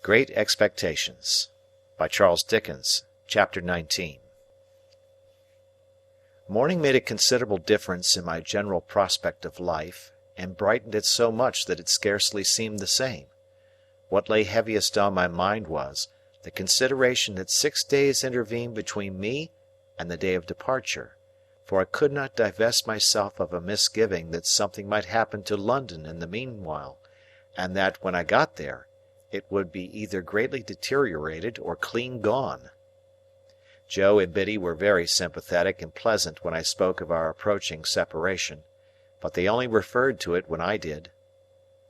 Great Expectations by Charles Dickens, Chapter 19. Morning made a considerable difference in my general prospect of life, and brightened it so much that it scarcely seemed the same. What lay heaviest on my mind was, the consideration that 6 days intervened between me and the day of departure, for I could not divest myself of a misgiving that something might happen to London in the meanwhile, and that, when I got there, it would be either greatly deteriorated or clean gone. Joe and Biddy were very sympathetic and pleasant when I spoke of our approaching separation, but they only referred to it when I did.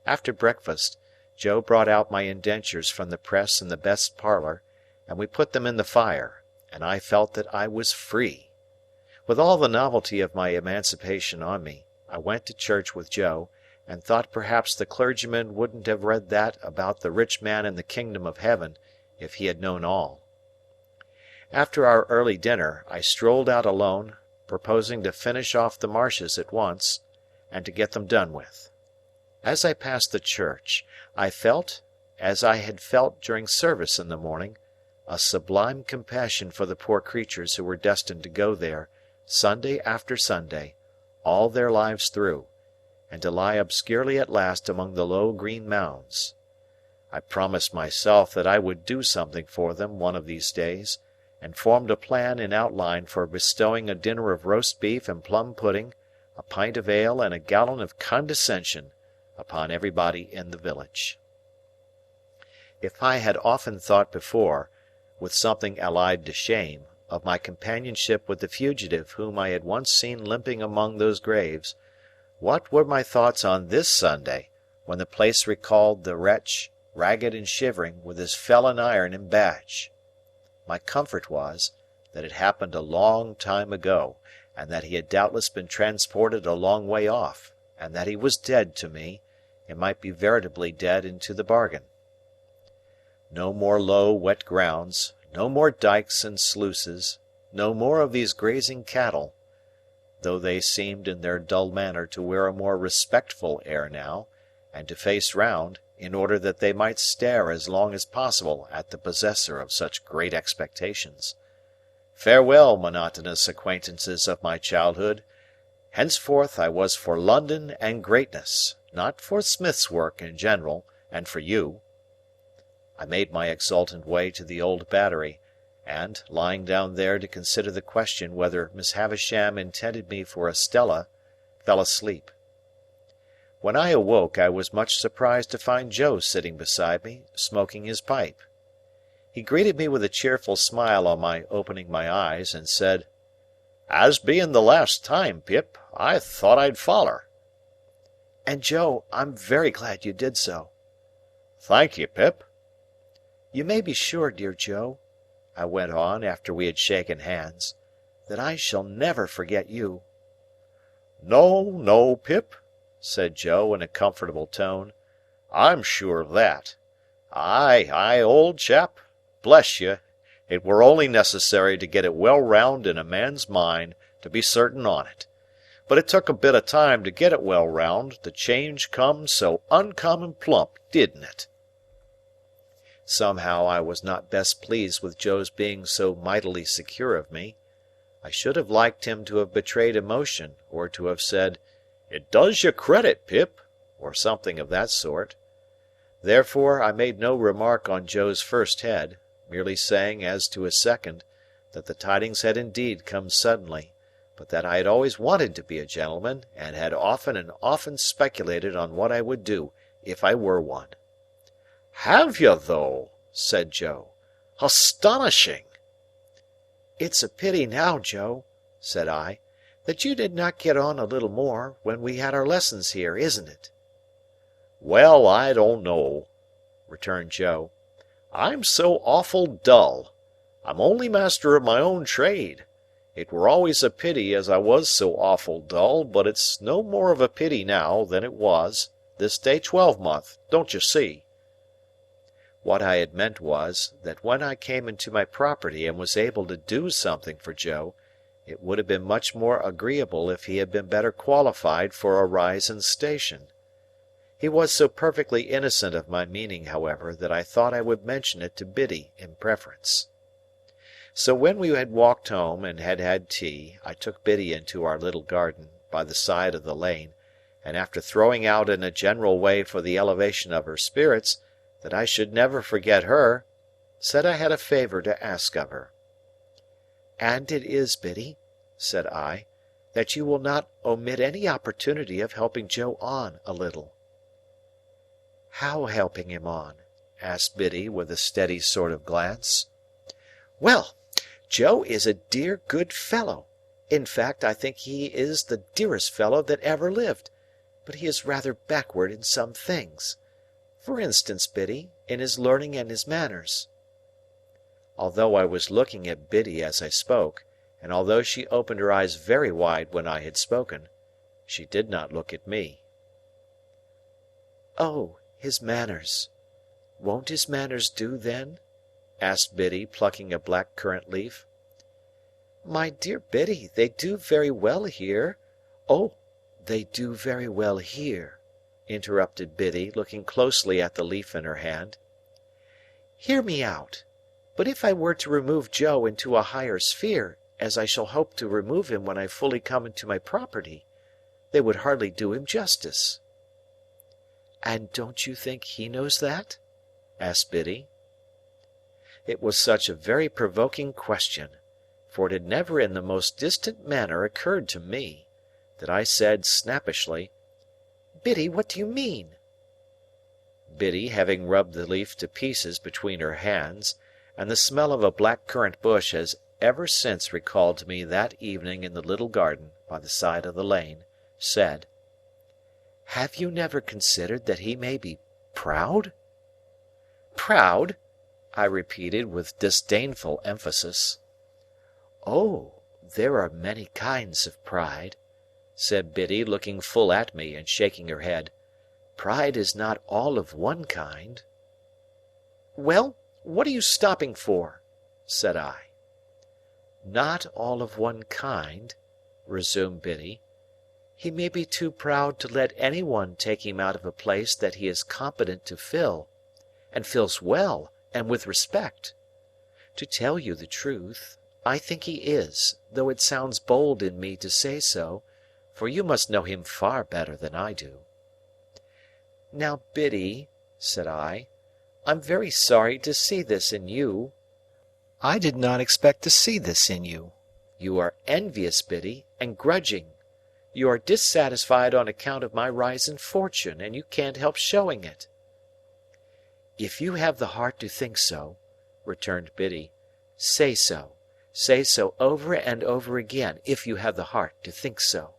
After breakfast, Joe brought out my indentures from the press in the best parlour, and we put them in the fire, and I felt that I was free. With all the novelty of my emancipation on me, I went to church with Joe, and thought perhaps the clergyman wouldn't have read that about the rich man in the kingdom of heaven if he had known all. After our early dinner, I strolled out alone, proposing to finish off the marshes at once, and to get them done with. As I passed the church, I felt, as I had felt during service in the morning, a sublime compassion for the poor creatures who were destined to go there, Sunday after Sunday, all their lives through, and to lie obscurely at last among the low green mounds. I promised myself that I would do something for them one of these days, and formed a plan in outline for bestowing a dinner of roast beef and plum pudding, a pint of ale, and a gallon of condescension upon everybody in the village. If I had often thought before, with something allied to shame, of my companionship with the fugitive whom I had once seen limping among those graves, what were my thoughts on this Sunday, when the place recalled the wretch, ragged and shivering, with his felon iron and badge? My comfort was, that it happened a long time ago, and that he had doubtless been transported a long way off, and that he was dead to me, and might be veritably dead into the bargain. No more low wet grounds, no more dikes and sluices, no more of these grazing cattle, though they seemed in their dull manner to wear a more respectful air now, and to face round, in order that they might stare as long as possible at the possessor of such great expectations. Farewell, monotonous acquaintances of my childhood. Henceforth I was for London and greatness, not for Smith's work in general, and for you. I made my exultant way to the old battery, and, lying down there to consider the question whether Miss Havisham intended me for Estella, fell asleep. When I awoke, I was much surprised to find Joe sitting beside me, smoking his pipe. He greeted me with a cheerful smile on my opening my eyes, and said, "As being the last time, Pip, I thought I'd foller." "And, Joe, I'm very glad you did so." "Thank you, Pip." "You may be sure, dear Joe," I went on, after we had shaken hands, "that I shall never forget you." "No, no, Pip," said Joe in a comfortable tone. "I'm sure of that. Ay, old chap, bless you, it were only necessary to get it well round in a man's mind to be certain on it. But it took a bit of time to get it well round, the change come so uncommon plump, didn't it?" Somehow I was not best pleased with Joe's being so mightily secure of me. I should have liked him to have betrayed emotion, or to have said, "It does you credit, Pip," or something of that sort. Therefore I made no remark on Joe's first head, merely saying as to his second, that the tidings had indeed come suddenly, but that I had always wanted to be a gentleman, and had often and often speculated on what I would do if I were one. "Have you, though?" said Joe. "Astonishing!" "It's a pity now, Joe," said I, "that you did not get on a little more when we had our lessons here, isn't it?" "Well, I don't know," returned Joe. "I'm so awful dull. I'm only master of my own trade. It were always a pity as I was so awful dull, but it's no more of a pity now than it was, this day twelvemonth, don't you see?" What I had meant was, that when I came into my property and was able to do something for Joe, it would have been much more agreeable if he had been better qualified for a rise in station. He was so perfectly innocent of my meaning, however, that I thought I would mention it to Biddy in preference. So when we had walked home and had had tea, I took Biddy into our little garden, by the side of the lane, and after throwing out in a general way for the elevation of her spirits that I should never forget her, said I had a favour to ask of her. "And it is, Biddy," said I, "that you will not omit any opportunity of helping Joe on a little." "How helping him on?" asked Biddy, with a steady sort of glance. "Well, Joe is a dear good fellow. In fact, I think he is the dearest fellow that ever lived, but he is rather backward in some things. For instance, Biddy, in his learning and his manners." Although I was looking at Biddy as I spoke, and although she opened her eyes very wide when I had spoken, she did not look at me. "Oh, his manners. Won't his manners do, then?" asked Biddy, plucking a black currant leaf. "My dear Biddy, they do very well here." "Oh, they do very well here," interrupted Biddy, looking closely at the leaf in her hand. "Hear me out. But if I were to remove Joe into a higher sphere, as I shall hope to remove him when I fully come into my property, they would hardly do him justice." "And don't you think he knows that?" asked Biddy. It was such a very provoking question, for it had never in the most distant manner occurred to me, that I said snappishly, "Biddy, what do you mean?" Biddy, having rubbed the leaf to pieces between her hands, and the smell of a black currant bush has ever since recalled to me that evening in the little garden by the side of the lane, said, "Have you never considered that he may be proud?" "Proud?" I repeated, with disdainful emphasis. "Oh, there are many kinds of pride," said Biddy, looking full at me and shaking her head. "Pride is not all of one kind." "Well, what are you stopping for?" said I. "Not all of one kind," resumed Biddy. "He may be too proud to let any one take him out of a place that he is competent to fill, and fills well and with respect. To tell you the truth, I think he is, though it sounds bold in me to say so, for you must know him far better than I do." "Now, Biddy," said I, "I'm very sorry to see this in you. I did not expect to see this in you. You are envious, Biddy, and grudging. You are dissatisfied on account of my rise in fortune, and you can't help showing it." "If you have the heart to think so," returned Biddy, "say so. Say so over and over again, if you have the heart to think so."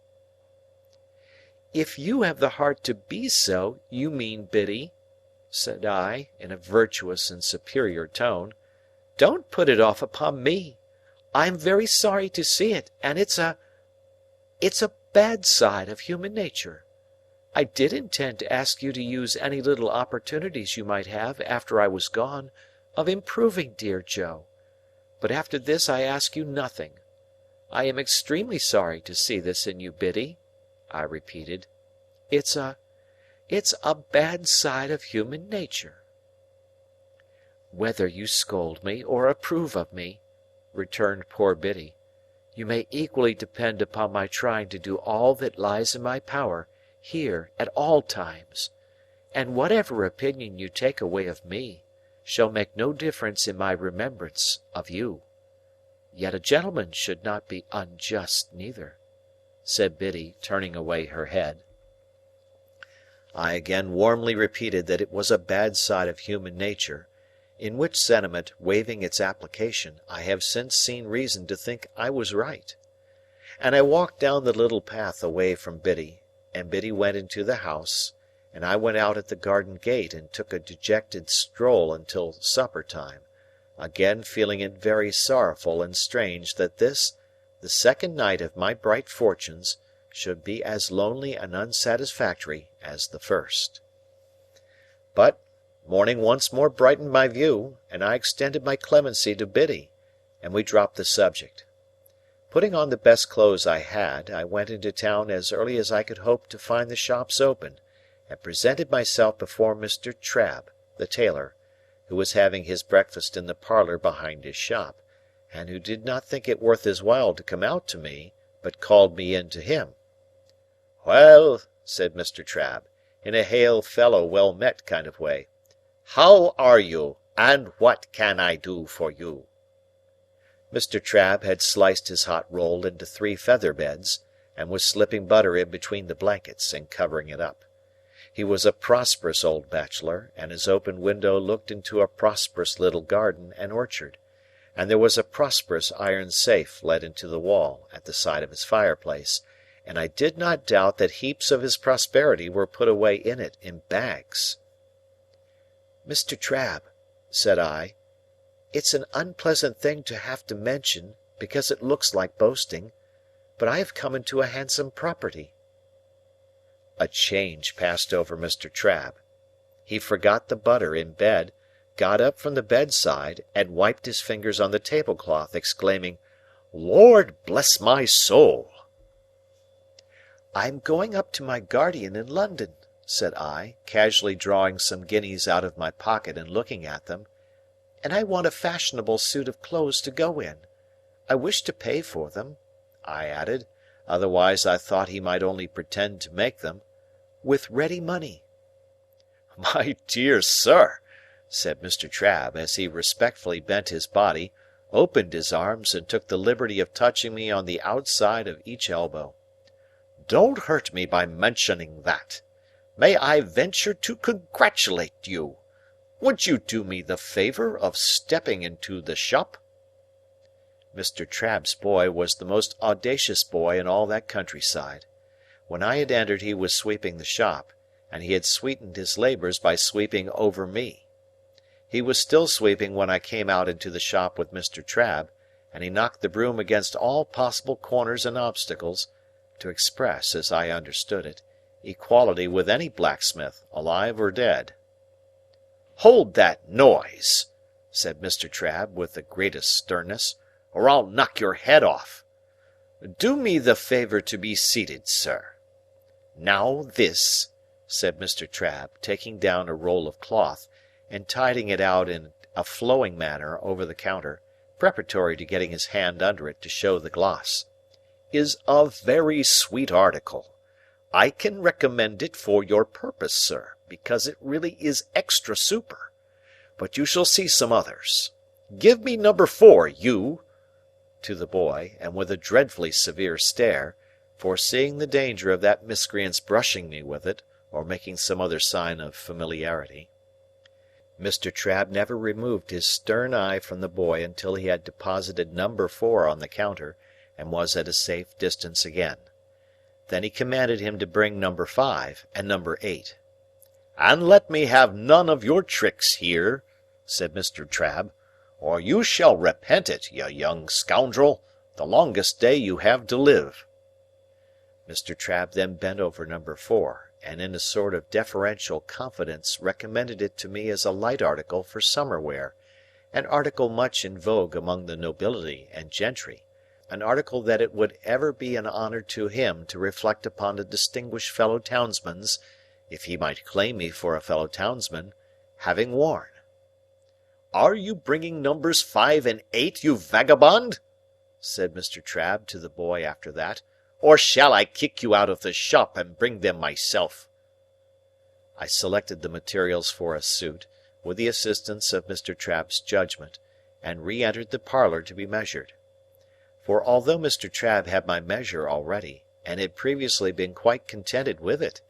"If you have the heart to be so, you mean, Biddy," said I, in a virtuous and superior tone, "don't put it off upon me. I am very sorry to see it, and it's a bad side of human nature. I did intend to ask you to use any little opportunities you might have after I was gone, of improving dear Joe. But after this I ask you nothing. I am extremely sorry to see this in you, Biddy," I repeated. It's a bad side of human nature." "Whether you scold me or approve of me," returned poor Biddy, "you may equally depend upon my trying to do all that lies in my power, here, at all times. And whatever opinion you take away of me, shall make no difference in my remembrance of you. Yet a gentleman should not be unjust neither," said Biddy, turning away her head. I again warmly repeated that it was a bad side of human nature, in which sentiment, waiving its application, I have since seen reason to think I was right. And I walked down the little path away from Biddy, and Biddy went into the house, and I went out at the garden gate and took a dejected stroll until supper time, again feeling it very sorrowful and strange that this, the second night of my bright fortunes, should be as lonely and unsatisfactory as the first. But, morning once more brightened my view, and I extended my clemency to Biddy, and we dropped the subject. Putting on the best clothes I had, I went into town as early as I could hope to find the shops open, and presented myself before Mr. Trabb, the tailor, who was having his breakfast in the parlour behind his shop, and who did not think it worth his while to come out to me, but called me in to him. "Well," said Mr. Trabb, in a hail fellow well met kind of way, "how are you, and what can I do for you?" Mr. Trabb had sliced his hot roll into 3 feather beds, and was slipping butter in between the blankets and covering it up. He was a prosperous old bachelor, and his open window looked into a prosperous little garden and orchard, and there was a prosperous iron safe let into the wall at the side of his fireplace, and I did not doubt that heaps of his prosperity were put away in it in bags. "Mr. Trabb," said I, "it's an unpleasant thing to have to mention, because it looks like boasting, but I have come into a handsome property." A change passed over Mr. Trabb. He forgot the butter in bed, got up from the bedside, and wiped his fingers on the tablecloth, exclaiming, "Lord bless my soul!" "I am going up to my guardian in London," said I, casually drawing some guineas out of my pocket and looking at them, "and I want a fashionable suit of clothes to go in. I wish to pay for them," I added, otherwise I thought he might only pretend to make them, "with ready money." "My dear sir," said Mr. Trabb, as he respectfully bent his body, opened his arms, and took the liberty of touching me on the outside of each elbow, "don't hurt me by mentioning that. May I venture to congratulate you? Would you do me the favour of stepping into the shop?" Mr. Trabb's boy was the most audacious boy in all that countryside. When I had entered he was sweeping the shop, and he had sweetened his labours by sweeping over me. He was still sweeping when I came out into the shop with Mr. Trabb, and he knocked the broom against all possible corners and obstacles, to express, as I understood it, equality with any blacksmith, alive or dead. "Hold that noise!" said Mr. Trabb with the greatest sternness, "or I'll knock your head off. Do me the favour to be seated, sir. Now this," said Mr. Trabb, taking down a roll of cloth, and tidying it out in a flowing manner over the counter, preparatory to getting his hand under it to show the gloss, "is a very sweet article. I can recommend it for your purpose, sir, because it really is extra super. But you shall see some others. Give me number 4, you," to the boy, and with a dreadfully severe stare, foreseeing the danger of that miscreant's brushing me with it, or making some other sign of familiarity. Mr. Trabb never removed his stern eye from the boy until he had deposited number 4 on the counter, and was at a safe distance again. Then he commanded him to bring number 5 and number 8. "And let me have none of your tricks here," said Mr. Trabb, "or you shall repent it, you young scoundrel, the longest day you have to live." Mr. Trabb then bent over number 4, and in a sort of deferential confidence recommended it to me as a light article for summer wear, an article much in vogue among the nobility and gentry, an article that it would ever be an honour to him to reflect upon a distinguished fellow townsman's, if he might claim me for a fellow townsman, having worn. "Are you bringing numbers 5 and 8, you vagabond?" said Mr. Trabb to the boy after that, "or shall I kick you out of the shop and bring them myself?" I selected the materials for a suit, with the assistance of Mr. Trabb's judgment, and re-entered the parlour to be measured. For although Mr. Trabb had my measure already, and had previously been quite contented with it,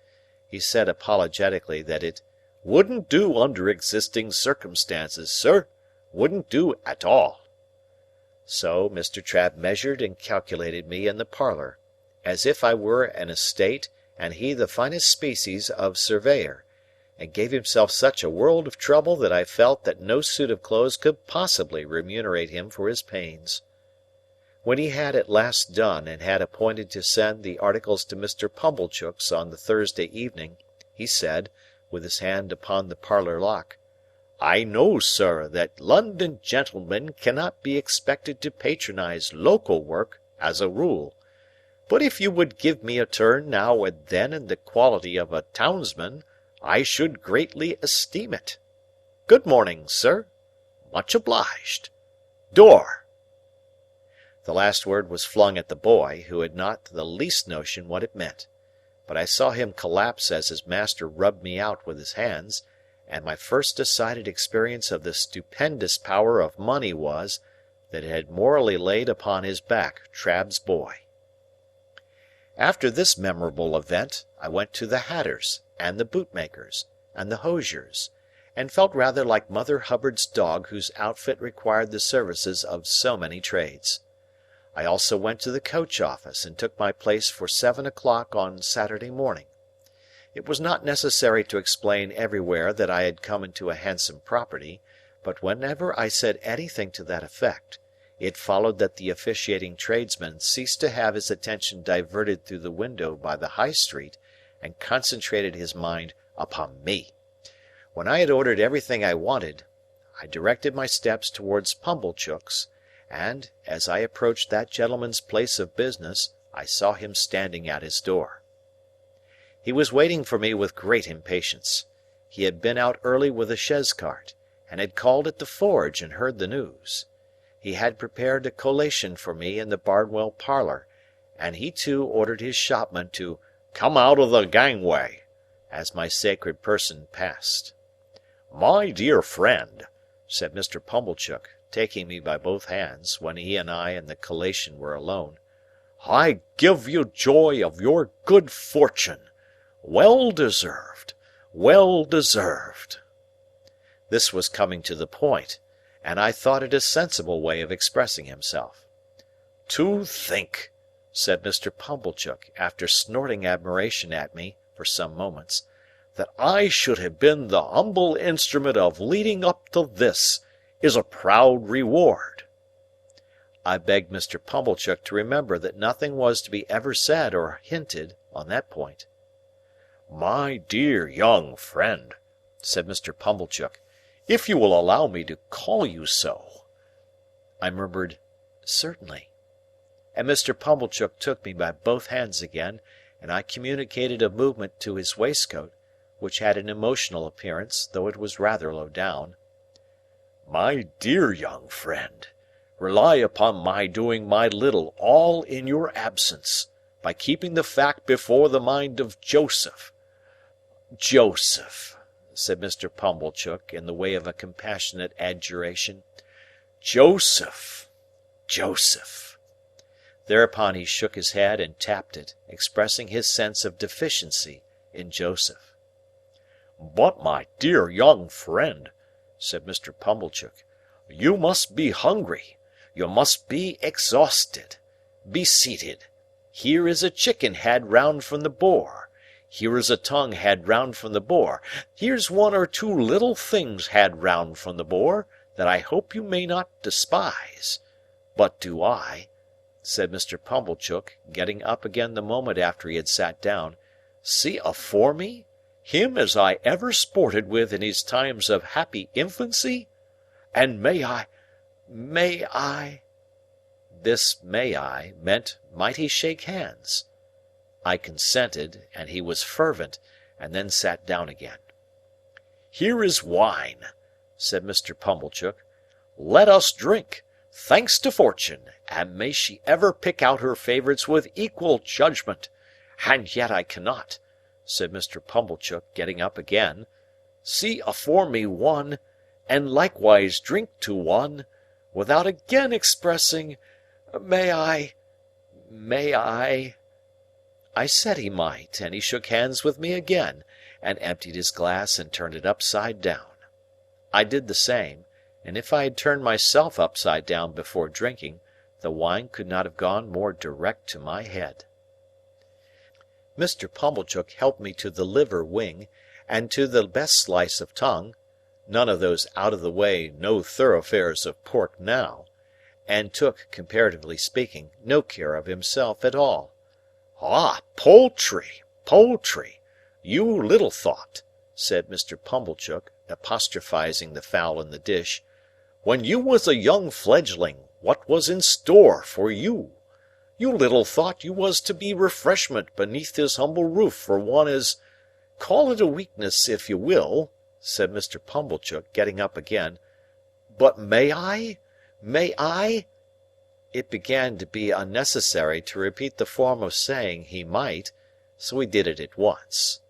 he said apologetically that it "wouldn't do under existing circumstances, sir. Wouldn't do at all." So, Mr. Trabb measured and calculated me in the parlour, as if I were an estate and he the finest species of surveyor, and gave himself such a world of trouble that I felt that no suit of clothes could possibly remunerate him for his pains. When he had at last done and had appointed to send the articles to Mr. Pumblechook's on the Thursday evening, he said, with his hand upon the parlour lock, "I know, sir, that London gentlemen cannot be expected to patronize local work, as a rule. But if you would give me a turn now and then in the quality of a townsman, I should greatly esteem it. Good morning, sir. Much obliged. Door!" The last word was flung at the boy, who had not the least notion what it meant. But I saw him collapse as his master rubbed me out with his hands, and my first decided experience of the stupendous power of money was, that it had morally laid upon his back Trabb's boy. After this memorable event, I went to the hatter's, and the bootmaker's, and the hosier's, and felt rather like Mother Hubbard's dog whose outfit required the services of so many trades. I also went to the coach office, and took my place for 7 o'clock on Saturday morning. It was not necessary to explain everywhere that I had come into a handsome property, but whenever I said anything to that effect, it followed that the officiating tradesman ceased to have his attention diverted through the window by the High Street, and concentrated his mind upon me. When I had ordered everything I wanted, I directed my steps towards Pumblechook's, and, as I approached that gentleman's place of business, I saw him standing at his door. He was waiting for me with great impatience. He had been out early with a chaise cart, and had called at the forge and heard the news. He had prepared a collation for me in the Bardwell parlour, and he too ordered his shopman to "come out of the gangway," as my sacred person passed. "My dear friend," said Mr. Pumblechook, taking me by both hands, when he and I and the collation were alone, "I give you joy of your good fortune. Well deserved, well deserved." This was coming to the point, and I thought it a sensible way of expressing himself. "To think," said Mr. Pumblechook, after snorting admiration at me for some moments, "that I should have been the humble instrument of leading up to this, is a proud reward." I begged Mr. Pumblechook to remember that nothing was to be ever said or hinted on that point. "My dear young friend," said Mr. Pumblechook, "if you will allow me to call you so." I murmured, "Certainly." And Mr. Pumblechook took me by both hands again, and I communicated a movement to his waistcoat, which had an emotional appearance, though it was rather low down. "My dear young friend, rely upon my doing my little all in your absence, by keeping the fact before the mind of Joseph." "Joseph," said Mr. Pumblechook, in the way of a compassionate adjuration. "Joseph, Joseph." Thereupon he shook his head and tapped it, expressing his sense of deficiency in Joseph. "But, my dear young friend," said Mr. Pumblechook, "you must be hungry. You must be exhausted. Be seated. Here is a chicken had round from the boar. Here is a tongue had round from the boar. Here's one or two little things had round from the boar, that I hope you may not despise. But do I," said Mr. Pumblechook, getting up again the moment after he had sat down, "see afore me him as I ever sported with in his times of happy infancy? And may I— This "may I" meant might he shake hands? I consented, and he was fervent, and then sat down again. "Here is wine," said Mr. Pumblechook. "Let us drink. Thanks to Fortune, and may she ever pick out her favourites with equal judgment. And yet I cannot," said Mr. Pumblechook, getting up again, "see afore me one, and likewise drink to one, without again expressing, may I— I said he might, and he shook hands with me again, and emptied his glass and turned it upside down. I did the same, and if I had turned myself upside down before drinking, the wine could not have gone more direct to my head. Mr. Pumblechook helped me to the liver wing, and to the best slice of tongue, none of those out-of-the-way no-thoroughfares of pork now, and took, comparatively speaking, no care of himself at all. "Ah, poultry, poultry! You little thought," said Mr. Pumblechook, apostrophising the fowl in the dish, "when you was a young fledgling, what was in store for you. You little thought you was to be refreshment beneath his humble roof for one as— Call it a weakness if you will," said Mr. Pumblechook, getting up again. "But may I? May I?" It began to be unnecessary to repeat the form of saying he might, so he did it at once.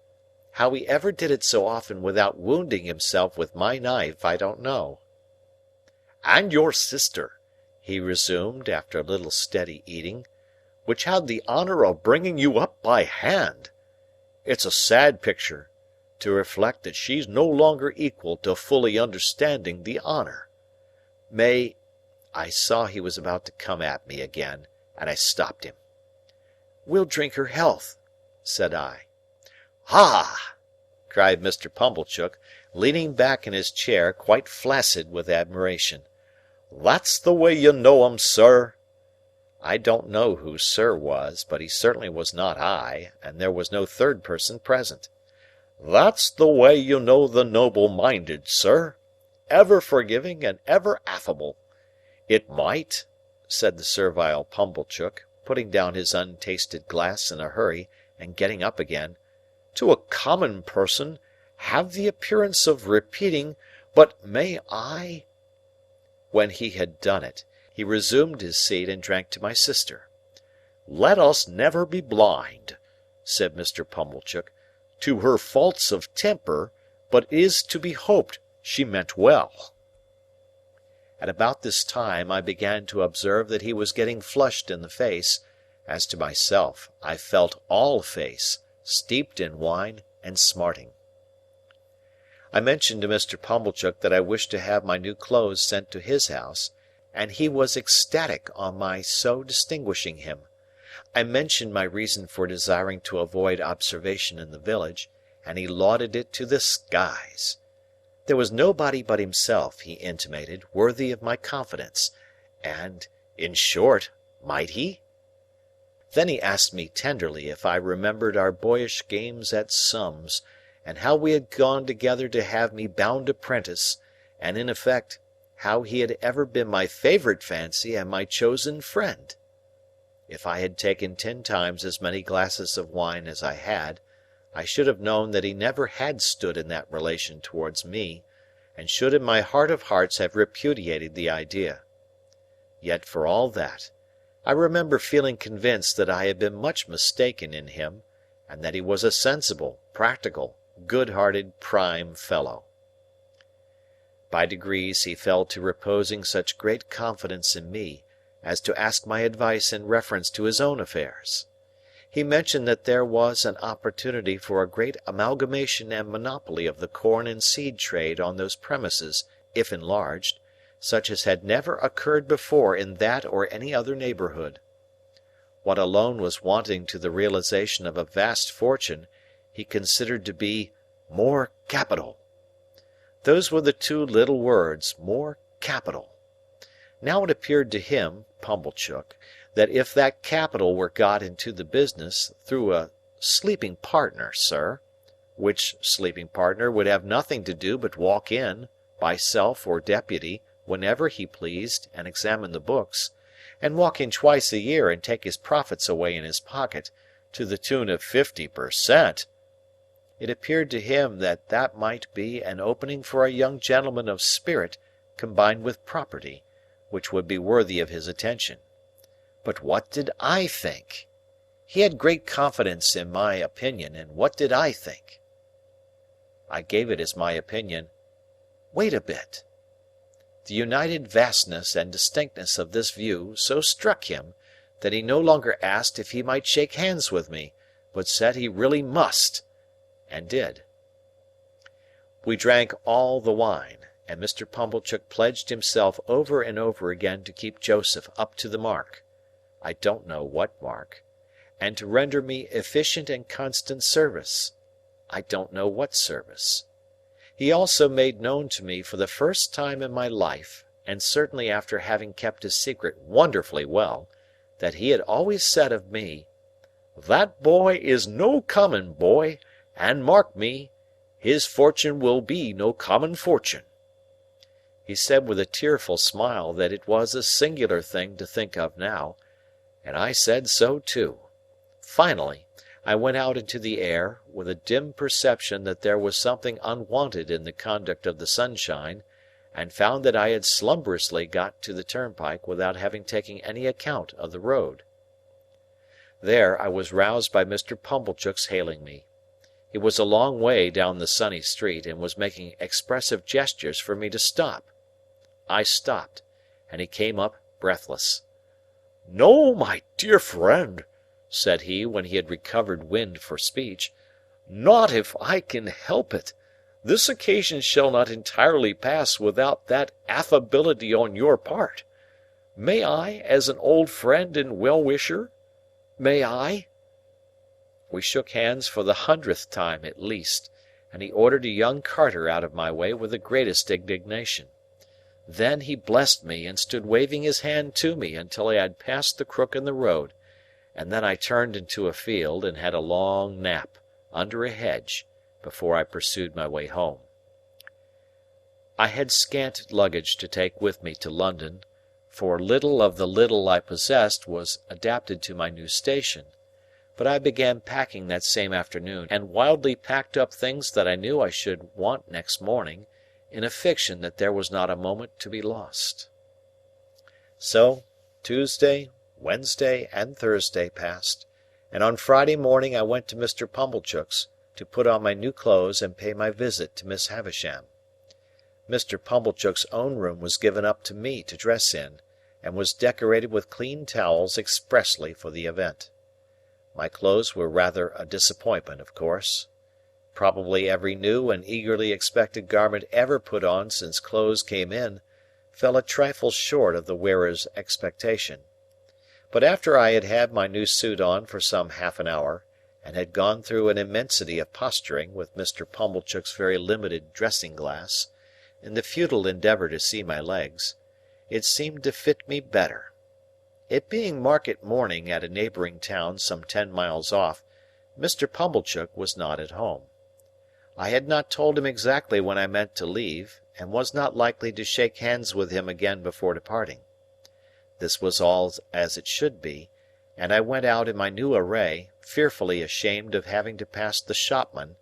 How he ever did it so often without wounding himself with my knife, I don't know. "And your sister," he resumed, after a little steady eating, "which had the honour of bringing you up by hand. It's a sad picture, to reflect that she's no longer equal to fully understanding the honour. May—" I saw he was about to come at me again, and I stopped him. "We'll drink her health," said I. "Ah!" cried Mr. Pumblechook, leaning back in his chair, quite flaccid with admiration. "That's the way you know 'em, sir." I don't know who "sir" was, but he certainly was not I, and there was no third person present. "That's the way you know the noble-minded, sir. Ever forgiving and ever affable. It might," said the servile Pumblechook, putting down his untasted glass in a hurry, and getting up again, "to a common person, have the appearance of repeating, 'But may I—'" When he had done it, he resumed his seat and drank to my sister. "Let us never be blind," said Mr. Pumblechook, "to her faults of temper, but it is to be hoped she meant well." At about this time I began to observe that he was getting flushed in the face; as to myself, I felt all face, steeped in wine and smarting. I mentioned to Mr. Pumblechook that I wished to have my new clothes sent to his house, and he was ecstatic on my so distinguishing him. I mentioned my reason for desiring to avoid observation in the village, and he lauded it to the skies. There was nobody but himself, he intimated, worthy of my confidence, and, in short, might he? Then he asked me tenderly if I remembered our boyish games at sums, and how we had gone together to have me bound apprentice, and in effect, how he had ever been my favourite fancy and my chosen friend. If I had taken 10 times as many glasses of wine as I had, I should have known that he never had stood in that relation towards me, and should in my heart of hearts have repudiated the idea. Yet for all that, I remember feeling convinced that I had been much mistaken in him, and that he was a sensible, practical, good-hearted, prime fellow. By degrees he fell to reposing such great confidence in me as to ask my advice in reference to his own affairs. He mentioned that there was an opportunity for a great amalgamation and monopoly of the corn and seed trade on those premises, if enlarged, such as had never occurred before in that or any other neighbourhood. What alone was wanting to the realization of a vast fortune, he considered to be more capital. Those were the 2 little words, more capital. Now it appeared to him, Pumblechook, that if that capital were got into the business through a sleeping partner, sir, which sleeping partner would have nothing to do but walk in, by self or deputy, whenever he pleased, and examine the books, and walk in twice a year and take his profits away in his pocket, to the tune of 50%, it appeared to him that that might be an opening for a young gentleman of spirit combined with property, which would be worthy of his attention. But what did I think? He had great confidence in my opinion, and what did I think? I gave it as my opinion. Wait a bit. The united vastness and distinctness of this view so struck him that he no longer asked if he might shake hands with me, but said he really must, and did. We drank all the wine, and Mr. Pumblechook pledged himself over and over again to keep Joseph up to the mark, I don't know what mark, and to render me efficient and constant service, I don't know what service. He also made known to me for the first time in my life, and certainly after having kept his secret wonderfully well, that he had always said of me, "That boy is no common boy, and mark me, his fortune will be no common fortune." He said with a tearful smile that it was a singular thing to think of now, and I said so too. Finally, I went out into the air, with a dim perception that there was something unwonted in the conduct of the sunshine, and found that I had slumberously got to the turnpike without having taken any account of the road. There, I was roused by Mr. Pumblechook's hailing me. He was a long way down the sunny street, and was making expressive gestures for me to stop. I stopped, and he came up breathless. "No, my dear friend," said he, when he had recovered wind for speech, "not if I can help it. This occasion shall not entirely pass without that affability on your part. May I, as an old friend and well-wisher? May I?" We shook hands for the 100th time at least, and he ordered a young carter out of my way with the greatest indignation. Then he blessed me and stood waving his hand to me until I had passed the crook in the road, and then I turned into a field and had a long nap, under a hedge, before I pursued my way home. I had scant luggage to take with me to London, for little of the little I possessed was adapted to my new station, but I began packing that same afternoon, and wildly packed up things that I knew I should want next morning, in a fiction that there was not a moment to be lost. So, Tuesday, Wednesday, and Thursday passed, and on Friday morning I went to Mr. Pumblechook's, to put on my new clothes and pay my visit to Miss Havisham. Mr. Pumblechook's own room was given up to me to dress in, and was decorated with clean towels expressly for the event. My clothes were rather a disappointment, of course. Probably every new and eagerly expected garment ever put on since clothes came in, fell a trifle short of the wearer's expectation. But after I had had my new suit on for some half an hour, and had gone through an immensity of posturing with Mr. Pumblechook's very limited dressing-glass, in the futile endeavour to see my legs, it seemed to fit me better. It being market morning at a neighbouring town some 10 miles off, Mr. Pumblechook was not at home. I had not told him exactly when I meant to leave, and was not likely to shake hands with him again before departing. This was all as it should be, and I went out in my new array, fearfully ashamed of having to pass the shopman,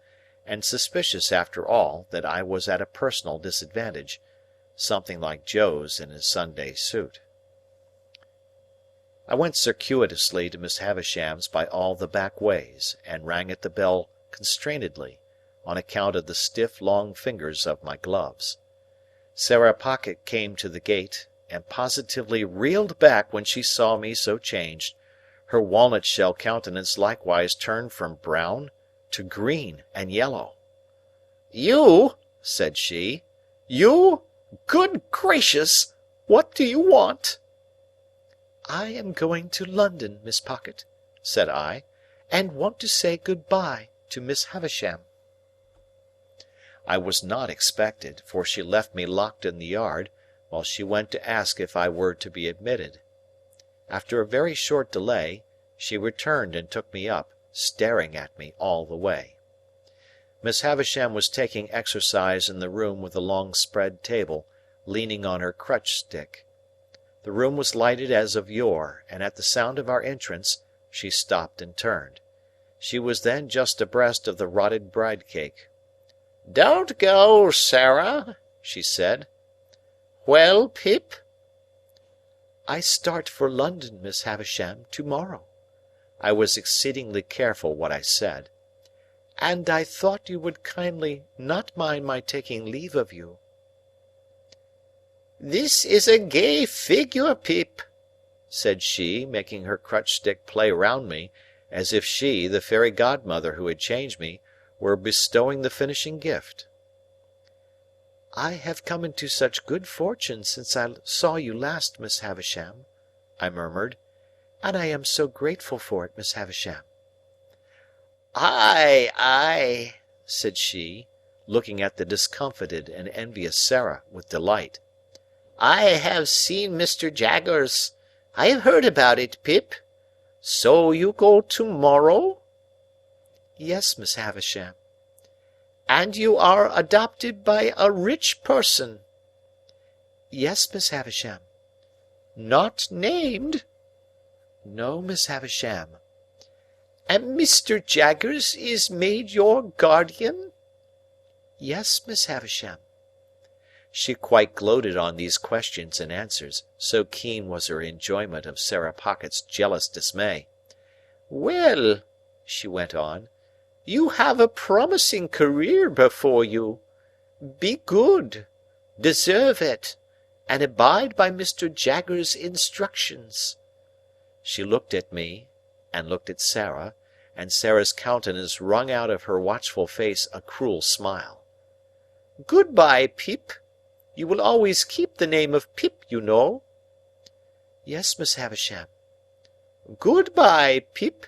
and suspicious after all that I was at a personal disadvantage, something like Joe's in his Sunday suit. I went circuitously to Miss Havisham's by all the back ways, and rang at the bell constrainedly, on account of the stiff long fingers of my gloves. Sarah Pocket came to the gate, and positively reeled back when she saw me so changed. Her walnut-shell countenance likewise turned from brown to green and yellow. "You!" said she. "You! Good gracious! What do you want?" "I am going to London, Miss Pocket," said I, "and want to say good-bye to Miss Havisham." I was not expected, for she left me locked in the yard, while she went to ask if I were to be admitted. After a very short delay, she returned and took me up, staring at me all the way. Miss Havisham was taking exercise in the room with the long spread table, leaning on her crutch-stick. The room was lighted as of yore, and at the sound of our entrance, she stopped and turned. She was then just abreast of the rotted bride-cake. "Don't go, Sarah," she said. "Well, Pip?" "I start for London, Miss Havisham, to-morrow." I was exceedingly careful what I said. "And I thought you would kindly not mind my taking leave of you." "This is a gay figure, Pip," said she, making her crutch-stick play round me, as if she, the fairy godmother who had changed me, were bestowing the finishing gift. "I have come into such good fortune since I saw you last, Miss Havisham," I murmured, "and I am so grateful for it, Miss Havisham." "Ay, ay," said she, looking at the discomfited and envious Sarah with delight. "I have seen Mr. Jaggers. I have heard about it, Pip. So you go to-morrow?" "Yes, Miss Havisham." "And you are adopted by a rich person?" "Yes, Miss Havisham." "Not named?" "No, Miss Havisham." And Mr. Jaggers is made your guardian?" "Yes, Miss Havisham." She quite gloated on these questions and answers, so keen was her enjoyment of Sarah Pocket's jealous dismay. "Well," she went on, "you have a promising career before you. Be good, deserve it, and abide by Mr. Jaggers' instructions." She looked at me, and looked at Sarah, and Sarah's countenance wrung out of her watchful face a cruel smile. "Good-bye, Pip. You will always keep the name of Pip, you know." "Yes, Miss Havisham." "Good-bye, Pip."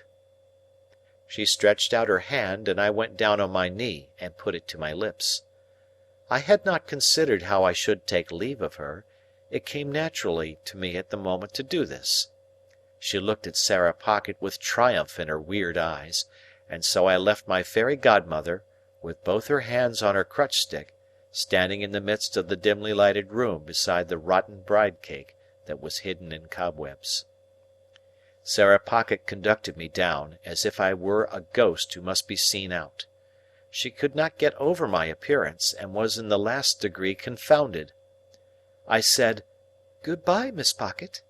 She stretched out her hand, and I went down on my knee and put it to my lips. I had not considered how I should take leave of her. It came naturally to me at the moment to do this. She looked at Sarah Pocket with triumph in her weird eyes, and so I left my fairy godmother, with both her hands on her crutch-stick, standing in the midst of the dimly lighted room beside the rotten bride-cake that was hidden in cobwebs. Sarah Pocket conducted me down, as if I were a ghost who must be seen out. She could not get over my appearance, and was in the last degree confounded. I said, "Good-bye, Miss Pocket,"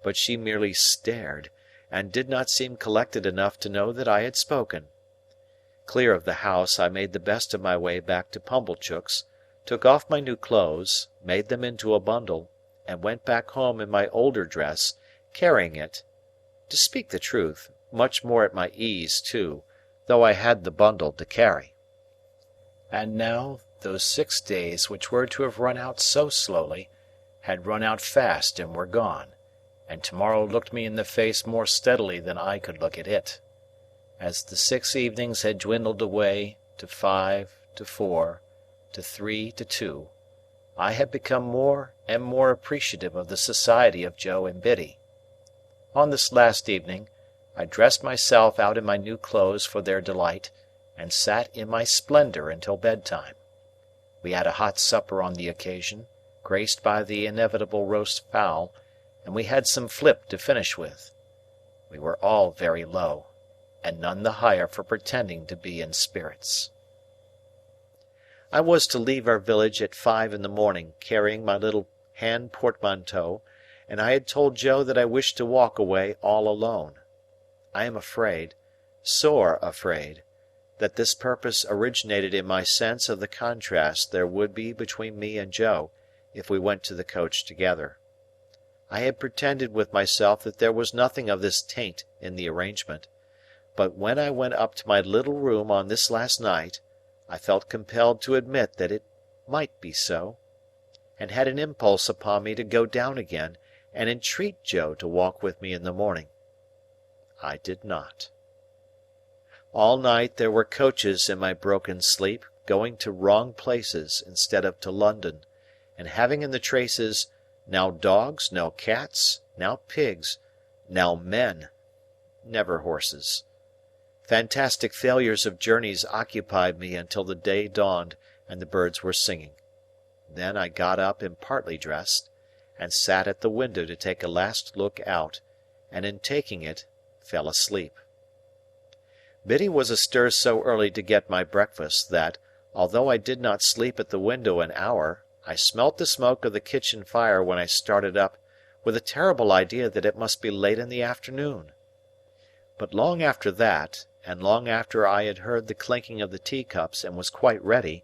but she merely stared, and did not seem collected enough to know that I had spoken. Clear of the house, I made the best of my way back to Pumblechook's, took off my new clothes, made them into a bundle, and went back home in my older dress, carrying it, to speak the truth, much more at my ease too, though I had the bundle to carry. And now, those 6 days which were to have run out so slowly, had run out fast and were gone, and tomorrow looked me in the face more steadily than I could look at it. As the 6 evenings had dwindled away to 5, to 4, to 3, to 2, I had become more and more appreciative of the society of Joe and Biddy. On this last evening, I dressed myself out in my new clothes for their delight, and sat in my splendour until bedtime. We had a hot supper on the occasion, graced by the inevitable roast fowl, and we had some flip to finish with. We were all very low, and none the higher for pretending to be in spirits. I was to leave our village at 5 in the morning, carrying my little hand portmanteau, and I had told Joe that I wished to walk away all alone. I am afraid, sore afraid, that this purpose originated in my sense of the contrast there would be between me and Joe, if we went to the coach together. I had pretended with myself that there was nothing of this taint in the arrangement, but when I went up to my little room on this last night, I felt compelled to admit that it might be so, and had an impulse upon me to go down again and entreat Joe to walk with me in the morning. I did not. All night there were coaches in my broken sleep, going to wrong places instead of to London, and having in the traces now dogs, now cats, now pigs, now men, never horses. Fantastic failures of journeys occupied me until the day dawned and the birds were singing. Then I got up and partly dressed, and sat at the window to take a last look out, and in taking it, fell asleep. Biddy was astir so early to get my breakfast that, although I did not sleep at the window an hour, I smelt the smoke of the kitchen fire when I started up, with a terrible idea that it must be late in the afternoon. But long after that, and long after I had heard the clinking of the teacups and was quite ready,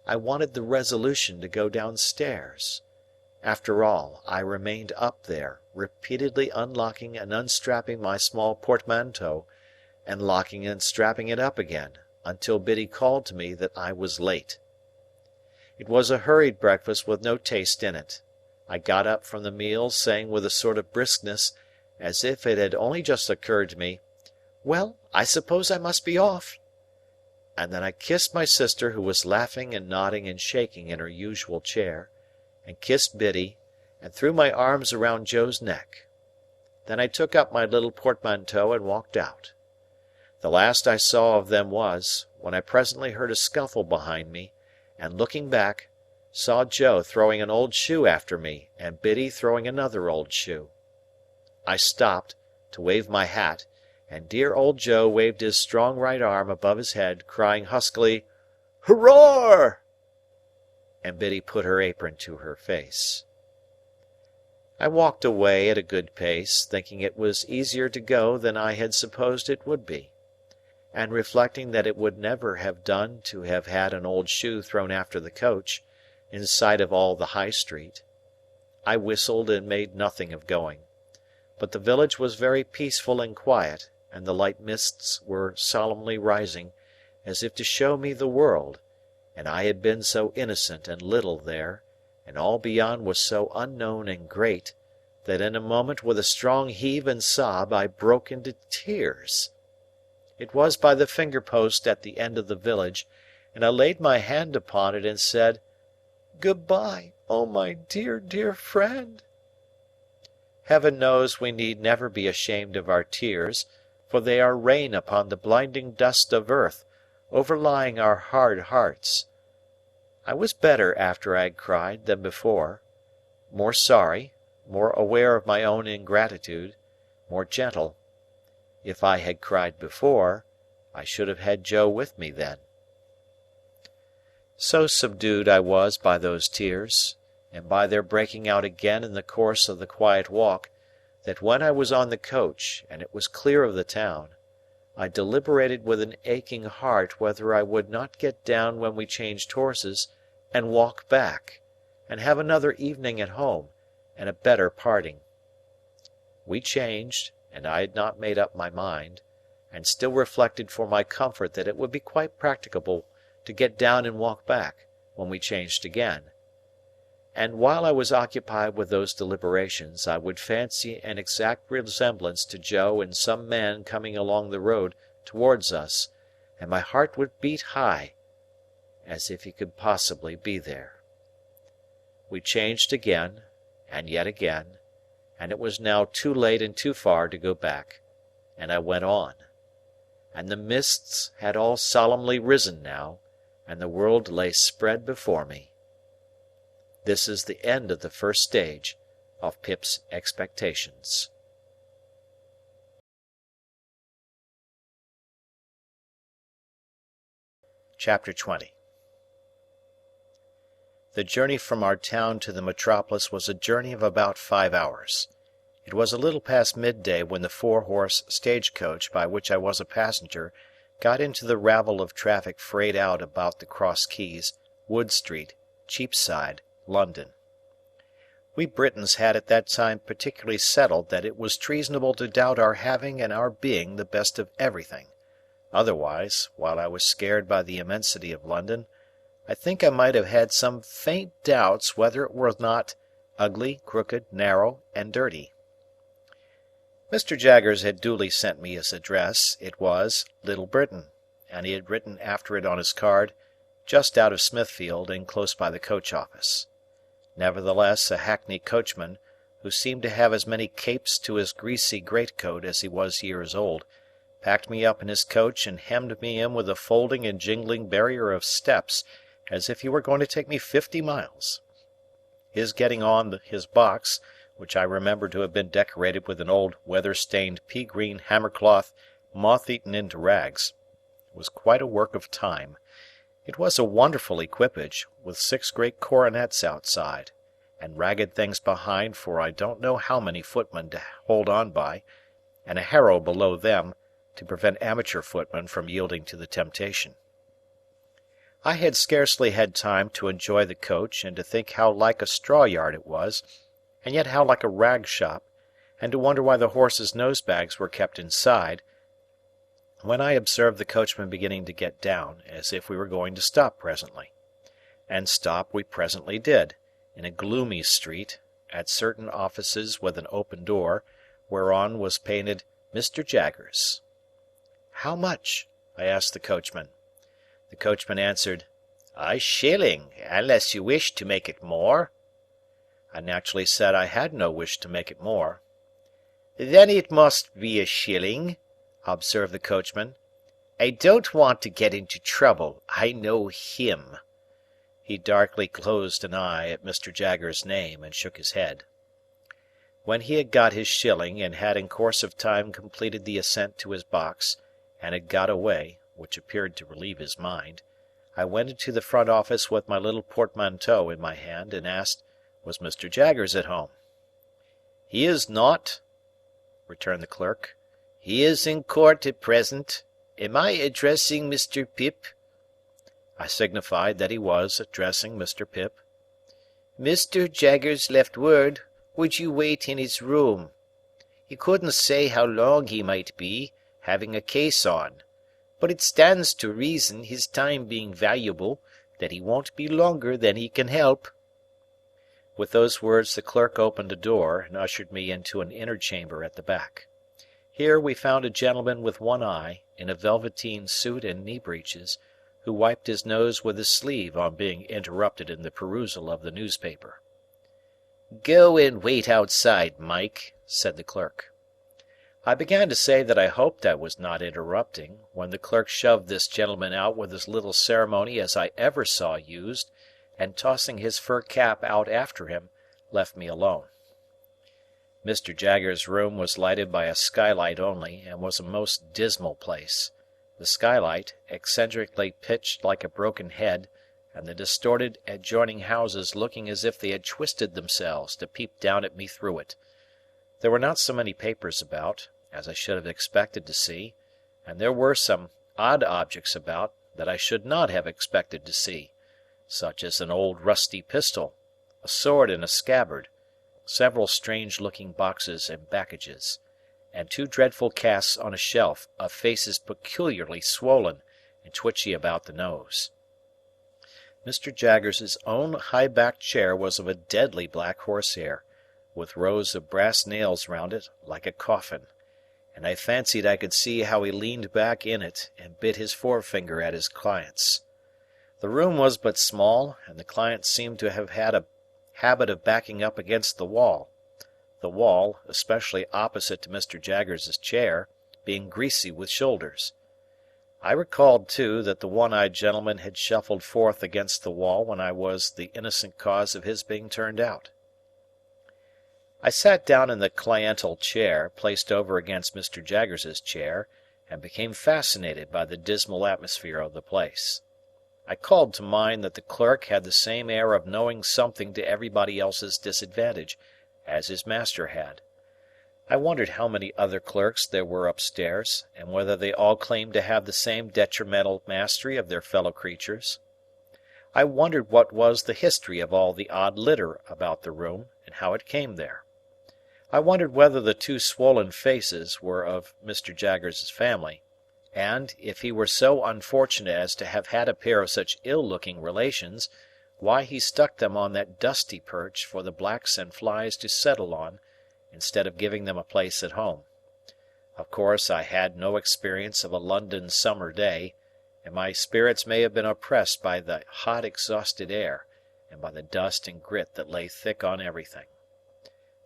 I wanted the resolution to go downstairs. After all, I remained up there, repeatedly unlocking and unstrapping my small portmanteau, and locking and strapping it up again, until Biddy called to me that I was late. It was a hurried breakfast with no taste in it. I got up from the meal, saying with a sort of briskness, as if it had only just occurred to me, "Well, I suppose I must be off." And then I kissed my sister, who was laughing and nodding and shaking in her usual chair, and kissed Biddy, and threw my arms around Joe's neck. Then I took up my little portmanteau and walked out. The last I saw of them was, when I presently heard a scuffle behind me, and looking back, saw Joe throwing an old shoe after me, and Biddy throwing another old shoe. I stopped, to wave my hat, and dear old Joe waved his strong right arm above his head, crying huskily, "Hurrah!" and Biddy put her apron to her face. I walked away at a good pace, thinking it was easier to go than I had supposed it would be, and reflecting that it would never have done to have had an old shoe thrown after the coach, in sight of all the High Street. I whistled and made nothing of going. But the village was very peaceful and quiet, and the light mists were solemnly rising, as if to show me the world, and I had been so innocent and little there, and all beyond was so unknown and great, that in a moment with a strong heave and sob I broke into tears. It was by the finger-post at the end of the village, and I laid my hand upon it and said, "Good-bye, oh my dear, dear friend!" Heaven knows we need never be ashamed of our tears, for they are rain upon the blinding dust of earth, overlying our hard hearts. I was better after I had cried than before, more sorry, more aware of my own ingratitude, more gentle. If I had cried before, I should have had Joe with me then. So subdued I was by those tears, and by their breaking out again in the course of the quiet walk, that when I was on the coach, and it was clear of the town, I deliberated with an aching heart whether I would not get down when we changed horses, and walk back, and have another evening at home, and a better parting. We changed, and I had not made up my mind, and still reflected for my comfort that it would be quite practicable to get down and walk back, when we changed again. And while I was occupied with those deliberations, I would fancy an exact resemblance to Joe in some man coming along the road towards us, and my heart would beat high, as if he could possibly be there. We changed again, and yet again, and it was now too late and too far to go back, and I went on. And the mists had all solemnly risen now, and the world lay spread before me. This is the end of the first stage of Pip's expectations. Chapter 20. The journey from our town to the metropolis was a journey of about 5 hours. It was a little past midday when the 4-horse stage-coach by which I was a passenger got into the ravel of traffic frayed out about the Cross Keys, Wood Street, Cheapside, London. We Britons had at that time particularly settled that it was treasonable to doubt our having and our being the best of everything. Otherwise, while I was scared by the immensity of London, I think I might have had some faint doubts whether it were not ugly, crooked, narrow, and dirty. Mr. Jaggers had duly sent me his address. It was Little Britain, and he had written after it on his card, just out of Smithfield and close by the coach-office. Nevertheless, a hackney coachman, who seemed to have as many capes to his greasy greatcoat as he was years old, packed me up in his coach and hemmed me in with a folding and jingling barrier of steps, as if he were going to take me 50 miles. His getting on his box, which I remember to have been decorated with an old weather-stained pea-green hammercloth moth-eaten into rags, was quite a work of time. It was a wonderful equipage, with 6 great coronets outside, and ragged things behind for I don't know how many footmen to hold on by, and a harrow below them, to prevent amateur footmen from yielding to the temptation. I had scarcely had time to enjoy the coach, and to think how like a straw-yard it was, and yet how like a rag-shop, and to wonder why the horses' nose-bags were kept inside, when I observed the coachman beginning to get down, as if we were going to stop presently. And stop we presently did, in a gloomy street, at certain offices with an open door, whereon was painted Mr. Jaggers. "How much?" I asked the coachman. The coachman answered, "A shilling, unless you wish to make it more." I naturally said I had no wish to make it more. "Then it must be a shilling," observed the coachman. "I don't want to get into trouble. I know him." He darkly closed an eye at Mr. Jaggers's name, and shook his head. When he had got his shilling, and had in course of time completed the ascent to his box, and had got away, which appeared to relieve his mind, I went into the front office with my little portmanteau in my hand, and asked, was Mr. Jaggers at home? "He is not," returned the clerk. "He is in court at present. Am I addressing Mr. Pip?" I signified that he was addressing Mr. Pip. "Mr. Jaggers left word, would you wait in his room. He couldn't say how long he might be, having a case on, but it stands to reason, his time being valuable, that he won't be longer than he can help." With those words the clerk opened a door, and ushered me into an inner chamber at the back. Here we found a gentleman with one eye, in a velveteen suit and knee breeches, who wiped his nose with his sleeve on being interrupted in the perusal of the newspaper. "Go and wait outside, Mike," said the clerk. I began to say that I hoped I was not interrupting, when the clerk shoved this gentleman out with as little ceremony as I ever saw used, and tossing his fur cap out after him, left me alone. Mr. Jaggers' room was lighted by a skylight only, and was a most dismal place. The skylight, eccentrically pitched like a broken head, and the distorted adjoining houses looking as if they had twisted themselves to peep down at me through it. There were not so many papers about, as I should have expected to see, and there were some odd objects about that I should not have expected to see, such as an old rusty pistol, a sword in a scabbard, several strange-looking boxes and packages, and two dreadful casts on a shelf of faces peculiarly swollen and twitchy about the nose. Mr. Jaggers's own high-backed chair was of a deadly black horsehair, with rows of brass nails round it like a coffin, and I fancied I could see how he leaned back in it and bit his forefinger at his clients. The room was but small, and the clients seemed to have had a habit of backing up against the wall, especially opposite to Mr. Jaggers's chair, being greasy with shoulders. I recalled, too, that the one-eyed gentleman had shuffled forth against the wall when I was the innocent cause of his being turned out. I sat down in the cliental chair, placed over against Mr. Jaggers's chair, and became fascinated by the dismal atmosphere of the place. I called to mind that the clerk had the same air of knowing something to everybody else's disadvantage, as his master had. I wondered how many other clerks there were upstairs, and whether they all claimed to have the same detrimental mastery of their fellow creatures. I wondered what was the history of all the odd litter about the room, and how it came there. I wondered whether the two swollen faces were of Mr. Jaggers's family, and, if he were so unfortunate as to have had a pair of such ill-looking relations, why he stuck them on that dusty perch for the blacks and flies to settle on, instead of giving them a place at home. Of course I had no experience of a London summer day, and my spirits may have been oppressed by the hot exhausted air, and by the dust and grit that lay thick on everything.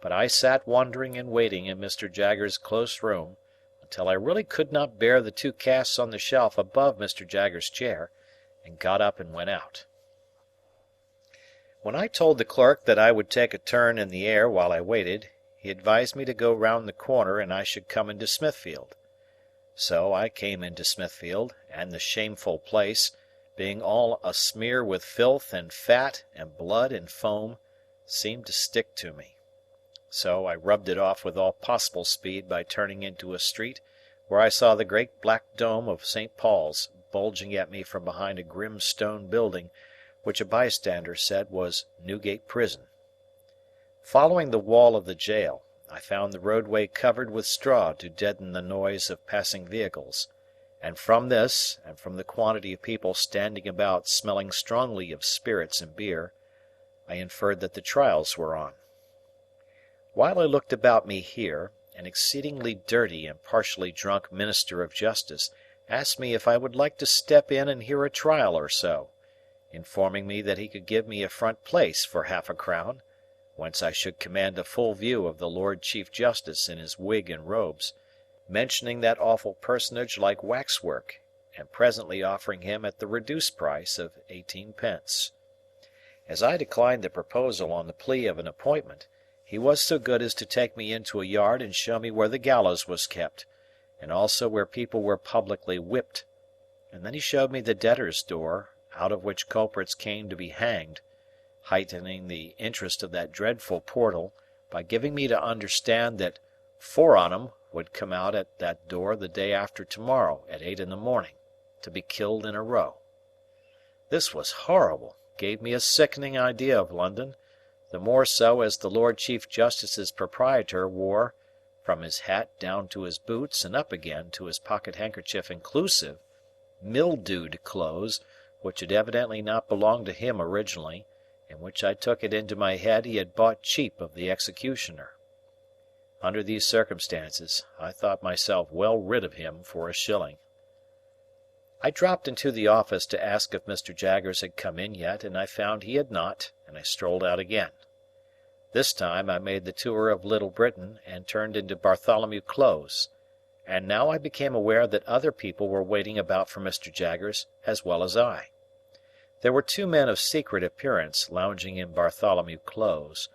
But I sat wondering and waiting in Mr. Jaggers's close room, until I really could not bear the two casts on the shelf above Mr. Jaggers's chair, and got up and went out. When I told the clerk that I would take a turn in the air while I waited, he advised me to go round the corner and I should come into Smithfield. So I came into Smithfield, and the shameful place, being all a smear with filth and fat and blood and foam, seemed to stick to me. So I rubbed it off with all possible speed by turning into a street where I saw the great black dome of St. Paul's bulging at me from behind a grim stone building which a bystander said was Newgate Prison. Following the wall of the jail, I found the roadway covered with straw to deaden the noise of passing vehicles, and from this, and from the quantity of people standing about smelling strongly of spirits and beer, I inferred that the trials were on. While I looked about me here, an exceedingly dirty and partially drunk minister of justice asked me if I would like to step in and hear a trial or so, informing me that he could give me a front place for half-a-crown, whence I should command a full view of the Lord Chief Justice in his wig and robes, mentioning that awful personage like waxwork, and presently offering him at the reduced price of 18 pence. As I declined the proposal on the plea of an appointment, He was so good as to take me into a yard and show me where the gallows was kept, and also where people were publicly whipped, and then he showed me the debtors' door, out of which culprits came to be hanged, heightening the interest of that dreadful portal by giving me to understand that 4 on 'em would come out at that door the day after tomorrow at 8 in the morning, to be killed in a row. This was horrible, gave me a sickening idea of London, the more so as the Lord Chief Justice's proprietor wore, from his hat down to his boots and up again to his pocket-handkerchief inclusive, mildewed clothes which had evidently not belonged to him originally, and which I took it into my head he had bought cheap of the executioner. Under these circumstances, I thought myself well rid of him for a shilling. I dropped into the office to ask if Mr. Jaggers had come in yet, and I found he had not, and I strolled out again. This time I made the tour of Little Britain and turned into Bartholomew Close, and now I became aware that other people were waiting about for Mr. Jaggers as well as I. There were 2 men of secret appearance lounging in Bartholomew Close,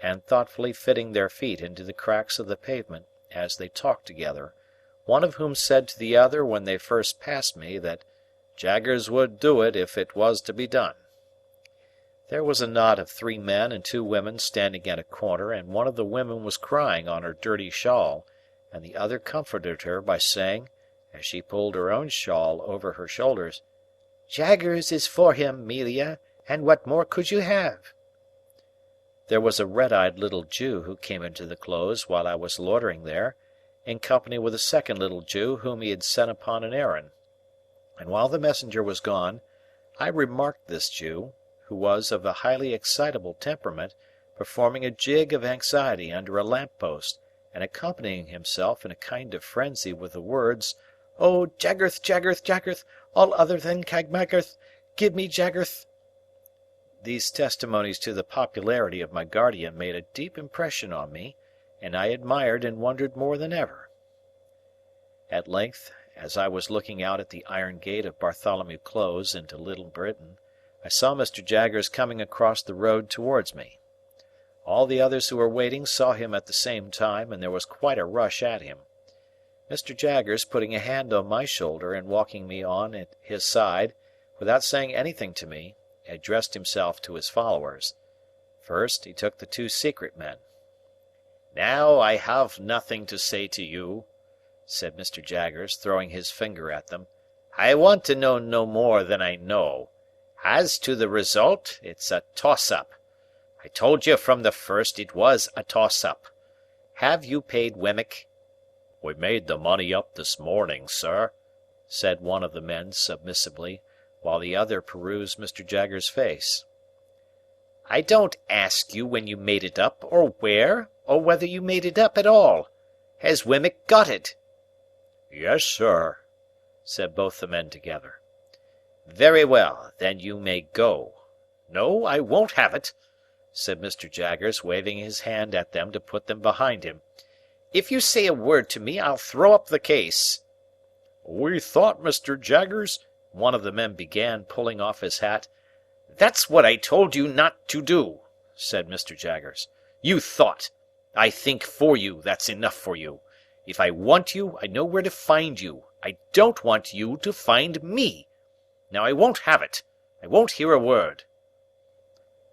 and thoughtfully fitting their feet into the cracks of the pavement as they talked together, one of whom said to the other when they first passed me that Jaggers would do it if it was to be done. There was a knot of 3 men and 2 women standing at a corner, and one of the women was crying on her dirty shawl, and the other comforted her by saying, as she pulled her own shawl over her shoulders, "Jaggers is for him, 'Melia, and what more could you have?" There was a red-eyed little Jew who came into the Close while I was loitering there, in company with a second little Jew whom he had sent upon an errand, and while the messenger was gone, I remarked this Jew, who was of a highly excitable temperament, performing a jig of anxiety under a lamp-post, and accompanying himself in a kind of frenzy with the words, "Oh, Jaggerth, Jaggerth, Jaggerth, all other than Cagmaggerth, give me Jaggerth." These testimonies to the popularity of my guardian made a deep impression on me, and I admired and wondered more than ever. At length, as I was looking out at the iron gate of Bartholomew Close into Little Britain, I saw Mr. Jaggers coming across the road towards me. All the others who were waiting saw him at the same time, and there was quite a rush at him. Mr. Jaggers, putting a hand on my shoulder and walking me on at his side, without saying anything to me, addressed himself to his followers. First, he took the 2 secret men. "Now I have nothing to say to you," said Mr. Jaggers, throwing his finger at them. "I want to know no more than I know. As to the result, it's a toss-up. I told you from the first it was a toss-up. Have you paid Wemmick?" "We made the money up this morning, sir," said one of the men submissively, while the other perused Mr. Jaggers's face. "I don't ask you when you made it up, or where, or whether you made it up at all. Has Wemmick got it?" "Yes, sir," said both the men together. "Very well, then you may go. No, I won't have it," said Mr. Jaggers, waving his hand at them to put them behind him. "If you say a word to me, I'll throw up the case." "We thought, Mr. Jaggers," one of the men began, pulling off his hat. "That's what I told you not to do," said Mr. Jaggers. "You thought. I think for you, that's enough for you. If I want you, I know where to find you. I don't want you to find me. Now I won't have it. I won't hear a word."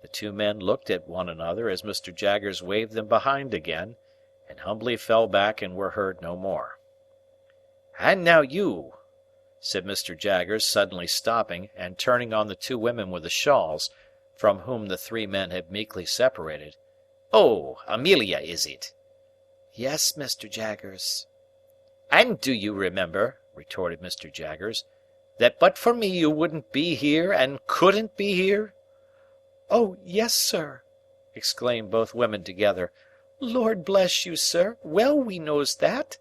The 2 men looked at one another as Mr. Jaggers waved them behind again, and humbly fell back and were heard no more. "And now you," said Mr. Jaggers, suddenly stopping, and turning on the 2 women with the shawls, from whom the 3 men had meekly separated. "Oh, Amelia, is it?" "Yes, Mr. Jaggers." "And do you remember," retorted Mr. Jaggers, "that but for me you wouldn't be here and couldn't be here?" "Oh, yes, sir," exclaimed both women together. "Lord bless you, sir, well we knows that."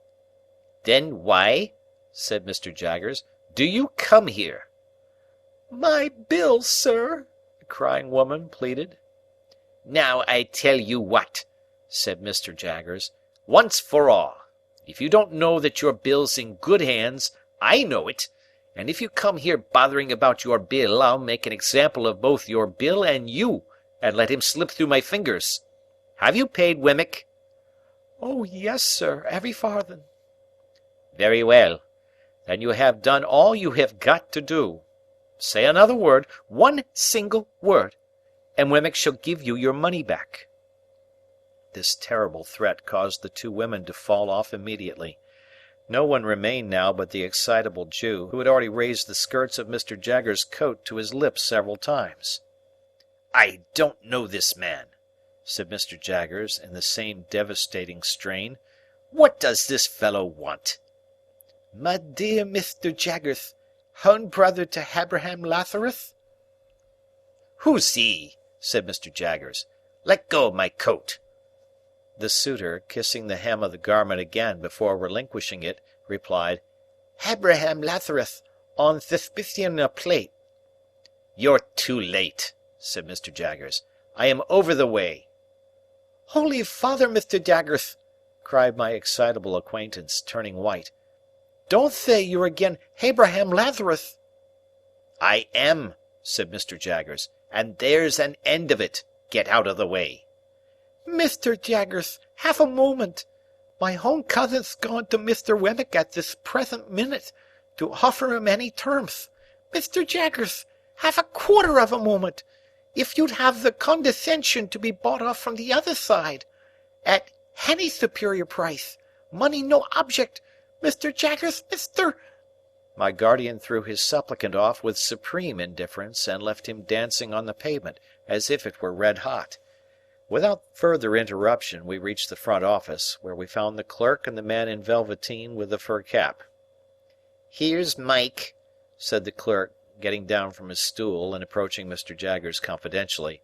"Then why," said Mr. Jaggers, "do you come here?" "My bill, sir," the crying woman pleaded. "Now I tell you what," said Mr. Jaggers, "once for all, if you don't know that your bill's in good hands, I know it, and if you come here bothering about your bill, I'll make an example of both your bill and you, and let him slip through my fingers." Have you paid Wemmick?" "Oh, yes, sir, every farthing." "Very well. Then you have done all you have got to do. Say another word, one single word, and Wemmick shall give you your money back." This terrible threat caused the two women to fall off immediately. No one remained now but the excitable Jew, who had already raised the skirts of Mr. Jaggers's coat to his lips several times. "I don't know this man," said Mr. Jaggers, in the same devastating strain. "What does this fellow want?" "My dear Mr. Jaggers, own brother to Abraham Latharus." "Who's he?" said Mr. Jaggers. "Let go of my coat." The suitor, kissing the hem of the garment again before relinquishing it, replied, "Abraham Latharus, on suspicion of plate." "You're too late," said Mr. Jaggers. "I am over the way." "Holy Father, Mr. Jaggers," cried my excitable acquaintance, turning white. "don't say you're again Abraham Latharus." "I am," said Mr. Jaggers, "and there's an end of it. Get out of the way." "Mr. Jaggers, half a moment. My own cousin's gone to Mr. Wemmick at this present minute, to offer him any terms. Mr. Jaggers, half a quarter of a moment. If you'd have the condescension to be bought off from the other side, at any superior price, money no object. Mr. Jaggers, Mr. My guardian threw his supplicant off with supreme indifference, and left him dancing on the pavement, as if it were red hot. Without further interruption, we reached the front office, where we found the clerk and the man in velveteen with the fur cap. "Here's Mike," said the clerk, getting down from his stool and approaching Mr. Jaggers confidentially.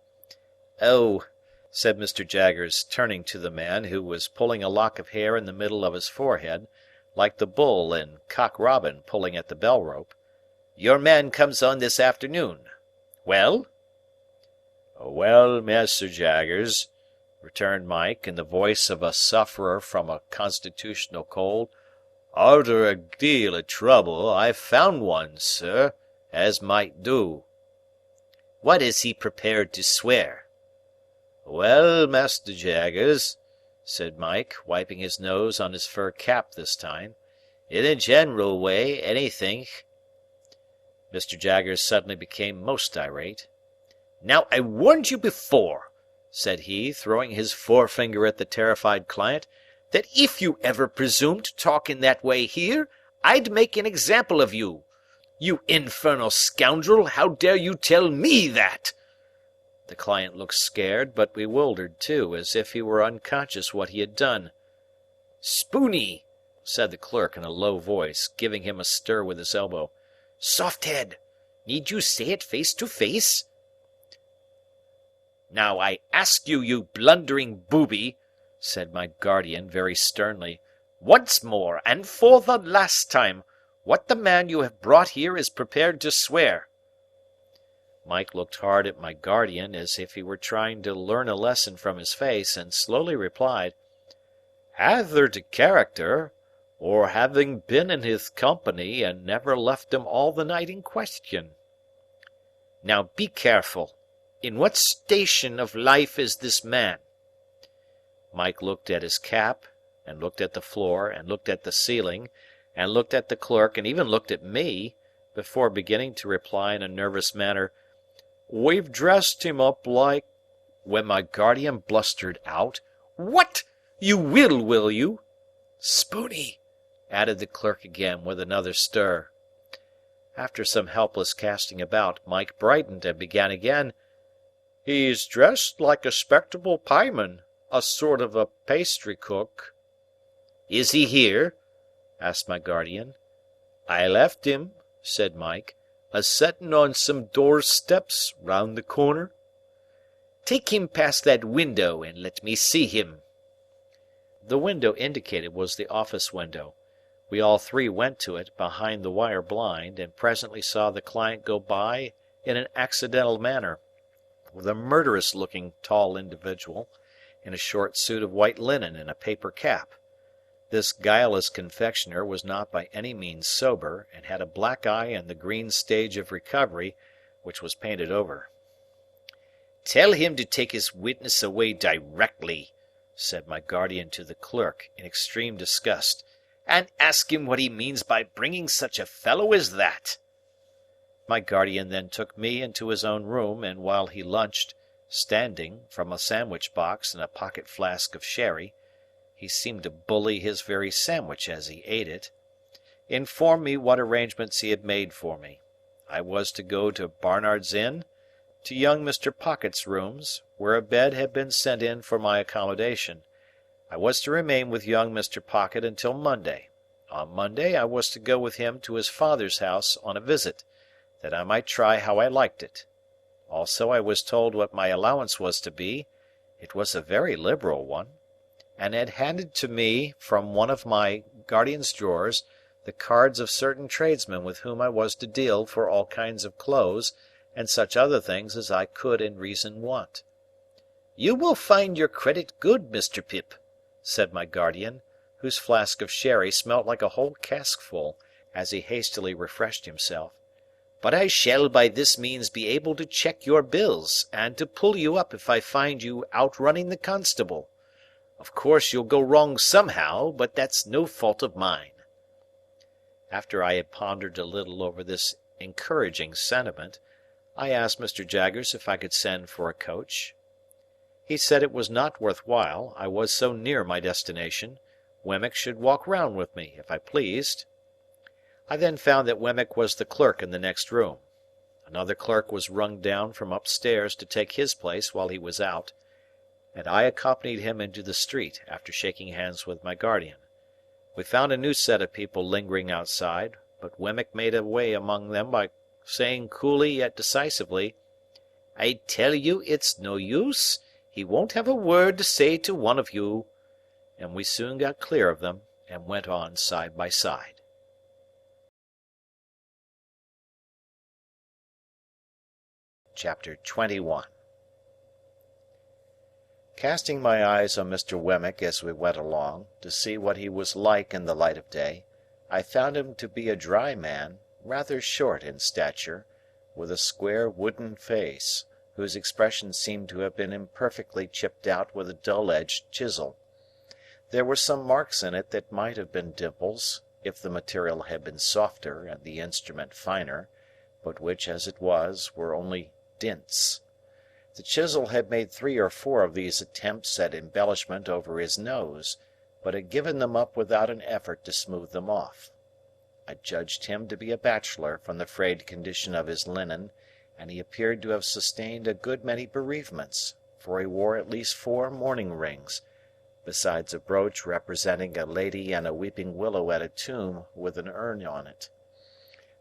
"Oh," said Mr. Jaggers, turning to the man, who was pulling a lock of hair in the middle of his forehead, like the bull in Cock Robin pulling at the bell rope, "your man comes on this afternoon. Well?" "Well, Master Jaggers," returned Mike, in the voice of a sufferer from a constitutional cold, "arter a deal of trouble, I've found one, sir, as might do." "What is he prepared to swear?" "Well, Master Jaggers," said Mike, wiping his nose on his fur cap this time, "in a general way, anythink." Mr. Jaggers suddenly became most irate. "Now I warned you before," said he, throwing his forefinger at the terrified client, "that if you ever presumed to talk in that way here, I'd make an example of you. You infernal scoundrel, how dare you tell me that?" The client looked scared, but bewildered too, as if he were unconscious what he had done. "Spooney," said the clerk in a low voice, giving him a stir with his elbow. "Soft head. Need you say it face to face? Now I ask you, you blundering booby," said my guardian very sternly, "once more, and for the last time, what the man you have brought here is prepared to swear." Mike looked hard at my guardian, as if he were trying to learn a lesson from his face, and slowly replied, "Either to character, or having been in his company and never left him all the night in question." "Now be careful. In what station of life is this man?" Mike looked at his cap, and looked at the floor, and looked at the ceiling, and looked at the clerk, and even looked at me, before beginning to reply in a nervous manner, "We've dressed him up like—" when my guardian blustered out, "What? You will you?" "Spooney," added the clerk again, with another stir. After some helpless casting about, Mike brightened and began again, "He's dressed like a 'spectable pieman, a sort of a pastry cook." "Is he here?" asked my guardian. "I left him," said Mike, "a settin' on some door steps round the corner." "Take him past that window, and let me see him." The window indicated was the office window. We all three went to it, behind the wire blind, and presently saw the client go by in an accidental manner, with a murderous-looking tall individual, in a short suit of white linen and a paper cap. This guileless confectioner was not by any means sober, and had a black eye and the green stage of recovery, which was painted over. "Tell him to take his witness away directly," said my guardian to the clerk, in extreme disgust, "and ask him what he means by bringing such a fellow as that." My guardian then took me into his own room, and while he lunched, standing, from a sandwich box and a pocket flask of sherry (he seemed to bully his very sandwich as he ate it), informed me what arrangements he had made for me. I was to go to Barnard's Inn, to young Mr. Pocket's rooms, where a bed had been sent in for my accommodation. I was to remain with young Mr. Pocket until Monday. On Monday I was to go with him to his father's house on a visit, that I might try how I liked it. Also I was told what my allowance was to be (it was a very liberal one), and had handed to me from one of my guardian's drawers the cards of certain tradesmen with whom I was to deal for all kinds of clothes and such other things as I could in reason want. "You will find your credit good, Mr. Pip," said my guardian, whose flask of sherry smelt like a whole caskful, as he hastily refreshed himself, "but I shall by this means be able to check your bills, and to pull you up if I find you outrunning the constable. Of course you'll go wrong somehow, but that's no fault of mine." After I had pondered a little over this encouraging sentiment, I asked Mr. Jaggers if I could send for a coach. He said it was not worth while, I was so near my destination; Wemmick should walk round with me, if I pleased. I then found that Wemmick was the clerk in the next room. Another clerk was rung down from upstairs to take his place while he was out, and I accompanied him into the street, after shaking hands with my guardian. We found a new set of people lingering outside, but Wemmick made a way among them by saying coolly yet decisively, "I tell you it's no use. He won't have a word to say to one of you," and we soon got clear of them, and went on side by side. Chapter 21. Casting my eyes on Mr. Wemmick as we went along, to see what he was like in the light of day, I found him to be a dry man, rather short in stature, with a square wooden face, whose expression seemed to have been imperfectly chipped out with a dull-edged chisel. There were some marks in it that might have been dimples, if the material had been softer and the instrument finer, but which, as it was, were only dints. The chisel had made 3 or 4 of these attempts at embellishment over his nose, but had given them up without an effort to smooth them off. I judged him to be a bachelor from the frayed condition of his linen, and he appeared to have sustained a good many bereavements, for he wore at least 4 mourning rings, besides a brooch representing a lady and a weeping willow at a tomb with an urn on it.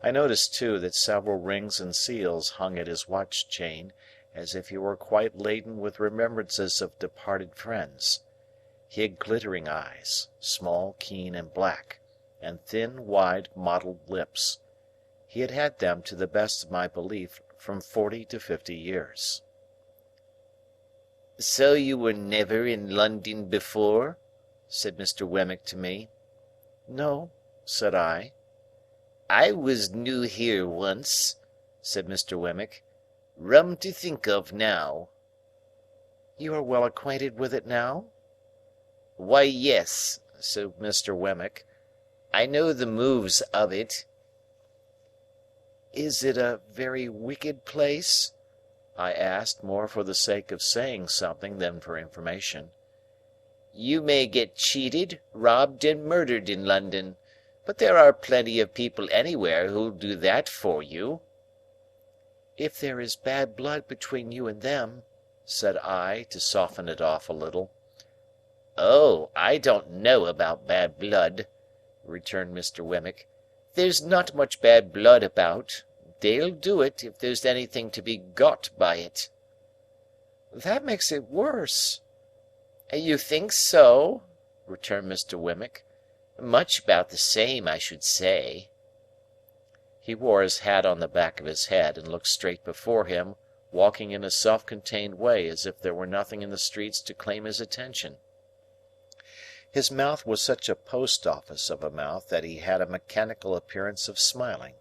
I noticed, too, that several rings and seals hung at his watch-chain, as if he were quite laden with remembrances of departed friends. He had glittering eyes, small, keen, and black, and thin, wide, mottled lips. He had had them, to the best of my belief, from 40 to 50 years. "So you were never in London before?" said Mr. Wemmick to me. "No," said I. "I was new here once," said Mr. Wemmick. "Rum to think of now." "You are well acquainted with it now?" "Why, yes," said Mr. Wemmick. "I know the moves of it." "Is it a very wicked place?" I asked, more for the sake of saying something than for information. "You may get cheated, robbed, and murdered in London, but there are plenty of people anywhere who'll do that for you." "If there is bad blood between you and them," said I, to soften it off a little. "Oh, I don't know about bad blood," returned Mr. Wemmick. "There's not much bad blood about. They'll do it, if there's anything to be got by it." "That makes it worse." "You think so?" returned Mr. Wemmick. "Much about the same, I should say." He wore his hat on the back of his head, and looked straight before him, walking in a self-contained way as if there were nothing in the streets to claim his attention. His mouth was such a post-office of a mouth that he had a mechanical appearance of smiling.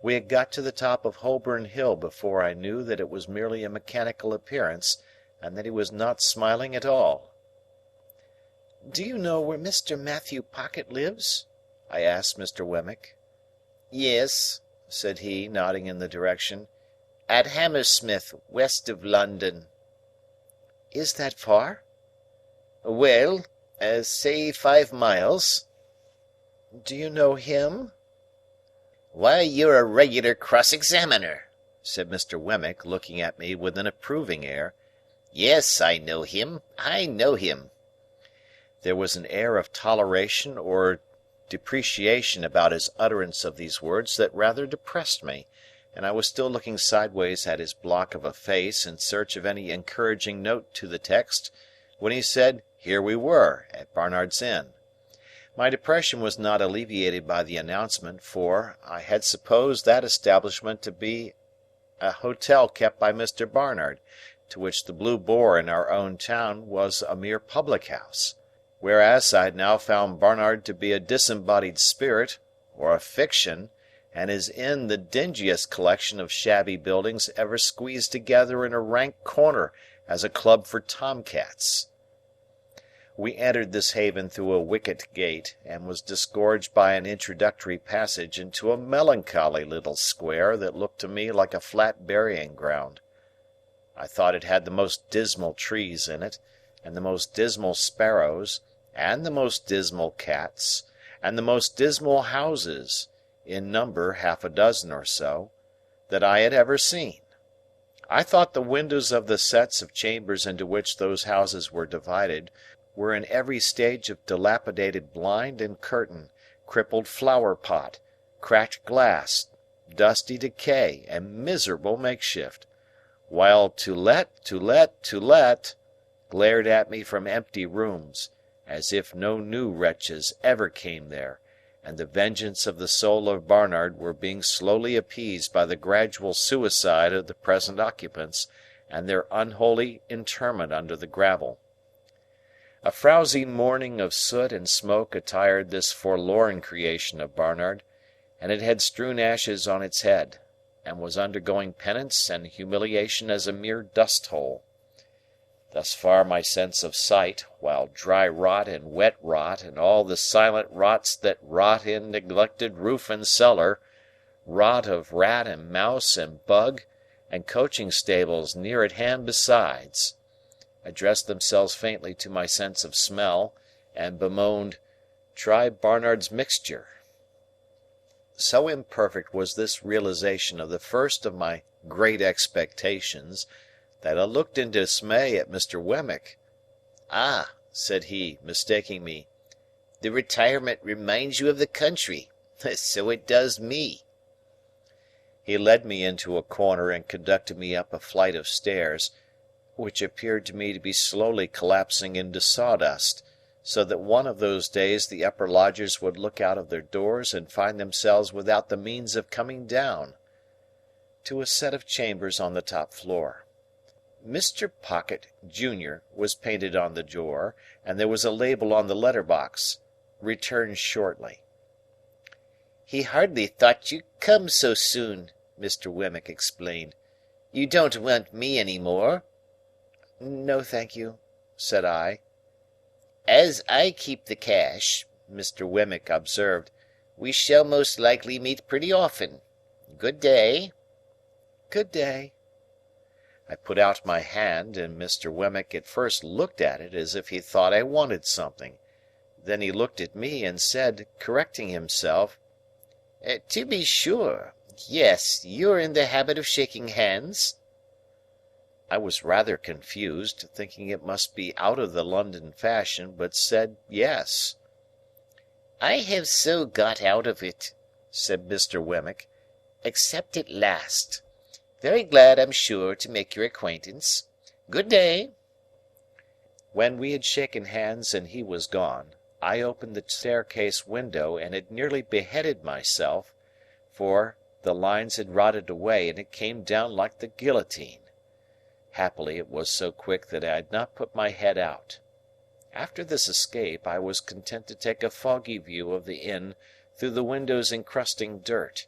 We had got to the top of Holborn Hill before I knew that it was merely a mechanical appearance, and that he was not smiling at all. "Do you know where Mr. Matthew Pocket lives?" I asked Mr. Wemmick. "Yes," said he, nodding in the direction. "At Hammersmith, west of London." "Is that far?" "Well, say 5 miles." "Do you know him?" "Why, you're a regular cross-examiner," said Mr. Wemmick, looking at me with an approving air. "Yes, I know him. I know him." There was an air of toleration or depreciation about his utterance of these words that rather depressed me, and I was still looking sideways at his block of a face in search of any encouraging note to the text, when he said, here we were, at Barnard's Inn. My depression was not alleviated by the announcement, for I had supposed that establishment to be an hotel kept by Mr. Barnard, to which the Blue Boar in our own town was a mere public-house. Whereas I had now found Barnard to be a disembodied spirit, or a fiction, and his inn the dingiest collection of shabby buildings ever squeezed together in a rank corner as a club for tomcats. We entered this haven through a wicket gate, and was disgorged by an introductory passage into a melancholy little square that looked to me like a flat burying-ground. I thought it had the most dismal trees in it, and the most dismal sparrows, and the most dismal cats, and the most dismal houses, in number 6 or so, that I had ever seen. I thought the windows of the sets of chambers into which those houses were divided were in every stage of dilapidated blind and curtain, crippled flower-pot, cracked glass, dusty decay, and miserable makeshift, while "To Let, To Let, To Let" glared at me from empty rooms, as if no new wretches ever came there, and the vengeance of the soul of Barnard were being slowly appeased by the gradual suicide of the present occupants, and their unholy interment under the gravel. A frowsy morning of soot and smoke attired this forlorn creation of Barnard, and it had strewn ashes on its head, and was undergoing penance and humiliation as a mere dust-hole. Thus far my sense of sight, while dry rot and wet rot and all the silent rots that rot in neglected roof and cellar, rot of rat and mouse and bug, and coaching stables near at hand besides, addressed themselves faintly to my sense of smell, and bemoaned, "Try Barnard's mixture." So imperfect was this realization of the first of my great expectations, that I looked in dismay at Mr. Wemmick. "Ah," said he, mistaking me, "the retirement reminds you of the country. So it does me." He led me into a corner and conducted me up a flight of stairs, which appeared to me to be slowly collapsing into sawdust, so that one of those days the upper lodgers would look out of their doors and find themselves without the means of coming down, to a set of chambers on the top floor. Mr. Pocket, Junior, was painted on the door, and there was a label on the letter-box, "Return shortly." "He hardly thought you'd come so soon," Mr. Wemmick explained. "You don't want me any more?" "No, thank you," said I. "As I keep the cash," Mr. Wemmick observed, "we shall most likely meet pretty often. Good day." "Good day." I put out my hand, and Mr. Wemmick at first looked at it as if he thought I wanted something. Then he looked at me and said, correcting himself, "To be sure. Yes, you're in the habit of shaking hands." I was rather confused, thinking it must be out of the London fashion, but said yes. "I have so got out of it," said Mr. Wemmick, "except at last. Very glad, I'm sure, to make your acquaintance. Good day." When we had shaken hands and he was gone, I opened the staircase window and had nearly beheaded myself, for the lines had rotted away and it came down like the guillotine. Happily it was so quick that I had not put my head out. After this escape, I was content to take a foggy view of the inn through the windows encrusting dirt,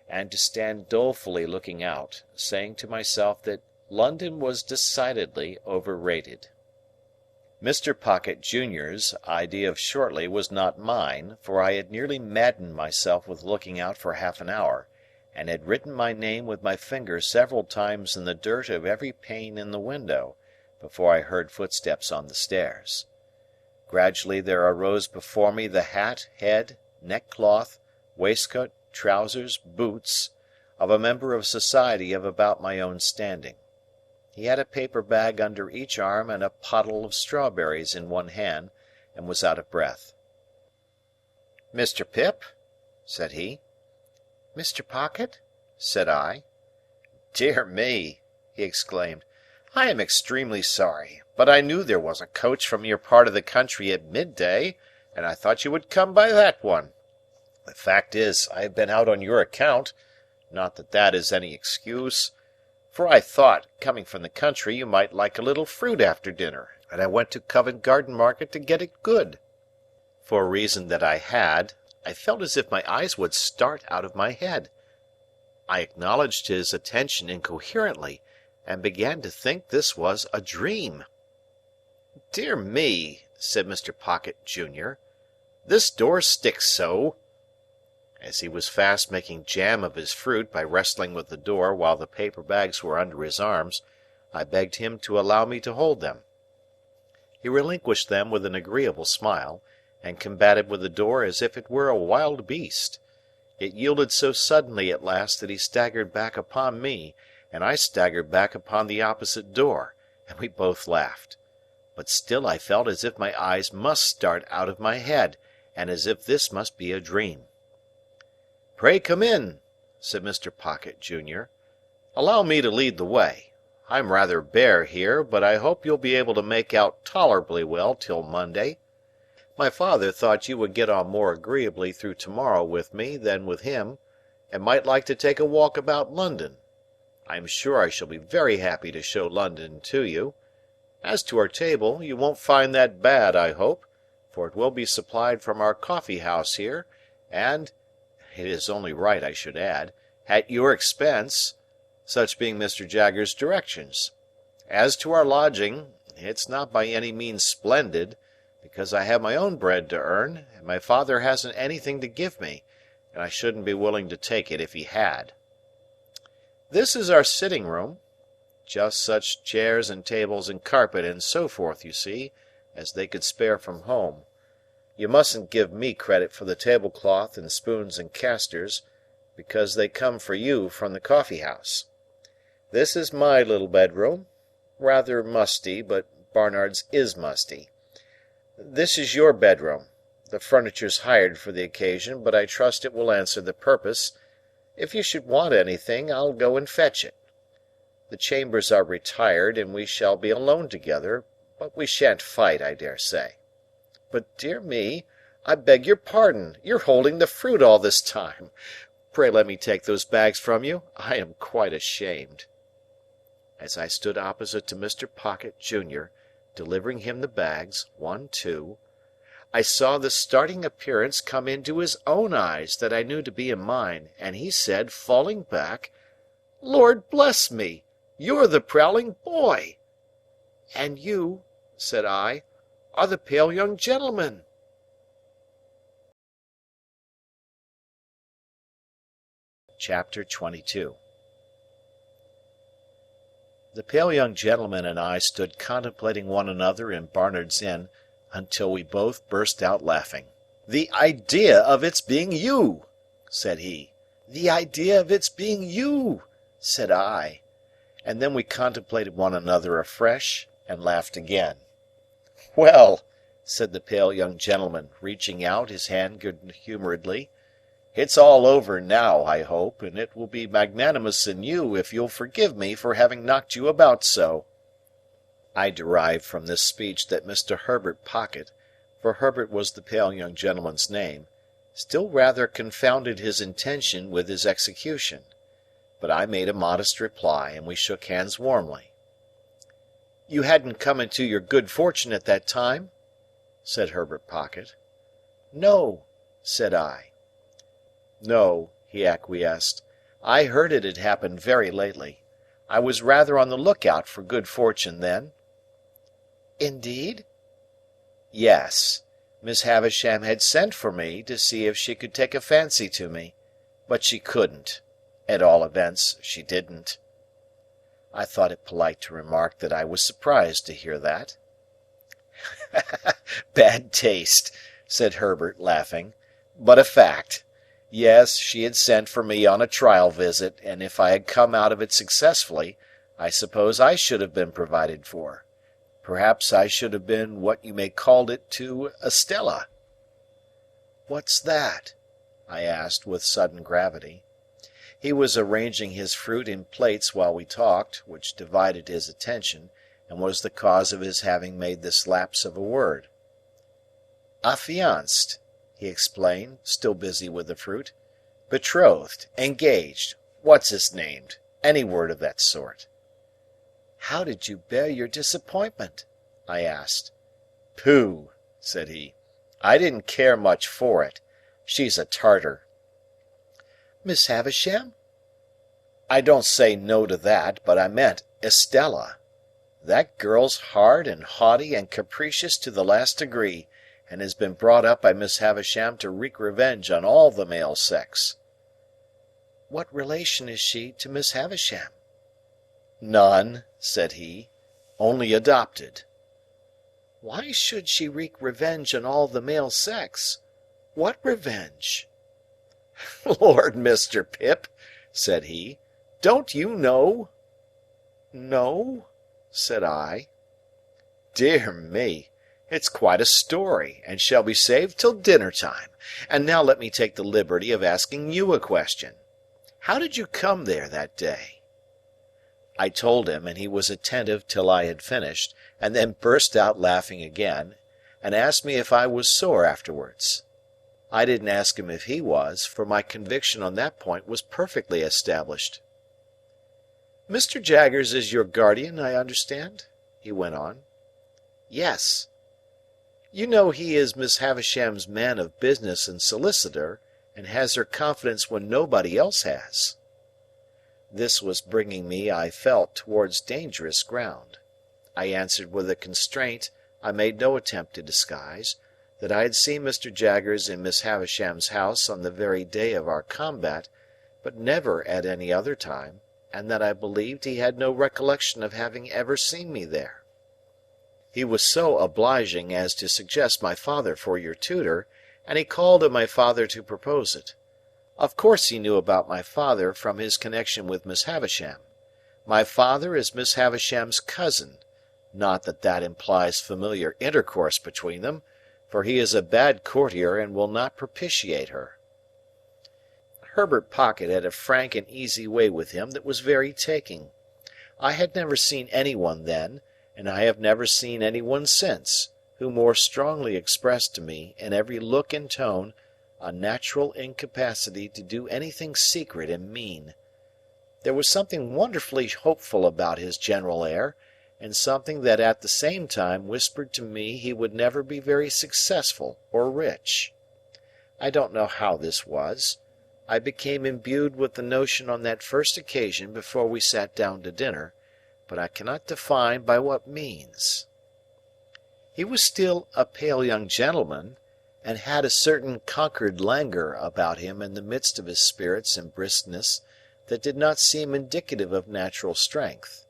and to stand dolefully looking out, saying to myself that London was decidedly overrated. Mr. Pocket, Junior's, idea of shortly was not mine, for I had nearly maddened myself with looking out for half an hour, and had written my name with my finger several times in the dirt of every pane in the window, before I heard footsteps on the stairs. Gradually there arose before me the hat, head, neckcloth, waistcoat, trousers, boots, of a member of society of about my own standing. He had a paper bag under each arm and a pottle of strawberries in one hand, and was out of breath. "Mr. Pip?" said he. Mr. Pocket? Said I. "Dear me!" he exclaimed. "I am extremely sorry, but I knew there was a coach from your part of the country at midday, and I thought you would come by that one. The fact is, I have been out on your account, not that that is any excuse, for I thought, coming from the country, you might like a little fruit after dinner, and I went to Covent Garden Market to get it good." For a reason that I had, I felt as if my eyes would start out of my head. I acknowledged his attention incoherently, and began to think this was a dream. "Dear me," said Mr. Pocket, Junior, "this door sticks so." As he was fast making jam of his fruit by wrestling with the door while the paper bags were under his arms, I begged him to allow me to hold them. He relinquished them with an agreeable smile, and combated with the door as if it were a wild beast. It yielded so suddenly at last that he staggered back upon me, and I staggered back upon the opposite door, and we both laughed. But still I felt as if my eyes must start out of my head, and as if this must be a dream. "Pray come in," said Mr. Pocket, Junior. "Allow me to lead the way. I'm rather bare here, but I hope you'll be able to make out tolerably well till Monday. My father thought you would get on more agreeably through tomorrow with me than with him, and might like to take a walk about London. I am sure I shall be very happy to show London to you. As to our table, you won't find that bad, I hope, for it will be supplied from our coffee-house here, and, it is only right I should add, at your expense, such being Mr. Jaggers's directions. As to our lodging, it's not by any means splendid, because I have my own bread to earn, and my father hasn't anything to give me, and I shouldn't be willing to take it if he had. This is our sitting-room. Just such chairs and tables and carpet and so forth, you see, as they could spare from home. You mustn't give me credit for the tablecloth and spoons and castors, because they come for you from the coffee-house. This is my little bedroom. Rather musty, but Barnard's is musty. This is your bedroom. The furniture's hired for the occasion, but I trust it will answer the purpose. If you should want anything, I'll go and fetch it. The chambers are retired, and we shall be alone together, but we shan't fight, I dare say. But, dear me, I beg your pardon, you're holding the fruit all this time. Pray let me take those bags from you. I am quite ashamed." As I stood opposite to Mr. Pocket, Junior, delivering him the bags, 1, 2, I saw the starting appearance come into his own eyes that I knew to be in mine, and he said, falling back, "Lord bless me! You're the prowling boy!" "And you," said I, "are the pale young gentleman." Chapter 22. The pale young gentleman and I stood contemplating one another in Barnard's Inn until we both burst out laughing. "The idea of its being you!" said he. "The idea of its being you!" said I. And then we contemplated one another afresh and laughed again. "Well," said the pale young gentleman, reaching out his hand good-humouredly, "it's all over now, I hope, and it will be magnanimous in you if you'll forgive me for having knocked you about so." I derived from this speech that Mr. Herbert Pocket, for Herbert was the pale young gentleman's name, still rather confounded his intention with his execution. But I made a modest reply, and we shook hands warmly. "You hadn't come into your good fortune at that time?" said Herbert Pocket. "No," said I. "No," he acquiesced. I heard it had happened very lately. I was rather on the lookout for good fortune then." "Indeed?" "Yes. Miss Havisham had sent for me to see if she could take a fancy to me. But she couldn't. At all events, she didn't." I thought it polite to remark that I was surprised to hear that. "Bad taste," said Herbert, laughing, "but a fact. Yes, she had sent for me on a trial visit, and if I had come out of it successfully, I suppose I should have been provided for. Perhaps I should have been what you may call it to Estella." "What's that?" I asked, with sudden gravity. He was arranging his fruit in plates while we talked, which divided his attention, and was the cause of his having made this lapse of a word. "Affianced," he explained, still busy with the fruit. "Betrothed, engaged, what's his named, any word of that sort." "How did you bear your disappointment?" I asked. "Pooh!" said he. "I didn't care much for it. She's a Tartar." "Miss Havisham?" "I don't say no to that, but I meant Estella. That girl's hard and haughty and capricious to the last degree, and has been brought up by Miss Havisham to wreak revenge on all the male sex." "What relation is she to Miss Havisham?" "None," said he. "Only adopted." "Why should she wreak revenge on all the male sex? What revenge?" "Lord, Mr. Pip," said he, "don't you know?" "No," said I. "Dear me, it's quite a story, and shall be saved till dinner time. And now let me take the liberty of asking you a question. How did you come there that day?" I told him, and he was attentive till I had finished, and then burst out laughing again, and asked me if I was sore afterwards. I didn't ask him if he was, for my conviction on that point was perfectly established. "Mr. Jaggers is your guardian, I understand?" he went on. "Yes." "You know he is Miss Havisham's man of business and solicitor, and has her confidence when nobody else has." This was bringing me, I felt, towards dangerous ground. I answered with a constraint I made no attempt to disguise, that I had seen Mr. Jaggers in Miss Havisham's house on the very day of our combat, but never at any other time, and that I believed he had no recollection of having ever seen me there. He was so obliging as to suggest my father for your tutor, and he called on my father to propose it. Of course he knew about my father from his connection with Miss Havisham. My father is Miss Havisham's cousin, not that that implies familiar intercourse between them, for he is a bad courtier and will not propitiate her. Herbert Pocket had a frank and easy way with him that was very taking. I had never seen any one then, and I have never seen any one since, who more strongly expressed to me, in every look and tone, a natural incapacity to do anything secret and mean. There was something wonderfully hopeful about his general air, and something that at the same time whispered to me he would never be very successful or rich. I don't know how this was. I became imbued with the notion on that first occasion before we sat down to dinner, but I cannot define by what means. He was still a pale young gentleman, and had a certain conquered languor about him in the midst of his spirits and briskness that did not seem indicative of natural strength.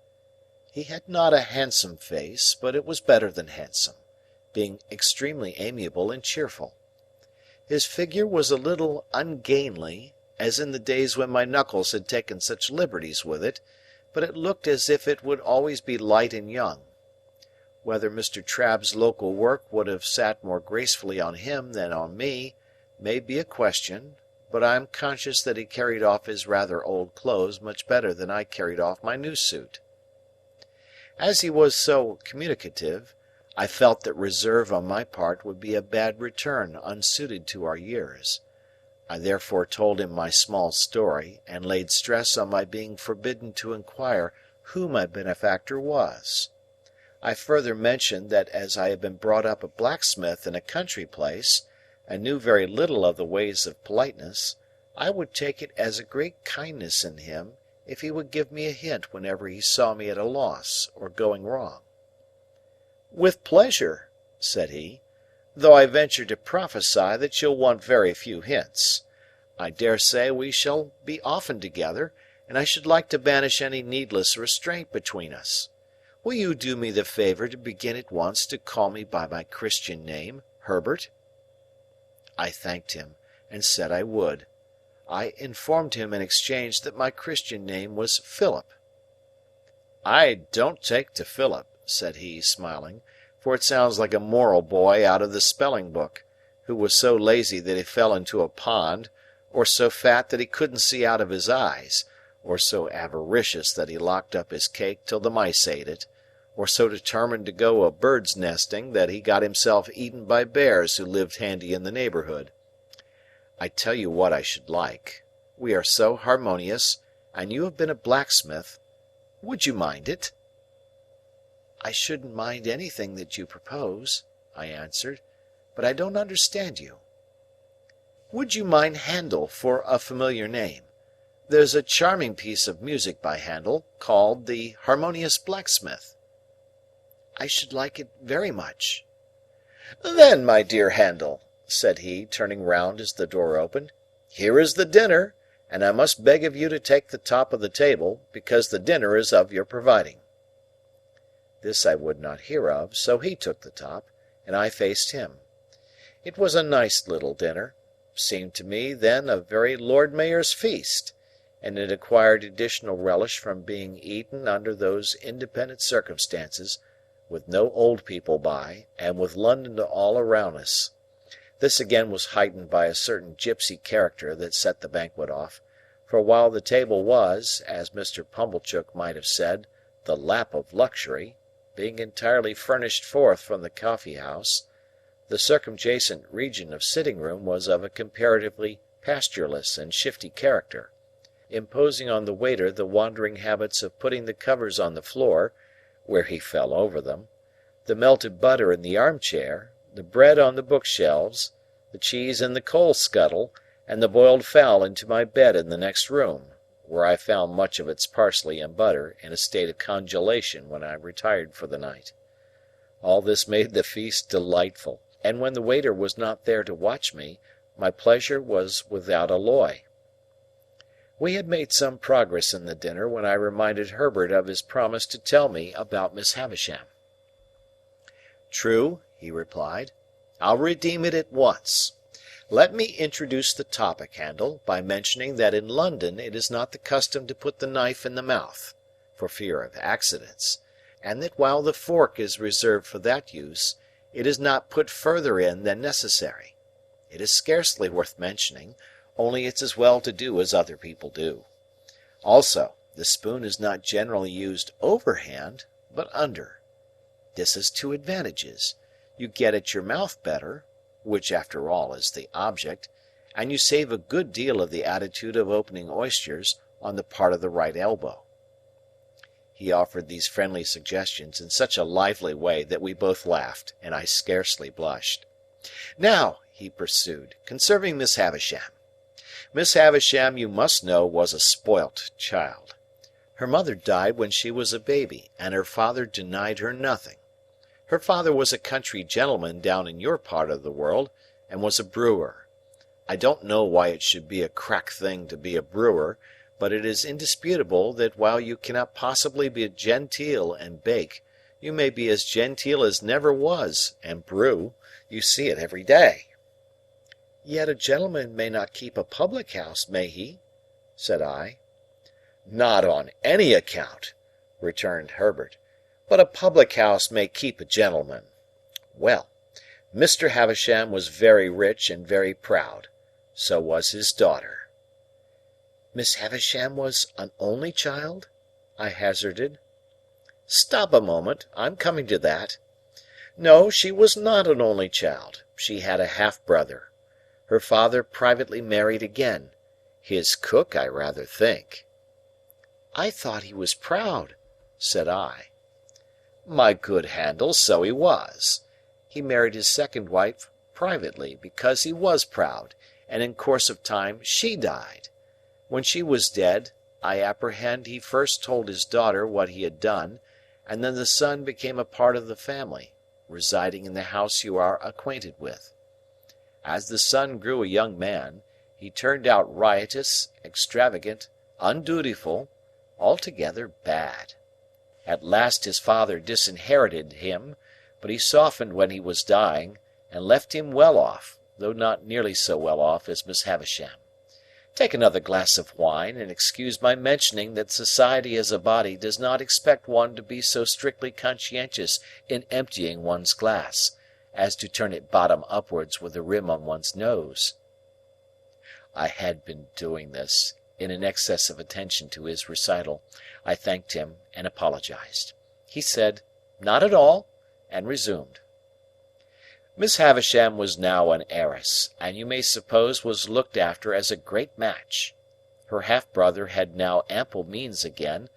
He had not a handsome face, but it was better than handsome, being extremely amiable and cheerful. His figure was a little ungainly, as in the days when my knuckles had taken such liberties with it, but it looked as if it would always be light and young. Whether Mr. Trabb's local work would have sat more gracefully on him than on me, may be a question, but I am conscious that he carried off his rather old clothes much better than I carried off my new suit. As he was so communicative, I felt that reserve on my part would be a bad return unsuited to our years. I therefore told him my small story, and laid stress on my being forbidden to inquire who my benefactor was. I further mentioned that as I had been brought up a blacksmith in a country place, and knew very little of the ways of politeness, I would take it as a great kindness in him if he would give me a hint whenever he saw me at a loss or going wrong. "With pleasure," said he, "though I venture to prophesy that you'll want very few hints. I dare say we shall be often together, and I should like to banish any needless restraint between us. Will you do me the favour to begin at once to call me by my Christian name, Herbert?" I thanked him, and said I would. I informed him in exchange that my Christian name was Philip. "I don't take to Philip," said he, smiling, "for it sounds like a moral boy out of the spelling book, who was so lazy that he fell into a pond, or so fat that he couldn't see out of his eyes, or so avaricious that he locked up his cake till the mice ate it, or so determined to go a bird's nesting that he got himself eaten by bears who lived handy in the neighbourhood. I tell you what I should like. We are so harmonious, and you have been a blacksmith. Would you mind it?" "I shouldn't mind anything that you propose," I answered, "but I don't understand you." "Would you mind Handel for a familiar name? There's a charming piece of music by Handel, called the Harmonious Blacksmith." "I should like it very much." "Then, my dear Handel," said he, turning round as the door opened, "here is the dinner, and I must beg of you to take the top of the table, because the dinner is of your providing." This I would not hear of, so he took the top, and I faced him. It was a nice little dinner, seemed to me then a very Lord Mayor's feast, and it acquired additional relish from being eaten under those independent circumstances, with no old people by, and with London all around us. This again was heightened by a certain gipsy character that set the banquet off, for while the table was, as Mr. Pumblechook might have said, the lap of luxury, being entirely furnished forth from the coffee-house, the circumjacent region of sitting-room was of a comparatively pastureless and shifty character, imposing on the waiter the wandering habits of putting the covers on the floor, where he fell over them, the melted butter in the armchair, the bread on the bookshelves, the cheese in the coal-scuttle, and the boiled fowl into my bed in the next room, where I found much of its parsley and butter in a state of congelation when I retired for the night. All this made the feast delightful, and when the waiter was not there to watch me, my pleasure was without alloy. We had made some progress in the dinner when I reminded Herbert of his promise to tell me about Miss Havisham. "True," he replied. "I'll redeem it at once. Let me introduce the topic, Handel, by mentioning that in London it is not the custom to put the knife in the mouth, for fear of accidents, and that while the fork is reserved for that use, it is not put further in than necessary. It is scarcely worth mentioning, only it's as well to do as other people do. Also, the spoon is not generally used overhand, but under. This has two advantages. You get at your mouth better, which after all is the object, and you save a good deal of the attitude of opening oysters on the part of the right elbow." He offered these friendly suggestions in such a lively way that we both laughed, and I scarcely blushed. "Now," he pursued, "concerning Miss Havisham. Miss Havisham, you must know, was a spoilt child. Her mother died when she was a baby, and her father denied her nothing. Her father was a country gentleman down in your part of the world, and was a brewer. I don't know why it should be a crack thing to be a brewer, but it is indisputable that while you cannot possibly be genteel and bake, you may be as genteel as never was, and brew. You see it every day." "Yet a gentleman may not keep a public-house, may he?" said I. "Not on any account," returned Herbert, "but a public-house may keep a gentleman. Well, Mr. Havisham was very rich and very proud. So was his daughter." "Miss Havisham was an only child?" I hazarded. "Stop a moment. I'm coming to that. No, she was not an only child. She had a half-brother. Her father privately married again. His cook, I rather think." "I thought he was proud," said I. "My good Handel, so he was. He married his second wife privately, because he was proud, and in course of time she died. When she was dead, I apprehend he first told his daughter what he had done, and then the son became a part of the family, residing in the house you are acquainted with. As the son grew a young man, he turned out riotous, extravagant, undutiful, altogether bad. At last his father disinherited him, but he softened when he was dying, and left him well off, though not nearly so well off as Miss Havisham. Take another glass of wine, and excuse my mentioning that society as a body does not expect one to be so strictly conscientious in emptying one's glass, as to turn it bottom upwards with the rim on one's nose. I had been doing this. In an excess of attention to his recital, I thanked him and apologized. He said, "Not at all," and resumed. Miss Havisham was now an heiress, and you may suppose was looked after as a great match. Her half-brother had now ample means again,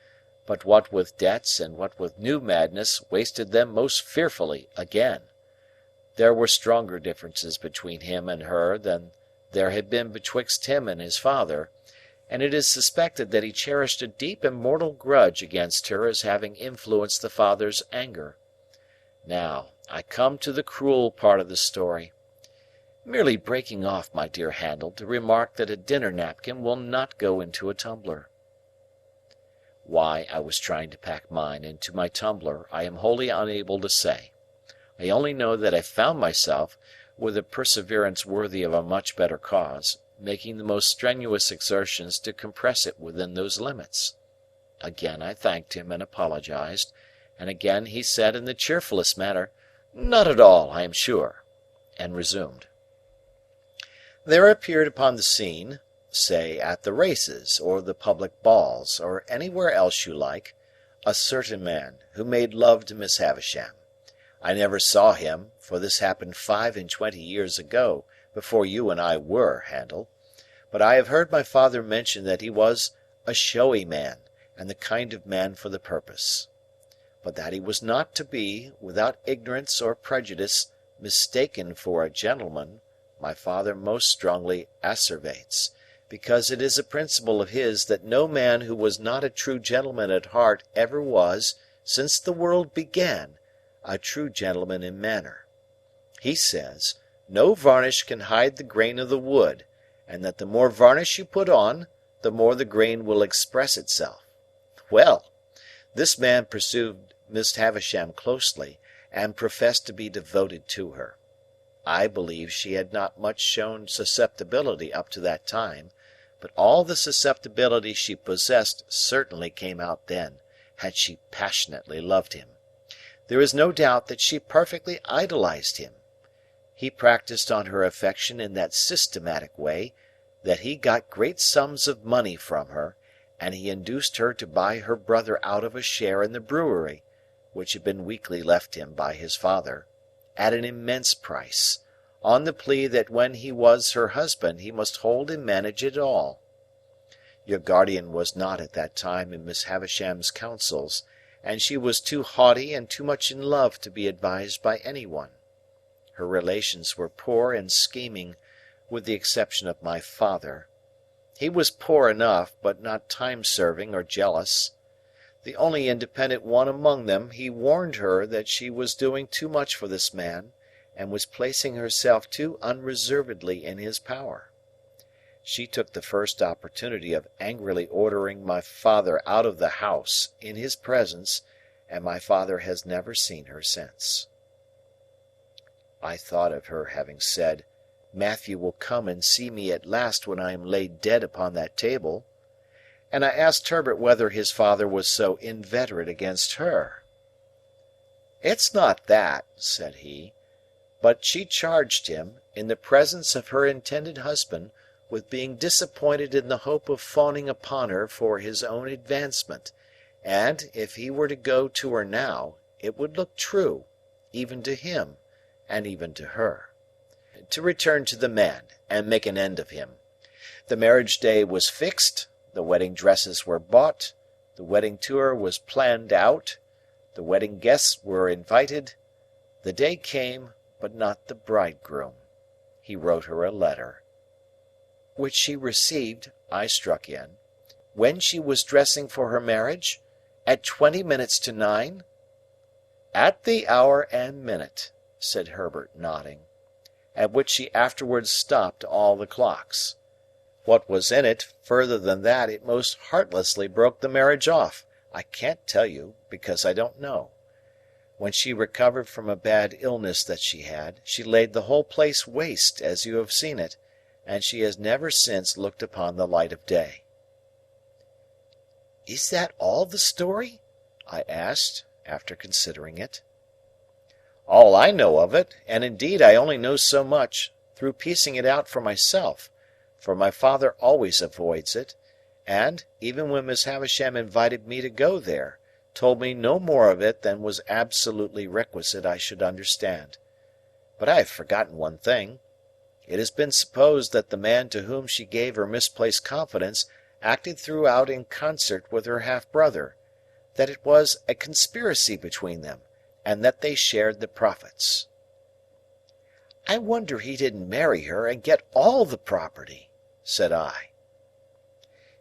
but what with debts and what with new madness wasted them most fearfully again. There were stronger differences between him and her than there had been betwixt him and his father, and it is suspected that he cherished a deep and mortal grudge against her as having influenced the father's anger. Now, I come to the cruel part of the story. Merely breaking off, my dear Handel, to remark that a dinner napkin will not go into a tumbler. Why I was trying to pack mine into my tumbler, I am wholly unable to say. I only know that I found myself, with a perseverance worthy of a much better cause, making the most strenuous exertions to compress it within those limits. Again I thanked him and apologized, and again he said in the cheerfullest manner, "Not at all, I am sure," and resumed. There appeared upon the scene, say at the races, or the public balls, or anywhere else you like, a certain man, who made love to Miss Havisham. I never saw him, for this happened 25 years ago, before you and I were, Handel, but I have heard my father mention that he was a showy man, and the kind of man for the purpose. But that he was not to be, without ignorance or prejudice, mistaken for a gentleman, my father most strongly asseverates, because it is a principle of his that no man who was not a true gentleman at heart ever was, since the world began, a true gentleman in manner. He says, no varnish can hide the grain of the wood, and that the more varnish you put on, the more the grain will express itself. Well, this man pursued Miss Havisham closely, and professed to be devoted to her. I believe she had not much shown susceptibility up to that time, but all the susceptibility she possessed certainly came out then, had she passionately loved him. There is no doubt that she perfectly idolized him. He practiced on her affection in that systematic way that he got great sums of money from her, and he induced her to buy her brother out of a share in the brewery, which had been weakly left him by his father, at an immense price, on the plea that when he was her husband he must hold and manage it all. Your guardian was not at that time in Miss Havisham's counsels, and she was too haughty and too much in love to be advised by any one. Her relations were poor and scheming, with the exception of my father. He was poor enough, but not time-serving or jealous. The only independent one among them, he warned her that she was doing too much for this man, and was placing herself too unreservedly in his power. She took the first opportunity of angrily ordering my father out of the house, in his presence, and my father has never seen her since. I thought of her having said, "Matthew will come and see me at last when I am laid dead upon that table," and I asked Herbert whether his father was so inveterate against her. "It's not that," said he, "but she charged him, in the presence of her intended husband, with being disappointed in the hope of fawning upon her for his own advancement, and, if he were to go to her now, it would look true, even to him, and even to her. To return to the man, and make an end of him. The marriage day was fixed, the wedding dresses were bought, the wedding tour was planned out, the wedding guests were invited. The day came, but not the bridegroom. He wrote her a letter. "Which she received," I struck in, "when she was dressing for her marriage? At 20 minutes to 9?" "At the hour and minute," said Herbert, nodding, "at which she afterwards stopped all the clocks. What was in it, further than that it most heartlessly broke the marriage off, I can't tell you, because I don't know. When she recovered from a bad illness that she had, she laid the whole place waste, as you have seen it, and she has never since looked upon the light of day." "Is that all the story?" I asked, after considering it. "All I know of it, and indeed I only know so much, through piecing it out for myself, for my father always avoids it, and, even when Miss Havisham invited me to go there, told me no more of it than was absolutely requisite I should understand. But I have forgotten one thing. It has been supposed that the man to whom she gave her misplaced confidence acted throughout in concert with her half-brother, that it was a conspiracy between them, and that they shared the profits." "I wonder he didn't marry her and get all the property," said I.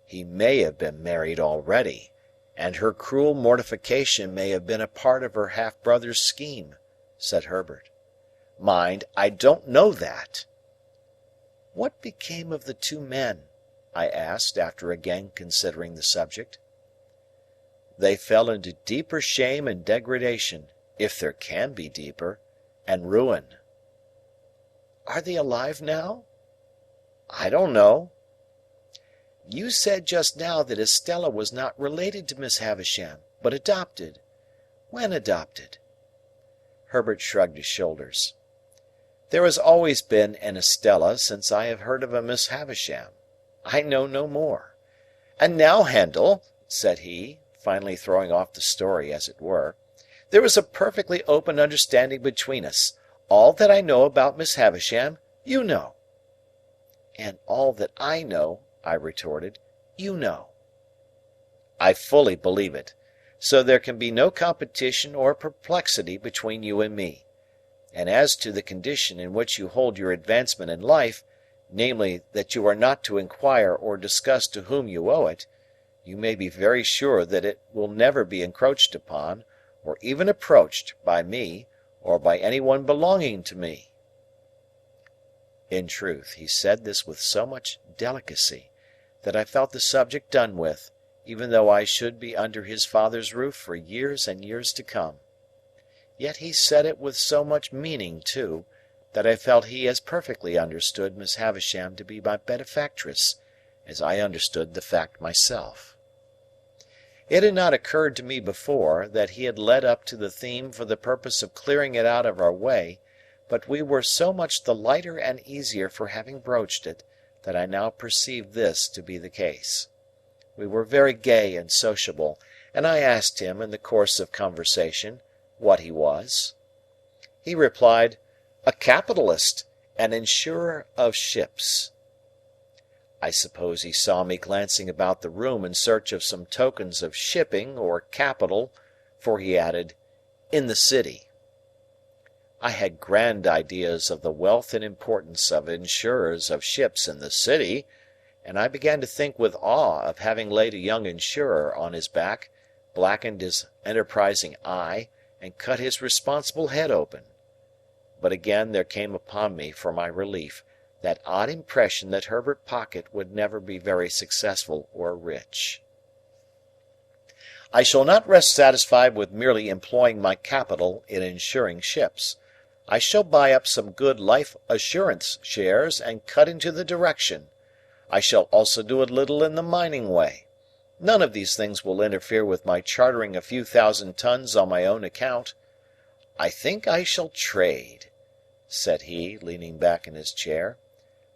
"He may have been married already, and her cruel mortification may have been a part of her half-brother's scheme," said Herbert. "Mind, I don't know that." "What became of the two men?" I asked, after again considering the subject. "They fell into deeper shame and degradation, if there can be deeper, and ruin." "Are they alive now?" "I don't know." "You said just now that Estella was not related to Miss Havisham, but adopted. When adopted?" Herbert shrugged his shoulders. "There has always been an Estella since I have heard of a Miss Havisham. I know no more. And now, Handel," said he, finally throwing off the story, as it were, "there is a perfectly open understanding between us. All that I know about Miss Havisham, you know." "And all that I know," I retorted, "you know." "I fully believe it. So there can be no competition or perplexity between you and me. And as to the condition in which you hold your advancement in life, namely, that you are not to inquire or discuss to whom you owe it, you may be very sure that it will never be encroached upon, or even approached, by me, or by any one belonging to me." In truth, he said this with so much delicacy, that I felt the subject done with, even though I should be under his father's roof for years and years to come. Yet he said it with so much meaning, too, that I felt he as perfectly understood Miss Havisham to be my benefactress, as I understood the fact myself. It had not occurred to me before, that he had led up to the theme for the purpose of clearing it out of our way, but we were so much the lighter and easier for having broached it, that I now perceived this to be the case. We were very gay and sociable, and I asked him, in the course of conversation, what he was. He replied, "A capitalist, an insurer of ships." I suppose he saw me glancing about the room in search of some tokens of shipping or capital, for he added, "in the city." I had grand ideas of the wealth and importance of insurers of ships in the city, and I began to think with awe of having laid a young insurer on his back, blackened his enterprising eye, and cut his responsible head open. But again there came upon me, for my relief, that odd impression that Herbert Pocket would never be very successful or rich. I shall not rest satisfied with merely employing my capital in insuring ships. I shall buy up some good life assurance shares and cut into the direction. I shall also do a little in the mining way. None of these things will interfere with my chartering a few thousand tons on my own account. I think I shall trade," said he, leaning back in his chair,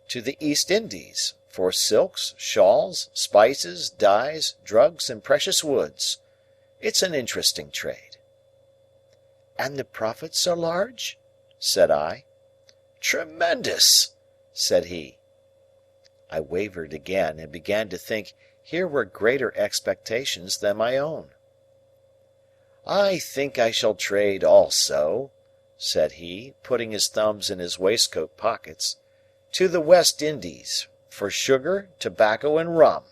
"to the East Indies, for silks, shawls, spices, dyes, drugs, and precious woods. It's an interesting trade." "And the profits are large?" said I. "Tremendous," said he. I wavered again, and began to think here were greater expectations than my own. "I think I shall trade also," said he, putting his thumbs in his waistcoat pockets, "to the West Indies, for sugar, tobacco, and rum.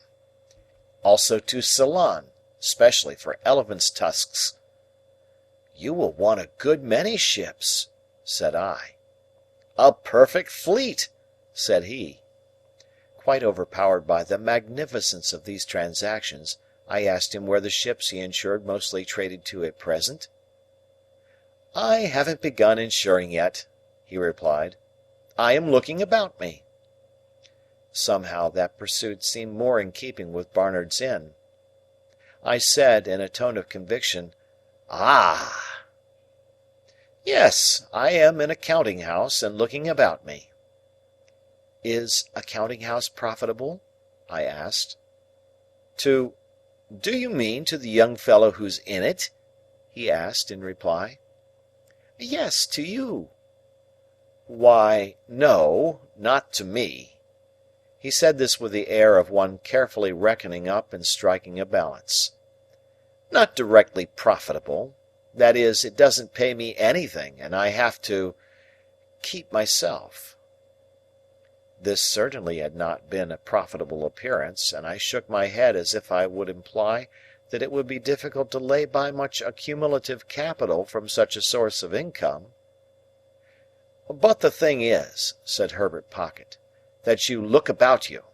Also to Ceylon, especially for elephants' tusks." "You will want a good many ships," said I. "A perfect fleet," said he. Quite overpowered by the magnificence of these transactions, I asked him where the ships he insured mostly traded to at present. "I haven't begun insuring yet," he replied. "I am looking about me." Somehow that pursuit seemed more in keeping with Barnard's Inn. I said, in a tone of conviction, "Ah!" "Yes, I am in a counting-house and looking about me." "Is a counting-house profitable?" I asked. Do you mean to the young fellow who's in it?" he asked in reply. "Yes, to you." "Why, no, not to me." He said this with the air of one carefully reckoning up and striking a balance. "Not directly profitable. That is, it doesn't pay me anything, and I have to keep myself." This certainly had not been a profitable appearance, and I shook my head as if I would imply that it would be difficult to lay by much accumulative capital from such a source of income. "But the thing is," said Herbert Pocket, "that you look about you.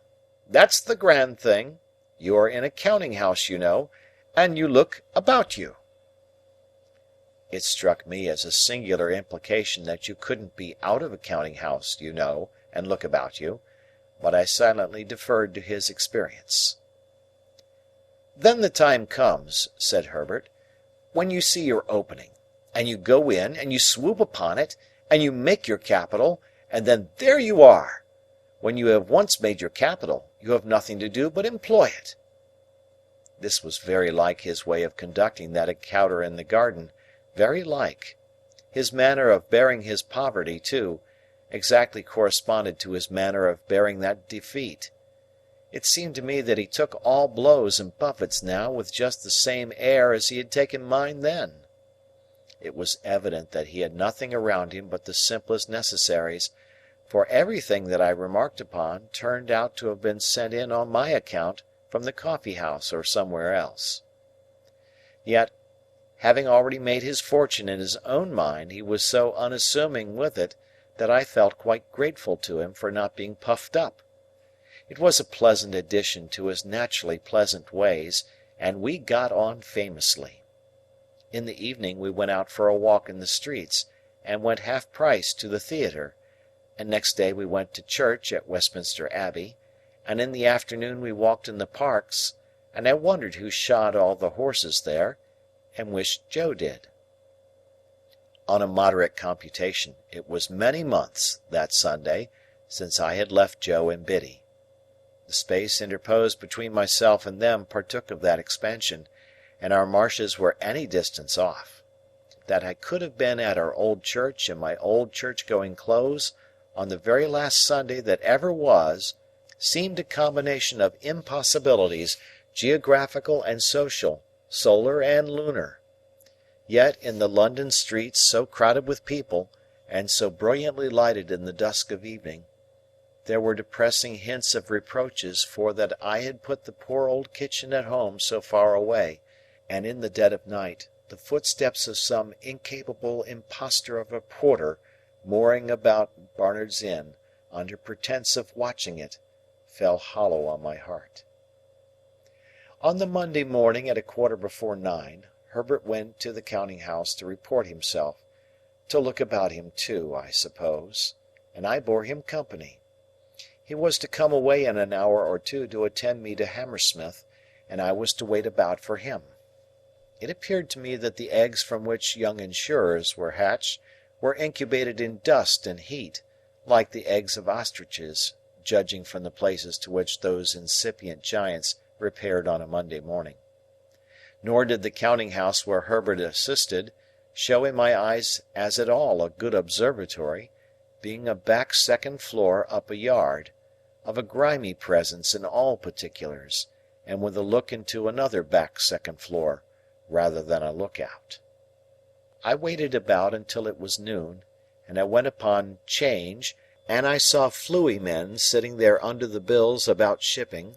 That's the grand thing. You are in a counting-house, you know, and you look about you." It struck me as a singular implication that you couldn't be out of a counting-house, you know, and look about you, but I silently deferred to his experience. "Then the time comes," said Herbert, "when you see your opening, and you go in, and you swoop upon it, and you make your capital, and then there you are! When you have once made your capital, you have nothing to do but employ it." This was very like his way of conducting that encounter in the garden, very like. His manner of bearing his poverty, too, exactly corresponded to his manner of bearing that defeat. It seemed to me that he took all blows and buffets now with just the same air as he had taken mine then. It was evident that he had nothing around him but the simplest necessaries, for everything that I remarked upon turned out to have been sent in on my account from the coffee-house or somewhere else. Yet, having already made his fortune in his own mind, he was so unassuming with it that I felt quite grateful to him for not being puffed up. It was a pleasant addition to his naturally pleasant ways, and we got on famously. In the evening we went out for a walk in the streets, and went half-price to the theatre, and next day we went to church at Westminster Abbey, and in the afternoon we walked in the parks, and I wondered who shod all the horses there, and wished Joe did. On a moderate computation, it was many months, that Sunday, since I had left Joe and Biddy. The space interposed between myself and them partook of that expansion, and our marshes were any distance off. That I could have been at our old church in my old church-going clothes, on the very last Sunday that ever was, seemed a combination of impossibilities, geographical and social, solar and lunar. Yet in the London streets so crowded with people, and so brilliantly lighted in the dusk of evening, there were depressing hints of reproaches for that I had put the poor old kitchen at home so far away, and in the dead of night the footsteps of some incapable impostor of a porter mooring about Barnard's Inn, under pretence of watching it, fell hollow on my heart. On the Monday morning at 9:15, Herbert went to the counting-house to report himself, to look about him too, I suppose, and I bore him company. He was to come away in an hour or two to attend me to Hammersmith, and I was to wait about for him. It appeared to me that the eggs from which young insurers were hatched were incubated in dust and heat, like the eggs of ostriches, judging from the places to which those incipient giants repaired on a Monday morning. Nor did the counting-house where Herbert assisted show in my eyes as at all a good observatory, being a back second floor up a yard, of a grimy presence in all particulars, and with a look into another back second floor, rather than a look-out. I waited about until it was noon, and I went upon 'Change, and I saw fluey men sitting there under the bills about shipping,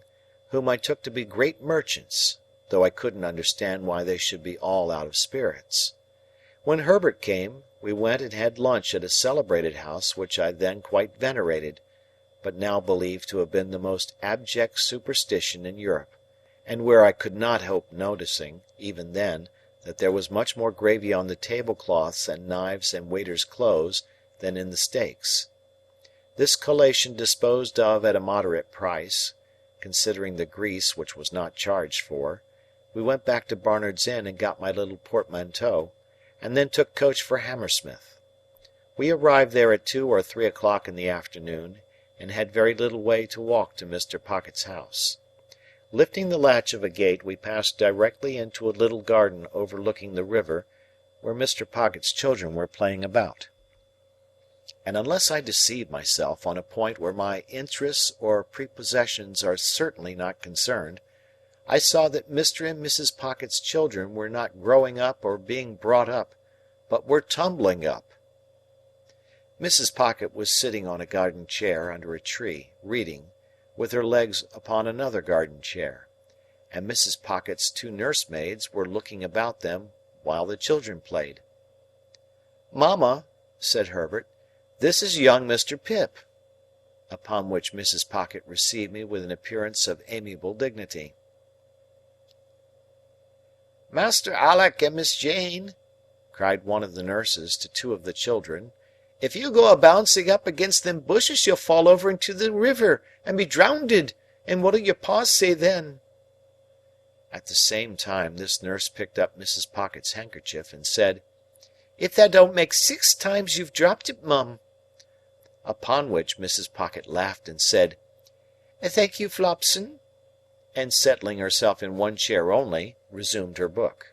whom I took to be great merchants, though I couldn't understand why they should be all out of spirits. When Herbert came, we went and had lunch at a celebrated house which I then quite venerated, but now believed to have been the most abject superstition in Europe, and where I could not help noticing, even then, that there was much more gravy on the tablecloths and knives and waiters' clothes than in the steaks. This collation disposed of at a moderate price, considering the grease which was not charged for, we went back to Barnard's Inn and got my little portmanteau, and then took coach for Hammersmith. We arrived there at 2 or 3 o'clock in the afternoon, and had very little way to walk to Mr. Pocket's house. Lifting the latch of a gate, we passed directly into a little garden overlooking the river, where Mr. Pocket's children were playing about. And unless I deceive myself on a point where my interests or prepossessions are certainly not concerned, I saw that Mr. and Mrs. Pocket's children were not growing up or being brought up, but were tumbling up. Mrs. Pocket was sitting on a garden chair under a tree, reading, with her legs upon another garden chair, and Mrs. Pocket's 2 nursemaids were looking about them while the children played. "Mamma," said Herbert, "this is young Mr. Pip," upon which Mrs. Pocket received me with an appearance of amiable dignity. "Master Alick and Miss Jane," cried one of the nurses to 2 of the children, "if you go a-bouncing up against them bushes you'll fall over into the river and be drownded, and what'll your paws say then?" At the same time this nurse picked up Mrs. Pocket's handkerchief and said, "If that don't make 6 times you've dropped it, mum." Upon which Mrs. Pocket laughed and said, "Thank you, Flopson," and settling herself in one chair only, resumed her book.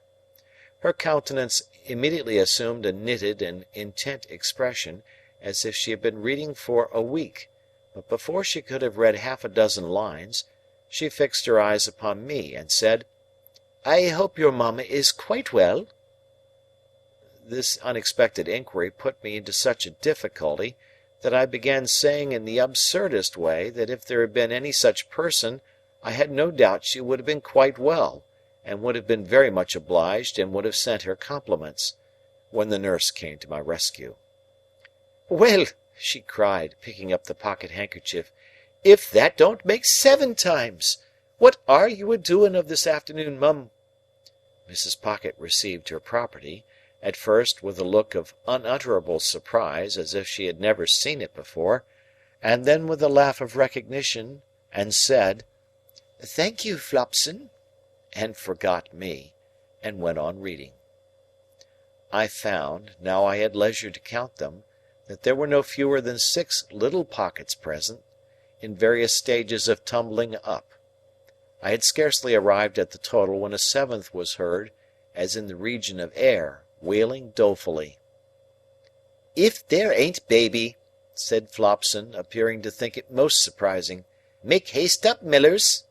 Her countenance immediately assumed a knitted and intent expression, as if she had been reading for a week, but before she could have read half a dozen lines, she fixed her eyes upon me and said, "I hope your mamma is quite well?" This unexpected inquiry put me into such a difficulty that I began saying in the absurdest way that if there had been any such person, I had no doubt she would have been quite well, and would have been very much obliged and would have sent her compliments, when the nurse came to my rescue. "Well," she cried, picking up the pocket-handkerchief, "if that don't make 7 times! What are you a-doing of this afternoon, mum?" Mrs. Pocket received her property, at first with a look of unutterable surprise as if she had never seen it before, and then with a laugh of recognition, and said, "Thank you, Flopson," and forgot me, and went on reading. I found, now I had leisure to count them, that there were no fewer than 6 little Pockets present, in various stages of tumbling up. I had scarcely arrived at the total when a 7th was heard, as in the region of air, wailing dolefully. "If there ain't baby," said Flopson, appearing to think it most surprising, "make haste up, Millers."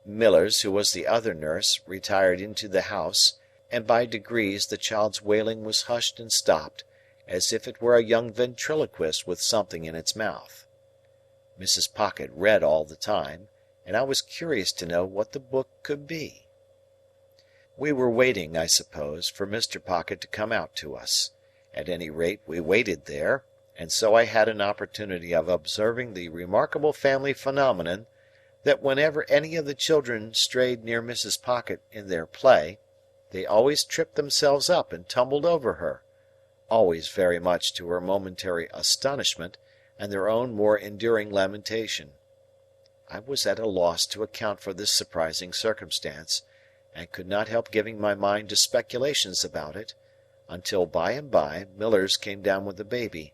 Millers, who was the other nurse, retired into the house, and by degrees the child's wailing was hushed and stopped, as if it were a young ventriloquist with something in its mouth. Mrs. Pocket read all the time, and I was curious to know what the book could be. We were waiting, I suppose, for Mr. Pocket to come out to us. At any rate, we waited there, and so I had an opportunity of observing the remarkable family phenomenon that whenever any of the children strayed near Mrs. Pocket in their play, they always tripped themselves up and tumbled over her, always very much to her momentary astonishment and their own more enduring lamentation. I was at a loss to account for this surprising circumstance, and could not help giving my mind to speculations about it, until by and by Millers came down with the baby,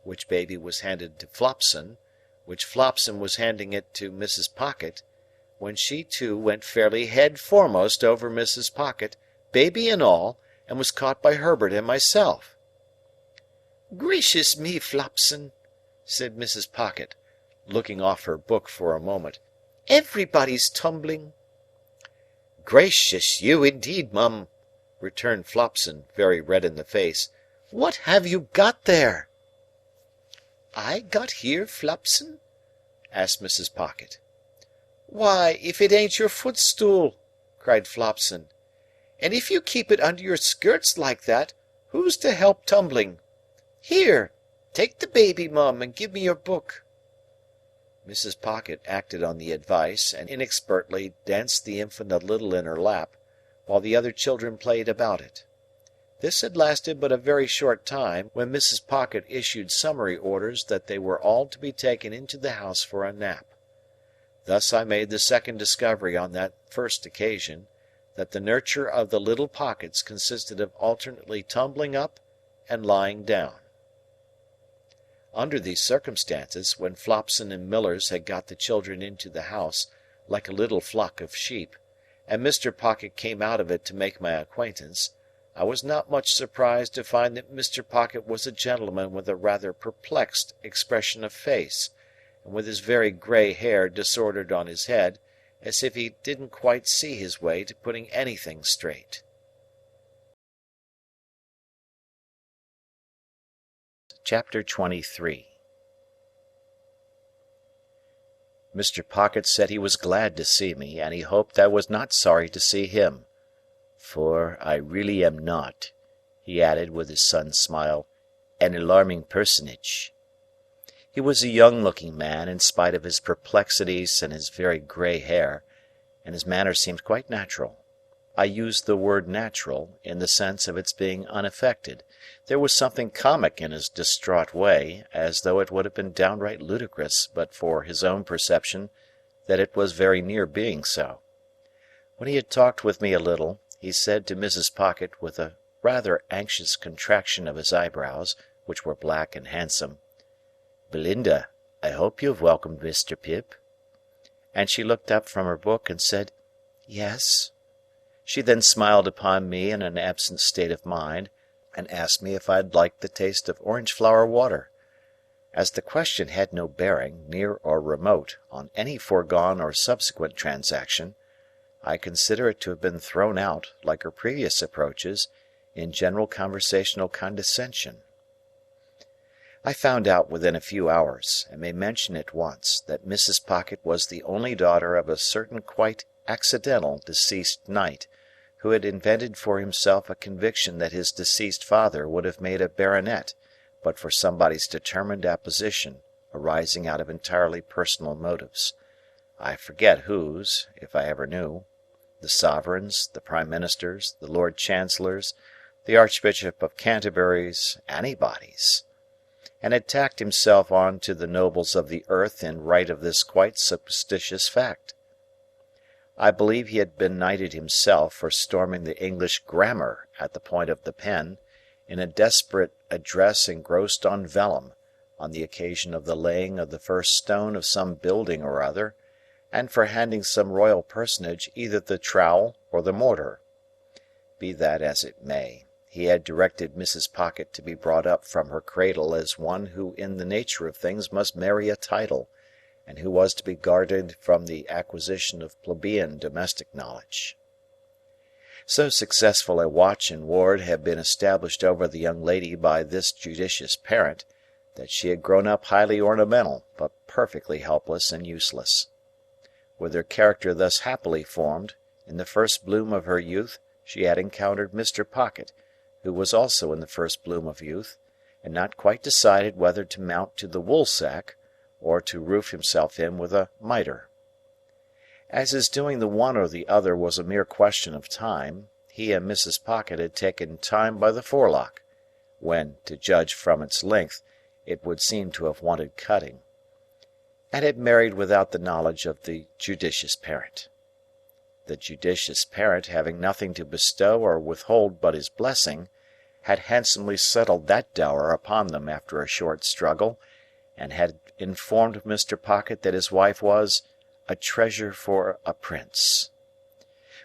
which baby was handed to Flopson, which Flopson was handing it to Mrs. Pocket, when she too went fairly head foremost over Mrs. Pocket, baby and all, and was caught by Herbert and myself. "Gracious me, Flopson," said Mrs. Pocket, looking off her book for a moment, "everybody's tumbling." "Gracious you indeed, mum," returned Flopson, very red in the face. "What have you got there?" I got here, Flopson?" asked Mrs. Pocket. "Why, if it ain't your footstool!" cried Flopson. "And if you keep it under your skirts like that, who's to help tumbling? Here! Take the baby, Mum, and give me your book." Mrs. Pocket acted on the advice, and inexpertly danced the infant a little in her lap, while the other children played about it. This had lasted but a very short time, when Mrs. Pocket issued summary orders that they were all to be taken into the house for a nap. Thus I made the second discovery on that first occasion, that the nurture of the little Pockets consisted of alternately tumbling up and lying down. Under these circumstances, when Flopson and Millers had got the children into the house, like a little flock of sheep, and Mr. Pocket came out of it to make my acquaintance, I was not much surprised to find that Mr. Pocket was a gentleman with a rather perplexed expression of face, and with his very grey hair disordered on his head, as if he didn't quite see his way to putting anything straight. Chapter 23. Mr. Pocket said he was glad to see me, and he hoped I was not sorry to see him. "For I really am not," he added with his son's smile, "an alarming personage." He was a young-looking man, in spite of his perplexities and his very grey hair, and his manner seemed quite natural. I use the word natural, in the sense of its being unaffected. There was something comic in his distraught way, as though it would have been downright ludicrous but for his own perception that it was very near being so. When he had talked with me a little, he said to Mrs. Pocket, with a rather anxious contraction of his eyebrows, which were black and handsome, "Belinda, I hope you have welcomed Mr. Pip?" And she looked up from her book and said, "Yes." She then smiled upon me in an absent state of mind, and asked me if I'd like the taste of orange-flower water. As the question had no bearing, near or remote, on any foregone or subsequent transaction, I consider it to have been thrown out, like her previous approaches, in general conversational condescension. I found out within a few hours, and may mention at once, that Mrs. Pocket was the only daughter of a certain quite accidental deceased knight, who had invented for himself a conviction that his deceased father would have made a baronet, but for somebody's determined opposition, arising out of entirely personal motives. I forget whose, if I ever knew. The Sovereign's, the Prime Minister's, the Lord Chancellor's, the Archbishop of Canterbury's, anybody's. And had tacked himself on to the nobles of the earth in right of this quite superstitious fact. I believe he had been knighted himself for storming the English grammar at the point of the pen, in a desperate address engrossed on vellum, on the occasion of the laying of the first stone of some building or other, and for handing some royal personage either the trowel or the mortar. Be that as it may, he had directed Mrs. Pocket to be brought up from her cradle as one who in the nature of things must marry a title, and who was to be guarded from the acquisition of plebeian domestic knowledge. So successful a watch and ward had been established over the young lady by this judicious parent, that she had grown up highly ornamental, but perfectly helpless and useless. With her character thus happily formed, in the first bloom of her youth she had encountered Mr. Pocket, who was also in the first bloom of youth, and not quite decided whether to mount to the woolsack, or to roof himself in with a mitre. As his doing the one or the other was a mere question of time, he and Mrs. Pocket had taken time by the forelock, when, to judge from its length, it would seem to have wanted cutting, and had married without the knowledge of the judicious parent. The judicious parent, having nothing to bestow or withhold but his blessing, had handsomely settled that dower upon them after a short struggle, and had informed Mr. Pocket that his wife was a treasure for a prince.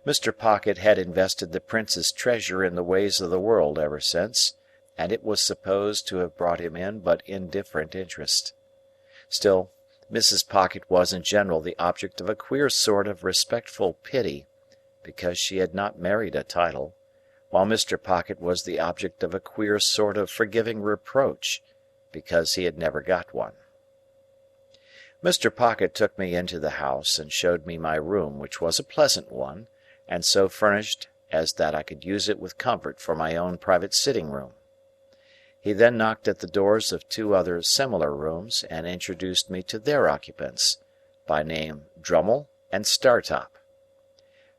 Mr. Pocket had invested the prince's treasure in the ways of the world ever since, and it was supposed to have brought him in but indifferent interest. Still, Mrs. Pocket was in general the object of a queer sort of respectful pity, because she had not married a title, while Mr. Pocket was the object of a queer sort of forgiving reproach, because he had never got one. Mr. Pocket took me into the house and showed me my room, which was a pleasant one, and so furnished as that I could use it with comfort for my own private sitting-room. He then knocked at the doors of two other similar rooms and introduced me to their occupants, by name Drummle and Startop.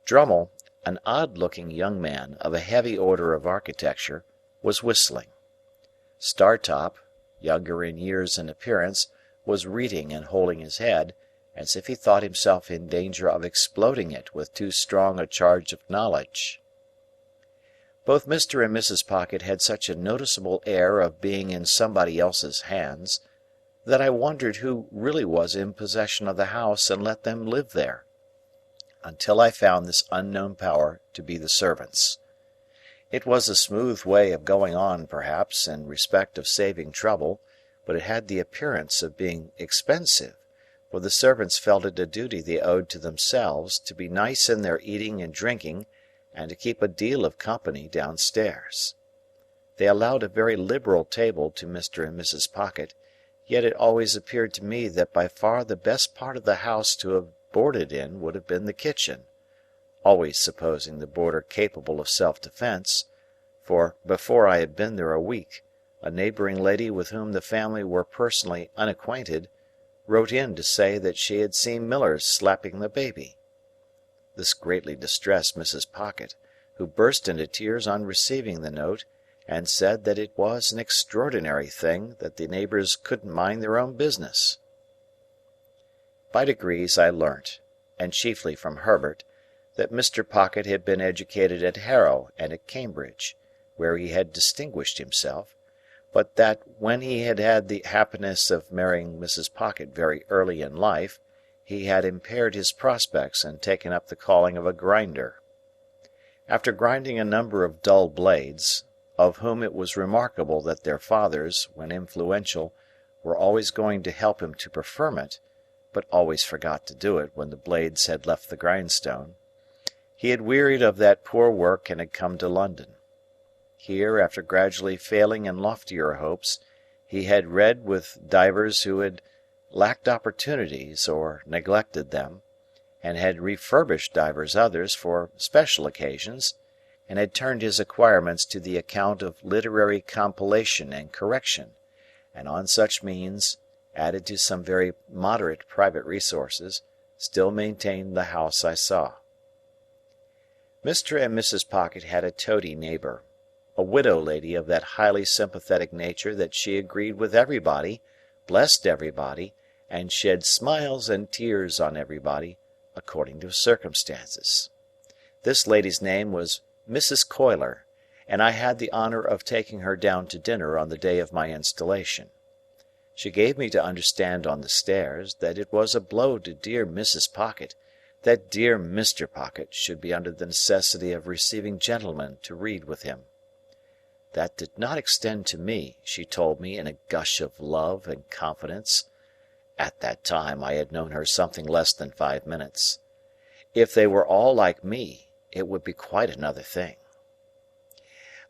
Drummle, an odd-looking young man of a heavy order of architecture, was whistling. Startop, younger in years and appearance, was reading and holding his head, as if he thought himself in danger of exploding it with too strong a charge of knowledge. Both Mr. and Mrs. Pocket had such a noticeable air of being in somebody else's hands, that I wondered who really was in possession of the house and let them live there, until I found this unknown power to be the servants. It was a smooth way of going on, perhaps, in respect of saving trouble, but it had the appearance of being expensive, for the servants felt it a duty they owed to themselves to be nice in their eating and drinking, and to keep a deal of company downstairs. They allowed a very liberal table to Mr. and Mrs. Pocket, yet it always appeared to me that by far the best part of the house to have boarded in would have been the kitchen, always supposing the boarder capable of self-defence, for before I had been there a week, a neighbouring lady with whom the family were personally unacquainted wrote in to say that she had seen Millers slapping the baby. This greatly distressed Mrs. Pocket, who burst into tears on receiving the note, and said that it was an extraordinary thing that the neighbours couldn't mind their own business. By degrees I learnt, and chiefly from Herbert, that Mr. Pocket had been educated at Harrow and at Cambridge, where he had distinguished himself, but that when he had had the happiness of marrying Mrs. Pocket very early in life, he had impaired his prospects and taken up the calling of a grinder. After grinding a number of dull blades, of whom it was remarkable that their fathers, when influential, were always going to help him to preferment, but always forgot to do it when the blades had left the grindstone, he had wearied of that poor work and had come to London. Here, after gradually failing in loftier hopes, he had read with divers who had lacked opportunities or neglected them, and had refurbished divers others for special occasions, and had turned his acquirements to the account of literary compilation and correction, and on such means, added to some very moderate private resources, still maintained the house I saw. Mr. and Mrs. Pocket had a toady neighbour, a widow lady of that highly sympathetic nature that she agreed with everybody, blessed everybody, and shed smiles and tears on everybody, according to circumstances. This lady's name was Mrs. Coiler, and I had the honour of taking her down to dinner on the day of my installation. She gave me to understand on the stairs that it was a blow to dear Mrs. Pocket that dear Mr. Pocket should be under the necessity of receiving gentlemen to read with him. That did not extend to me, she told me in a gush of love and confidence. At that time I had known her something less than 5 minutes. If they were all like me, it would be quite another thing.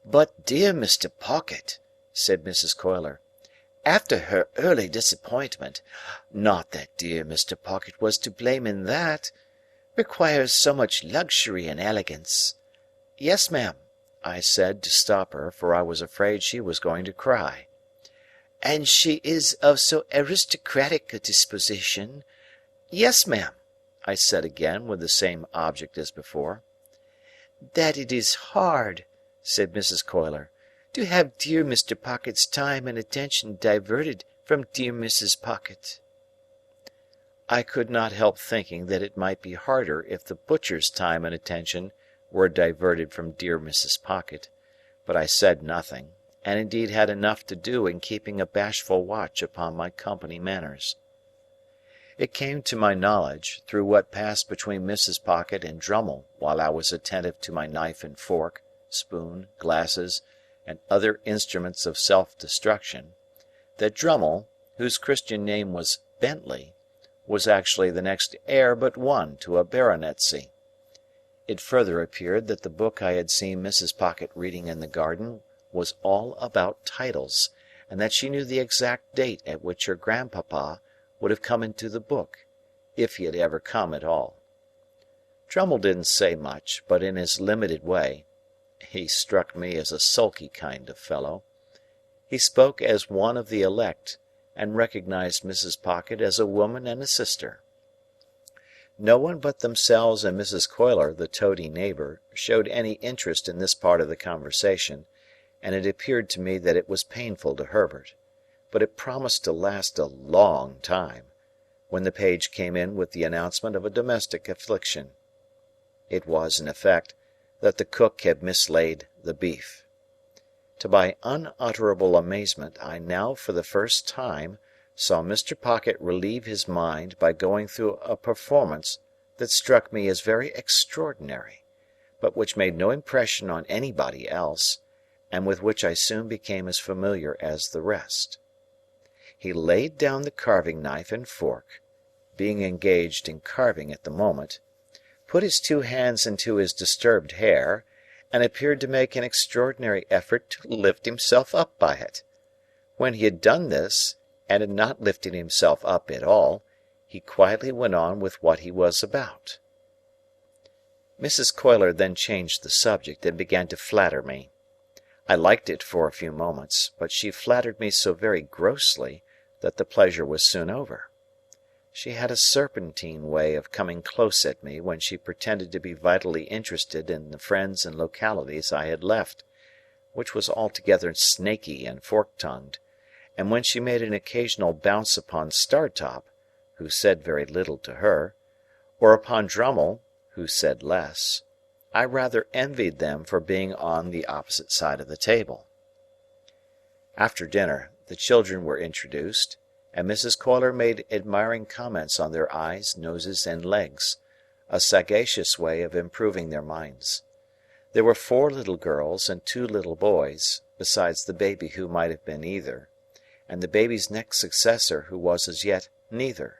"But dear Mr. Pocket," said Mrs. Coiler, "after her early disappointment, not that dear Mr. Pocket was to blame in that, requires so much luxury and elegance." "Yes, ma'am," I said to stop her, for I was afraid she was going to cry. "And she is of so aristocratic a disposition." "Yes, ma'am," I said again, with the same object as before. "That it is hard," said Mrs. Coiler, "to have dear Mr. Pocket's time and attention diverted from dear Mrs. Pocket." I could not help thinking that it might be harder if the butcher's time and attention were diverted from dear Mrs. Pocket, but I said nothing, and indeed had enough to do in keeping a bashful watch upon my company manners. It came to my knowledge, through what passed between Mrs. Pocket and Drummle while I was attentive to my knife and fork, spoon, glasses, and other instruments of self-destruction, that Drummle, whose Christian name was Bentley, was actually the next heir but one to a baronetcy. It further appeared that the book I had seen Mrs. Pocket reading in the garden was all about titles, and that she knew the exact date at which her grandpapa would have come into the book, if he had ever come at all. Drummle didn't say much, but in his limited way (he struck me as a sulky kind of fellow) he spoke as one of the elect, and recognized Mrs. Pocket as a woman and a sister. No one but themselves and Mrs. Coiler, the toady neighbour, showed any interest in this part of the conversation, and it appeared to me that it was painful to Herbert, but it promised to last a long time, when the page came in with the announcement of a domestic affliction. It was, in effect, that the cook had mislaid the beef. To my unutterable amazement, I now for the first time saw Mr. Pocket relieve his mind by going through a performance that struck me as very extraordinary, but which made no impression on anybody else, and with which I soon became as familiar as the rest. He laid down the carving knife and fork, being engaged in carving at the moment, put his two hands into his disturbed hair, and appeared to make an extraordinary effort to lift himself up by it. When he had done this, and had not lifted himself up at all, he quietly went on with what he was about. Mrs. Coiler then changed the subject, and began to flatter me. I liked it for a few moments, but she flattered me so very grossly that the pleasure was soon over. She had a serpentine way of coming close at me when she pretended to be vitally interested in the friends and localities I had left, which was altogether snaky and fork-tongued, and when she made an occasional bounce upon Startop, who said very little to her, or upon Drummle, who said less, I rather envied them for being on the opposite side of the table. After dinner, the children were introduced, and Mrs. Coiler made admiring comments on their eyes, noses, and legs, a sagacious way of improving their minds. There were 4 little girls and 2 little boys, besides the baby who might have been either, and the baby's next successor who was as yet neither.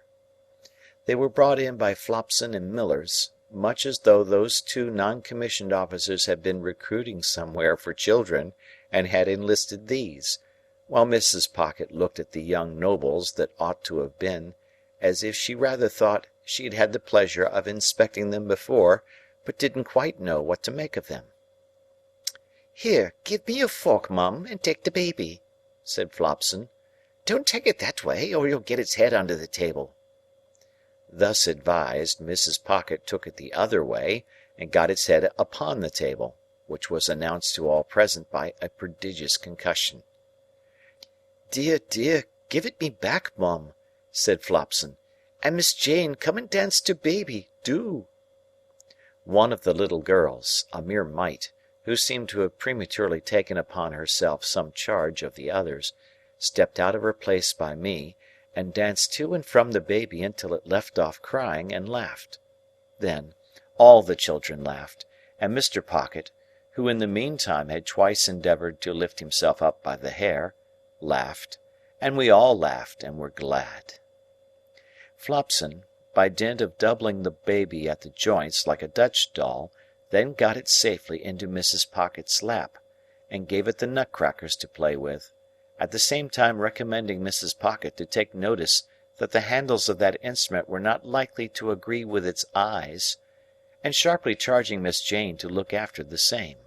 They were brought in by Flopson and Millers, much as though those 2 non-commissioned officers had been recruiting somewhere for children and had enlisted these, while Mrs. Pocket looked at the young nobles that ought to have been, as if she rather thought she had had the pleasure of inspecting them before, but didn't quite know what to make of them. "Here, give me your fork, Mum, and take the baby," said Flopson. "Don't take it that way, or you'll get its head under the table." Thus advised, Mrs. Pocket took it the other way, and got its head upon the table, which was announced to all present by a prodigious concussion. "Dear, dear, give it me back, Mum," said Flopson. "And Miss Jane, come and dance to baby, do." One of the little girls, a mere mite, who seemed to have prematurely taken upon herself some charge of the others, stepped out of her place by me, and danced to and from the baby until it left off crying and laughed. Then, all the children laughed, and Mr. Pocket, who in the meantime had twice endeavoured to lift himself up by the hair, laughed, and we all laughed and were glad. Flopson, by dint of doubling the baby at the joints like a Dutch doll, then got it safely into Mrs. Pocket's lap, and gave it the nutcrackers to play with, at the same time recommending Mrs. Pocket to take notice that the handles of that instrument were not likely to agree with its eyes, and sharply charging Miss Jane to look after the same.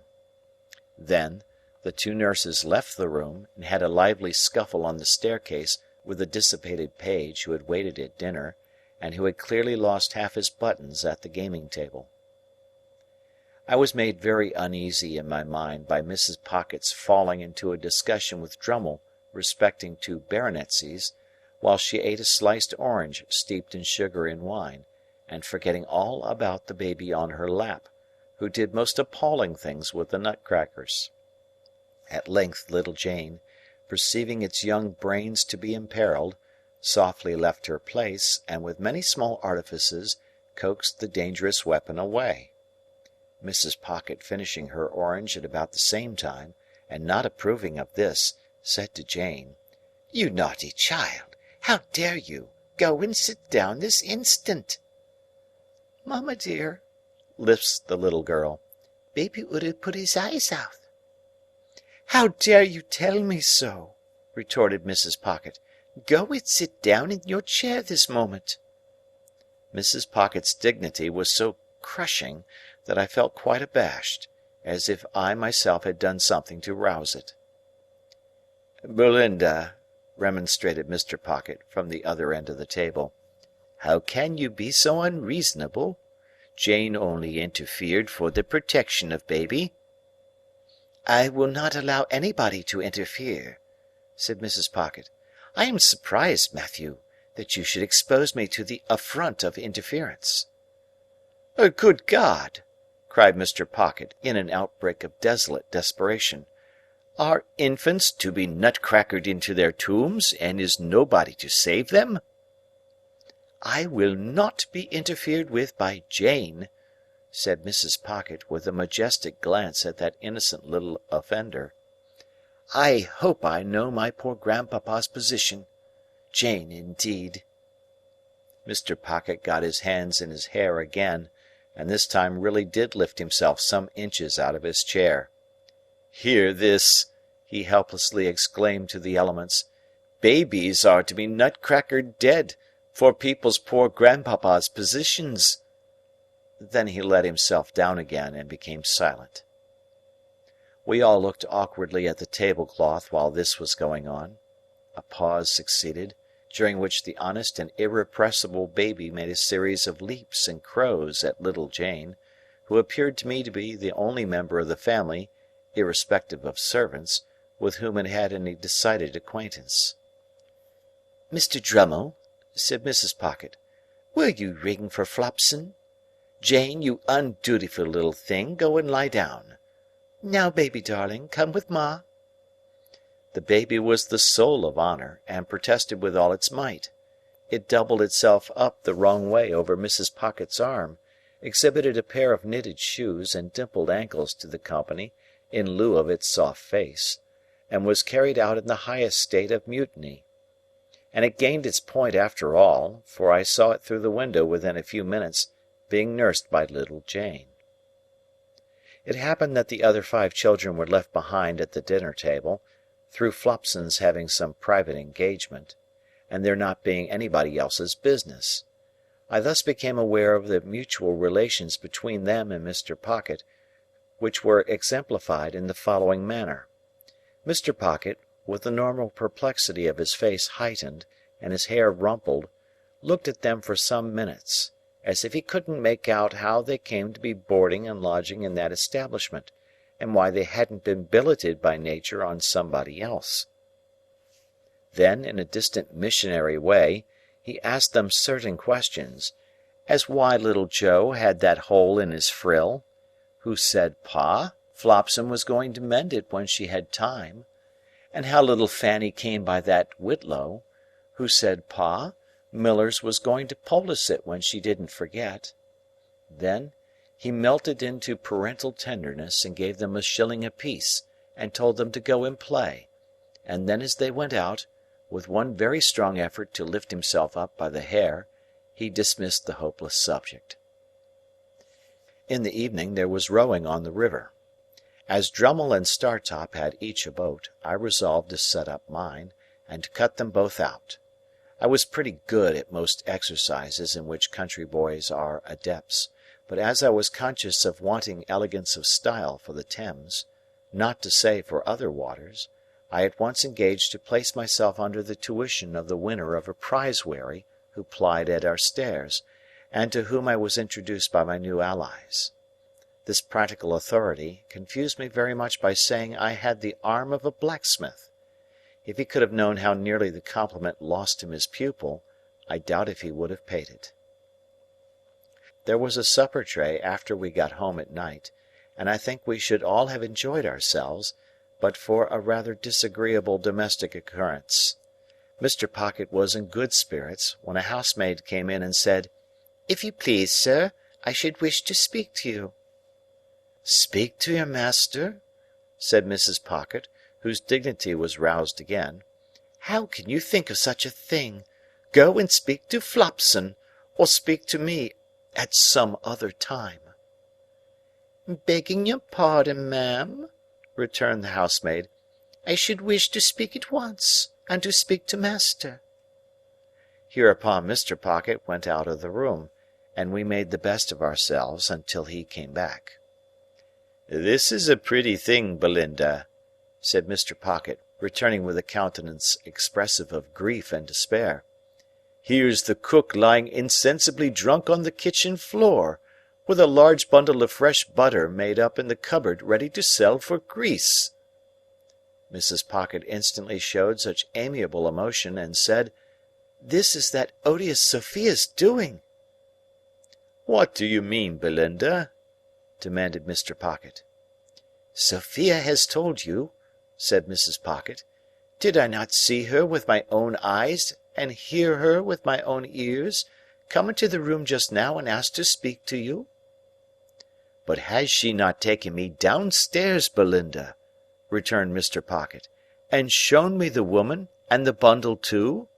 Then, the 2 nurses left the room, and had a lively scuffle on the staircase with a dissipated page who had waited at dinner, and who had clearly lost half his buttons at the gaming-table. I was made very uneasy in my mind by Mrs. Pocket's falling into a discussion with Drummle respecting 2 baronetcies, while she ate a sliced orange steeped in sugar and wine, and forgetting all about the baby on her lap, who did most appalling things with the nutcrackers. At length little Jane, perceiving its young brains to be imperilled, softly left her place, and with many small artifices coaxed the dangerous weapon away. Mrs. Pocket finishing her orange at about the same time, and not approving of this, said to Jane, "You naughty child, how dare you? Go and sit down this instant." "Mamma dear," lisped the little girl, "baby would have put his eyes out." "How dare you tell me so?" retorted Mrs. Pocket. "Go and sit down in your chair this moment." Mrs. Pocket's dignity was so crushing that I felt quite abashed, as if I myself had done something to rouse it. "Belinda," remonstrated Mr. Pocket, from the other end of the table, "how can you be so unreasonable? Jane only interfered for the protection of baby." "I will not allow anybody to interfere," said Mrs. Pocket. "I am surprised, Matthew, that you should expose me to the affront of interference." "Good God!" cried Mr. Pocket, in an outbreak of desolate desperation. "Are infants to be nutcrackered into their tombs, and is nobody to save them?" "I will not be interfered with by Jane," said Mrs. Pocket, with a majestic glance at that innocent little offender. "I hope I know my poor grandpapa's position. Jane, indeed!" Mr. Pocket got his hands in his hair again, and this time really did lift himself some inches out of his chair. "Hear this!" he helplessly exclaimed to the elements. "Babies are to be nutcrackered dead, for people's poor grandpapa's positions." Then he let himself down again and became silent. We all looked awkwardly at the tablecloth while this was going on. A pause succeeded, during which the honest and irrepressible baby made a series of leaps and crows at little Jane, who appeared to me to be the only member of the family, irrespective of servants, with whom it had any decided acquaintance. "Mr. Drummle," said Mrs. Pocket, "will you ring for Flopson? Jane, you undutiful little thing, go and lie down. Now, baby darling, come with Ma." The baby was the soul of honour, and protested with all its might. It doubled itself up the wrong way over Mrs. Pocket's arm, exhibited a pair of knitted shoes and dimpled ankles to the company in lieu of its soft face, and was carried out in the highest state of mutiny. And it gained its point after all, for I saw it through the window within a few minutes, being nursed by little Jane. It happened that the other 5 children were left behind at the dinner table, through Flopson's having some private engagement, and there not being anybody else's business. I thus became aware of the mutual relations between them and Mr. Pocket, which were exemplified in the following manner. Mr. Pocket, with the normal perplexity of his face heightened and his hair rumpled, looked at them for some minutes, as if he couldn't make out how they came to be boarding and lodging in that establishment, and why they hadn't been billeted by nature on somebody else. Then, in a distant missionary way, he asked them certain questions, as why little Joe had that hole in his frill, who said Pa, Flopson was going to mend it when she had time, and how little Fanny came by that whitlow, who said Pa, Millers was going to poultice it when she didn't forget. Then he melted into parental tenderness and gave them a shilling apiece, and told them to go and play, and then as they went out, with one very strong effort to lift himself up by the hair, he dismissed the hopeless subject. In the evening there was rowing on the river. As Drummle and Startop had each a boat, I resolved to set up mine, and to cut them both out. I was pretty good at most exercises in which country boys are adepts, but as I was conscious of wanting elegance of style for the Thames, not to say for other waters, I at once engaged to place myself under the tuition of the winner of a prize wherry who plied at our stairs, and to whom I was introduced by my new allies. This practical authority confused me very much by saying I had the arm of a blacksmith. If he could have known how nearly the compliment lost him his pupil, I doubt if he would have paid it. There was a supper tray after we got home at night, and I think we should all have enjoyed ourselves, but for a rather disagreeable domestic occurrence. Mr. Pocket was in good spirits, when a housemaid came in and said, "If you please, sir, I should wish to speak to you." "Speak to your master?" said Mrs. Pocket, whose dignity was roused again. "How can you think of such a thing? Go and speak to Flopson, or speak to me at some other time." "Begging your pardon, ma'am," returned the housemaid, I should wish to speak at once, and to speak to master." Hereupon Mr. Pocket went out of the room, and we made the best of ourselves until he came back. "This is a pretty thing, Belinda," said Mr. Pocket, returning with a countenance expressive of grief and despair. "Here's the cook lying insensibly drunk on the kitchen floor, with a large bundle of fresh butter made up in the cupboard ready to sell for grease." Mrs. Pocket instantly showed such amiable emotion, and said, "This is that odious Sophia's doing." "What do you mean, Belinda?" demanded Mr. Pocket. "Sophia has told you," said Mrs. Pocket. "Did I not see her with my own eyes, and hear her with my own ears, come into the room just now and ask to speak to you?" "But has she not taken me downstairs, Belinda," returned Mr. Pocket, "and shown me the woman, and the bundle too?"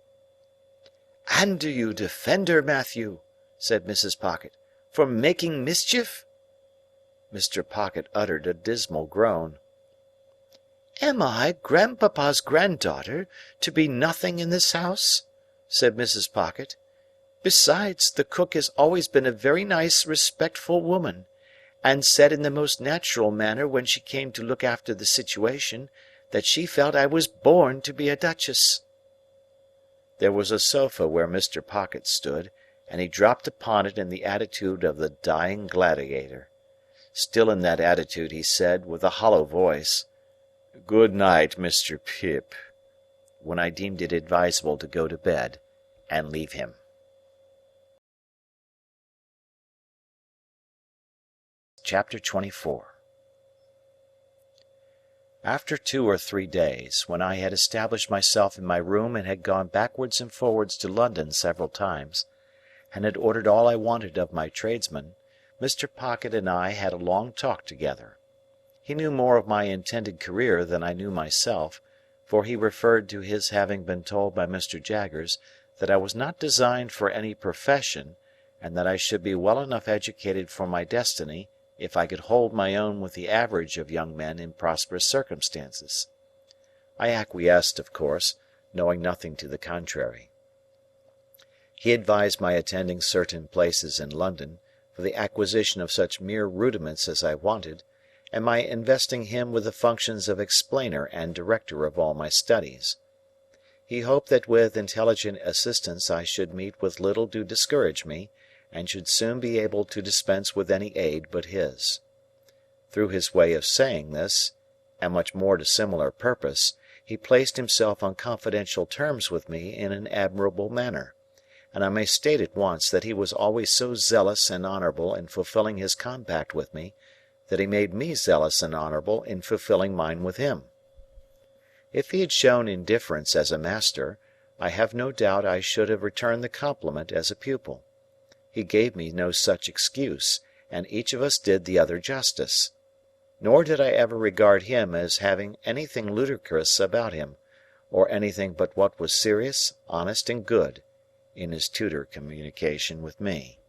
"And do you defend her, Matthew," said Mrs. Pocket, "for making mischief?" Mr. Pocket uttered a dismal groan. "Am I, grandpapa's granddaughter, to be nothing in this house?" said Mrs. Pocket. "Besides, the cook has always been a very nice, respectful woman, and said in the most natural manner when she came to look after the situation, that she felt I was born to be a duchess." There was a sofa where Mr. Pocket stood, and he dropped upon it in the attitude of the dying gladiator. Still in that attitude, he said, with a hollow voice, "Good night, Mr. Pip," when I deemed it advisable to go to bed and leave him. Chapter 24. After 2 or 3 days, when I had established myself in my room and had gone backwards and forwards to London several times, and had ordered all I wanted of my tradesmen, Mr. Pocket and I had a long talk together. He knew more of my intended career than I knew myself, for he referred to his having been told by Mr. Jaggers that I was not designed for any profession, and that I should be well enough educated for my destiny if I could hold my own with the average of young men in prosperous circumstances. I acquiesced, of course, knowing nothing to the contrary. He advised my attending certain places in London, for the acquisition of such mere rudiments as I wanted, and my investing him with the functions of explainer and director of all my studies. He hoped that with intelligent assistance I should meet with little to discourage me, and should soon be able to dispense with any aid but his. Through his way of saying this, and much more to similar purpose, he placed himself on confidential terms with me in an admirable manner, and I may state at once that he was always so zealous and honourable in fulfilling his compact with me, that he made me zealous and honourable in fulfilling mine with him. If he had shown indifference as a master, I have no doubt I should have returned the compliment as a pupil. He gave me no such excuse, and each of us did the other justice. Nor did I ever regard him as having anything ludicrous about him, or anything but what was serious, honest, and good, in his tutor communication with me.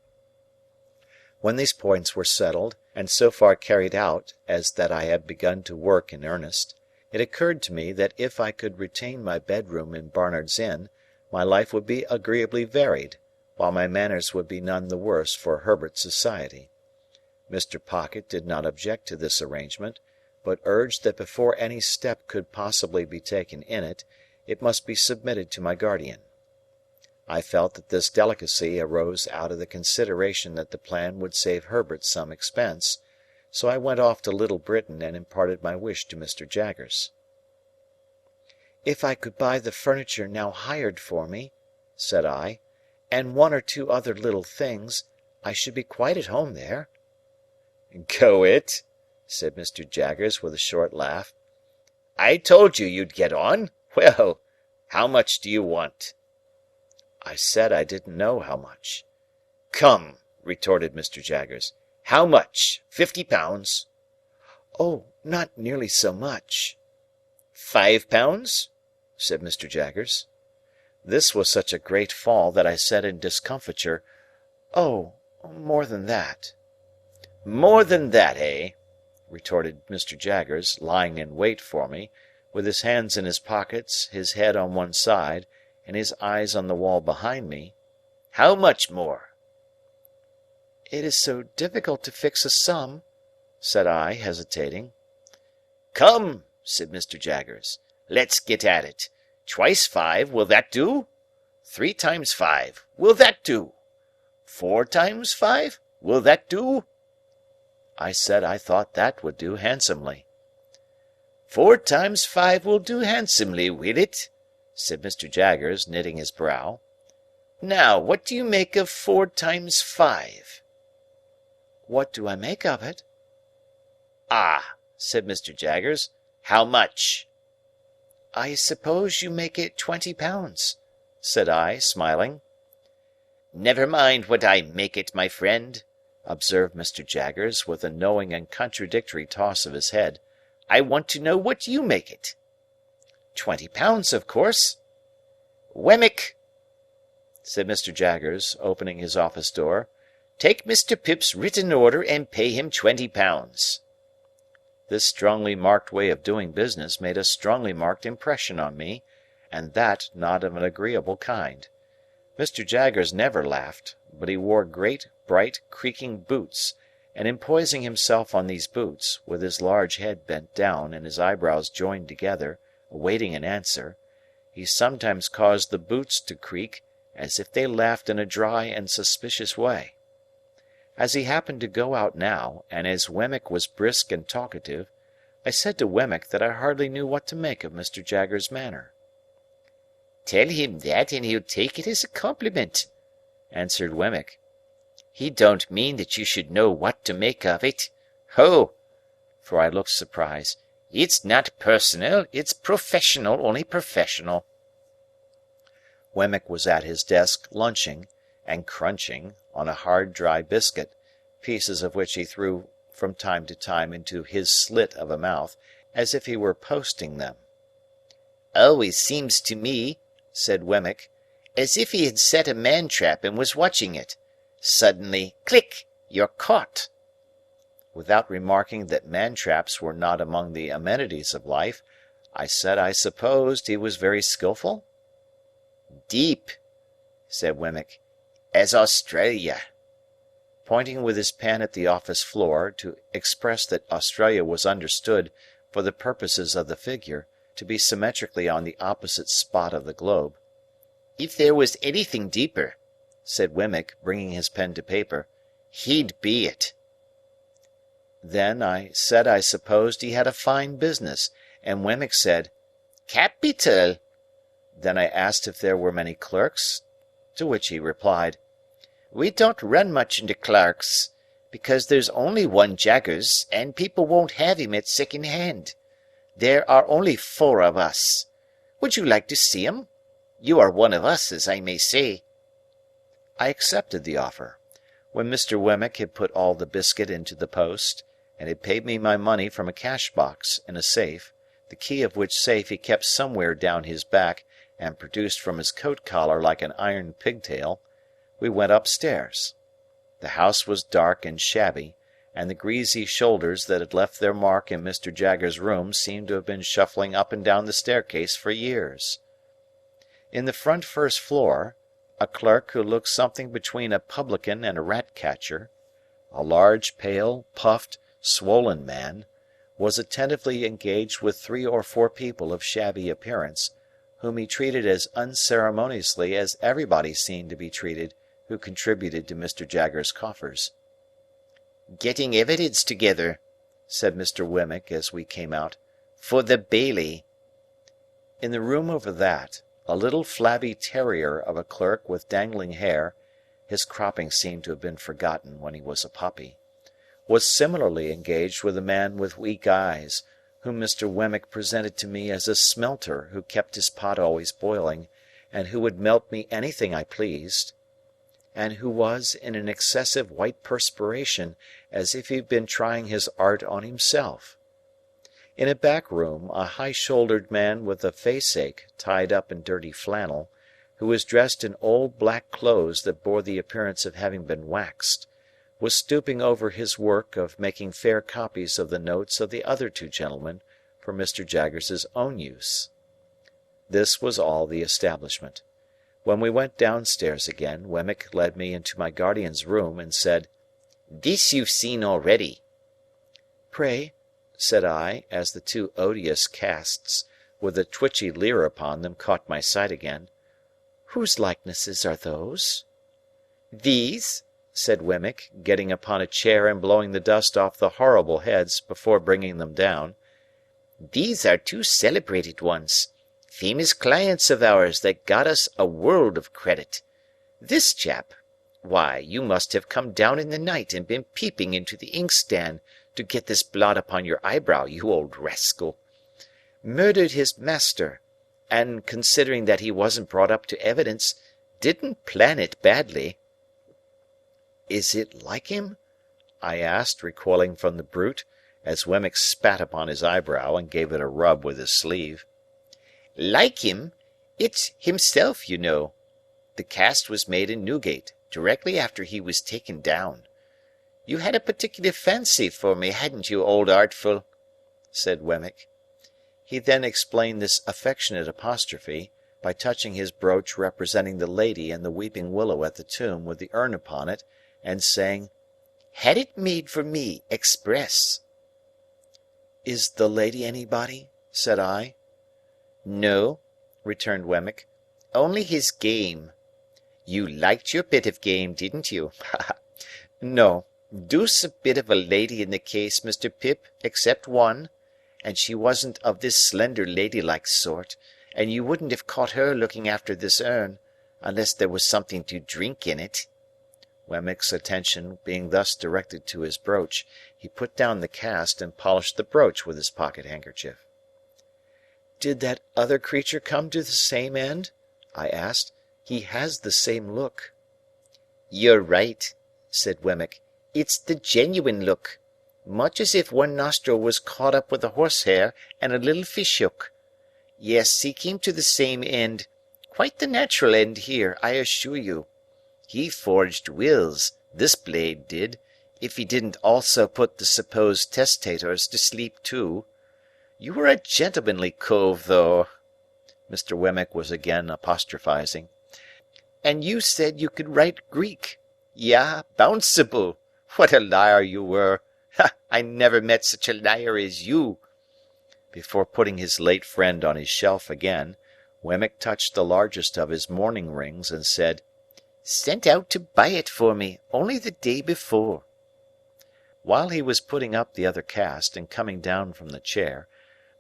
When these points were settled, and so far carried out as that I had begun to work in earnest, it occurred to me that if I could retain my bedroom in Barnard's Inn, my life would be agreeably varied, while my manners would be none the worse for Herbert's society. Mr. Pocket did not object to this arrangement, but urged that before any step could possibly be taken in it, it must be submitted to my guardian. I felt that this delicacy arose out of the consideration that the plan would save Herbert some expense, so I went off to Little Britain and imparted my wish to Mr. Jaggers. "If I could buy the furniture now hired for me," said I, "and 1 or 2 other little things, I should be quite at home there." "Go it!" said Mr. Jaggers, with a short laugh. "I told you you'd get on. Well, how much do you want?" I said I didn't know how much. "Come," retorted Mr. Jaggers, "how much? £50?" "Oh, not nearly so much." "£5?" said Mr. Jaggers. This was such a great fall that I said in discomfiture, "Oh, more than that." "More than that, eh?" retorted Mr. Jaggers, lying in wait for me, with his hands in his pockets, his head on one side, and his eyes on the wall behind me. "How much more?" It is so difficult to fix a sum, said I, hesitating. "Come," said Mr. Jaggers, "let's get at it. Twice 5, will that do? 3 times 5, will that do? 4 times 5, will that do?" I said I thought that would do handsomely. 4 times 5 will do handsomely, will it? Said Mr. Jaggers, knitting his brow. "Now, what do you make of 4 times 5? What do I make of it? "Ah," said Mr. Jaggers, "how much?" I suppose you make it £20, said I, smiling. "Never mind what I make it, my friend," observed Mr. Jaggers, with a knowing and contradictory toss of his head. "I want to know what you make it." £20, of course. "Wemmick," said Mr. Jaggers, opening his office door, "take Mr. Pip's written order and pay him £20. This strongly marked way of doing business made a strongly marked impression on me, and that not of an agreeable kind. Mr. Jaggers never laughed, but he wore great, bright, creaking boots, and in poising himself on these boots, with his large head bent down and his eyebrows joined together, awaiting an answer, he sometimes caused the boots to creak as if they laughed in a dry and suspicious way. As he happened to go out now, and as Wemmick was brisk and talkative, I said to Wemmick that I hardly knew what to make of Mr. Jaggers' manner. "Tell him that, and he'll take it as a compliment," answered Wemmick. "He don't mean that you should know what to make of it. Ho!" for I looked surprised. "It's not personal, it's professional, only professional." Wemmick was at his desk lunching, and crunching, on a hard dry biscuit, pieces of which he threw from time to time into his slit of a mouth, as if he were posting them. "Always seems to me," said Wemmick, "as if he had set a man-trap and was watching it. Suddenly, click, you're caught." Without remarking that man-traps were not among the amenities of life, I said I supposed he was very skilful? "Deep," said Wemmick, "as Australia." Pointing with his pen at the office floor, to express that Australia was understood, for the purposes of the figure, to be symmetrically on the opposite spot of the globe. "If there was anything deeper," said Wemmick, bringing his pen to paper, "he'd be it." Then I said I supposed he had a fine business, and Wemmick said, "Capital." Then I asked if there were many clerks, to which he replied, "We don't run much into clerks, because there's only one Jaggers, and people won't have him at second hand. There are only 4 of us. Would you like to see 'em? You are one of us, as I may say." I accepted the offer. When Mr. Wemmick had put all the biscuit into the post, and had paid me my money from a cash-box in a safe, the key of which safe he kept somewhere down his back and produced from his coat-collar like an iron pigtail, we went upstairs. The house was dark and shabby, and the greasy shoulders that had left their mark in Mr. Jaggers' room seemed to have been shuffling up and down the staircase for years. In the front first floor, a clerk who looked something between a publican and a rat-catcher, a large, pale, puffed, swollen man, was attentively engaged with 3 or 4 people of shabby appearance, whom he treated as unceremoniously as everybody seemed to be treated who contributed to Mr. Jaggers' coffers. "Getting evidence together," said Mr. Wemmick as we came out, "for the Bailey." In the room over that, a little flabby terrier of a clerk with dangling hair (his cropping seemed to have been forgotten when he was a puppy) was similarly engaged with a man with weak eyes, whom Mr. Wemmick presented to me as a smelter who kept his pot always boiling, and who would melt me anything I pleased, and who was in an excessive white perspiration, as if he had been trying his art on himself. In a back room, a high-shouldered man with a face-ache tied up in dirty flannel, who was dressed in old black clothes that bore the appearance of having been waxed, was stooping over his work of making fair copies of the notes of the other 2 gentlemen, for Mr. Jaggers's own use. This was all the establishment. When we went downstairs again, Wemmick led me into my guardian's room and said, "This you've seen already." "Pray," said I, as the two odious casts, with a twitchy leer upon them, caught my sight again, "whose likenesses are those?" "These," said Wemmick, getting upon a chair and blowing the dust off the horrible heads before bringing them down, "these are two celebrated ones. Famous clients of ours that got us a world of credit. This chap, why, you must have come down in the night and been peeping into the inkstand to get this blot upon your eyebrow, you old rascal. Murdered his master, and considering that he wasn't brought up to evidence, didn't plan it badly." "Is it like him?" I asked, recoiling from the brute, as Wemmick spat upon his eyebrow and gave it a rub with his sleeve. "Like him? It's himself, you know. The cast was made in Newgate, directly after he was taken down. You had a particular fancy for me, hadn't you, old Artful?" said Wemmick. He then explained this affectionate apostrophe by touching his brooch representing the lady and the weeping willow at the tomb with the urn upon it, and saying, "Had it made for me, express." "Is the lady anybody?" said I. "No," returned Wemmick, "only his game. You liked your bit of game, didn't you? No, deuce a bit of a lady in the case, Mr. Pip, except one, and she wasn't of this slender ladylike sort, and you wouldn't have caught her looking after this urn, unless there was something to drink in it." Wemmick's attention being thus directed to his brooch, he put down the cast and polished the brooch with his pocket-handkerchief. "Did that other creature come to the same end?" I asked. "He has the same look." "You're right," said Wemmick. "It's the genuine look. Much as if one nostril was caught up with a horsehair and a little fish-hook. Yes, he came to the same end. Quite the natural end here, I assure you. He forged wills, this blade did, if he didn't also put the supposed testators to sleep too. You were a gentlemanly cove, though." Mr. Wemmick was again apostrophising. "And you said you could write Greek. Yah, bounceable! What a liar you were! Ha! I never met such a liar as you." Before putting his late friend on his shelf again, Wemmick touched the largest of his mourning rings and said, "Sent out to buy it for me, only the day before." While he was putting up the other cast and coming down from the chair,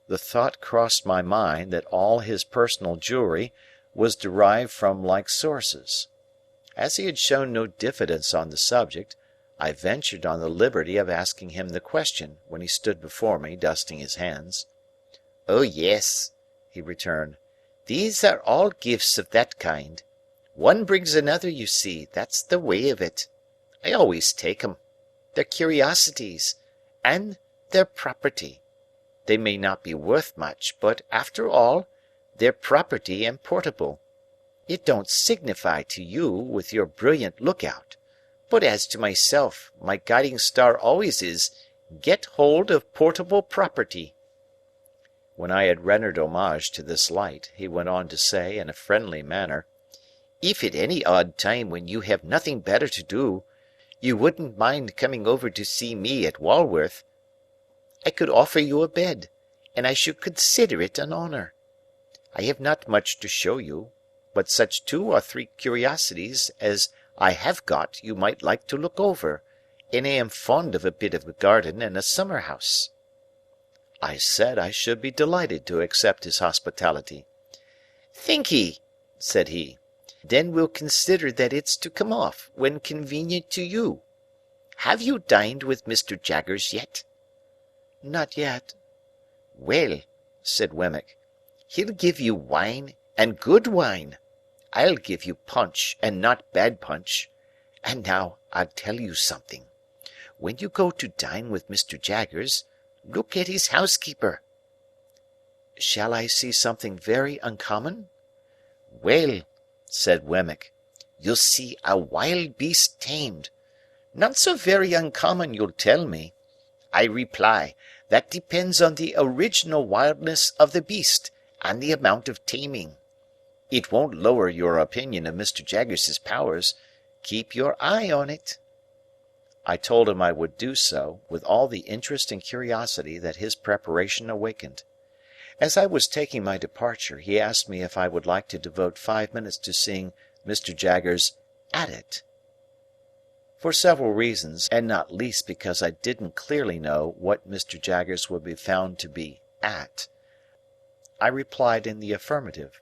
the thought crossed my mind that all his personal jewellery was derived from like sources. As he had shown no diffidence on the subject, I ventured on the liberty of asking him the question when he stood before me dusting his hands. "Oh yes," he returned, "these are all gifts of that kind. One brings another, you see, that's the way of it. I always take 'em. They're curiosities, and they're property. They may not be worth much, but, after all, they're property and portable. It don't signify to you with your brilliant look-out, but as to myself, my guiding star always is, get hold of portable property." When I had rendered homage to this light, he went on to say, in a friendly manner, "If at any odd time when you have nothing better to do, you wouldn't mind coming over to see me at Walworth, I could offer you a bed, and I should consider it an honour. I have not much to show you, but such 2 or 3 curiosities as I have got you might like to look over, and I am fond of a bit of a garden and a summer-house." I said I should be delighted to accept his hospitality. "Thank'ee," said he. "Then we'll consider that it's to come off, when convenient to you. Have you dined with Mr. Jaggers yet?" "Not yet." "Well," said Wemmick, "he'll give you wine, and good wine. I'll give you punch, and not bad punch. And now I'll tell you something. When you go to dine with Mr. Jaggers, look at his housekeeper." "Shall I see something very uncommon?" "Well," said Wemmick, "you'll see a wild beast tamed. Not so very uncommon, you'll tell me. I reply, That depends on the original wildness of the beast, and the amount of taming. It won't lower your opinion of Mr. Jaggers's powers. Keep your eye on it." I told him I would do so, with all the interest and curiosity that his preparation awakened. As I was taking my departure, he asked me if I would like to devote 5 minutes to seeing Mr. Jaggers "at it." For several reasons, and not least because I didn't clearly know what Mr. Jaggers would be found to be "at," I replied in the affirmative.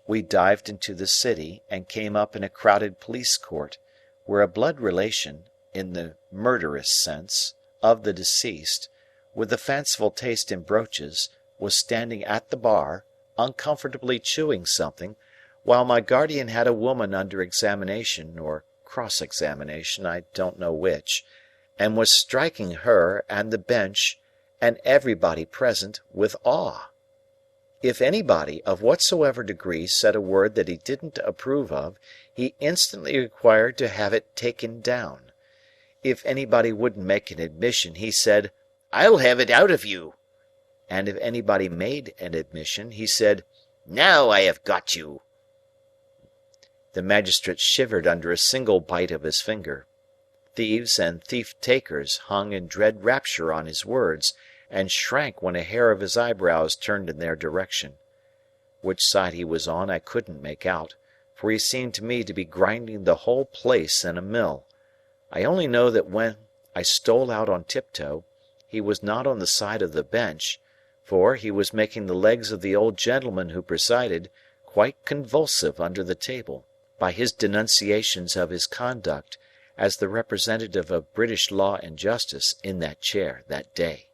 We dived into the city, and came up in a crowded police court, where a blood relation, in the murderous sense, of the deceased, with a fanciful taste in brooches, was standing at the bar, uncomfortably chewing something, while my guardian had a woman under examination, or cross-examination, I don't know which, and was striking her, and the bench, and everybody present, with awe. If anybody, of whatsoever degree, said a word that he didn't approve of, he instantly required to have it taken down. If anybody wouldn't make an admission, he said, "I'll have it out of you." And if anybody made an admission, he said, "Now I have got you." The magistrate shivered under a single bite of his finger. Thieves and thief-takers hung in dread rapture on his words, and shrank when a hair of his eyebrows turned in their direction. Which side he was on I couldn't make out, for he seemed to me to be grinding the whole place in a mill. I only know that when I stole out on tiptoe, he was not on the side of the bench, for he was making the legs of the old gentleman who presided quite convulsive under the table, by his denunciations of his conduct as the representative of British law and justice in that chair that day.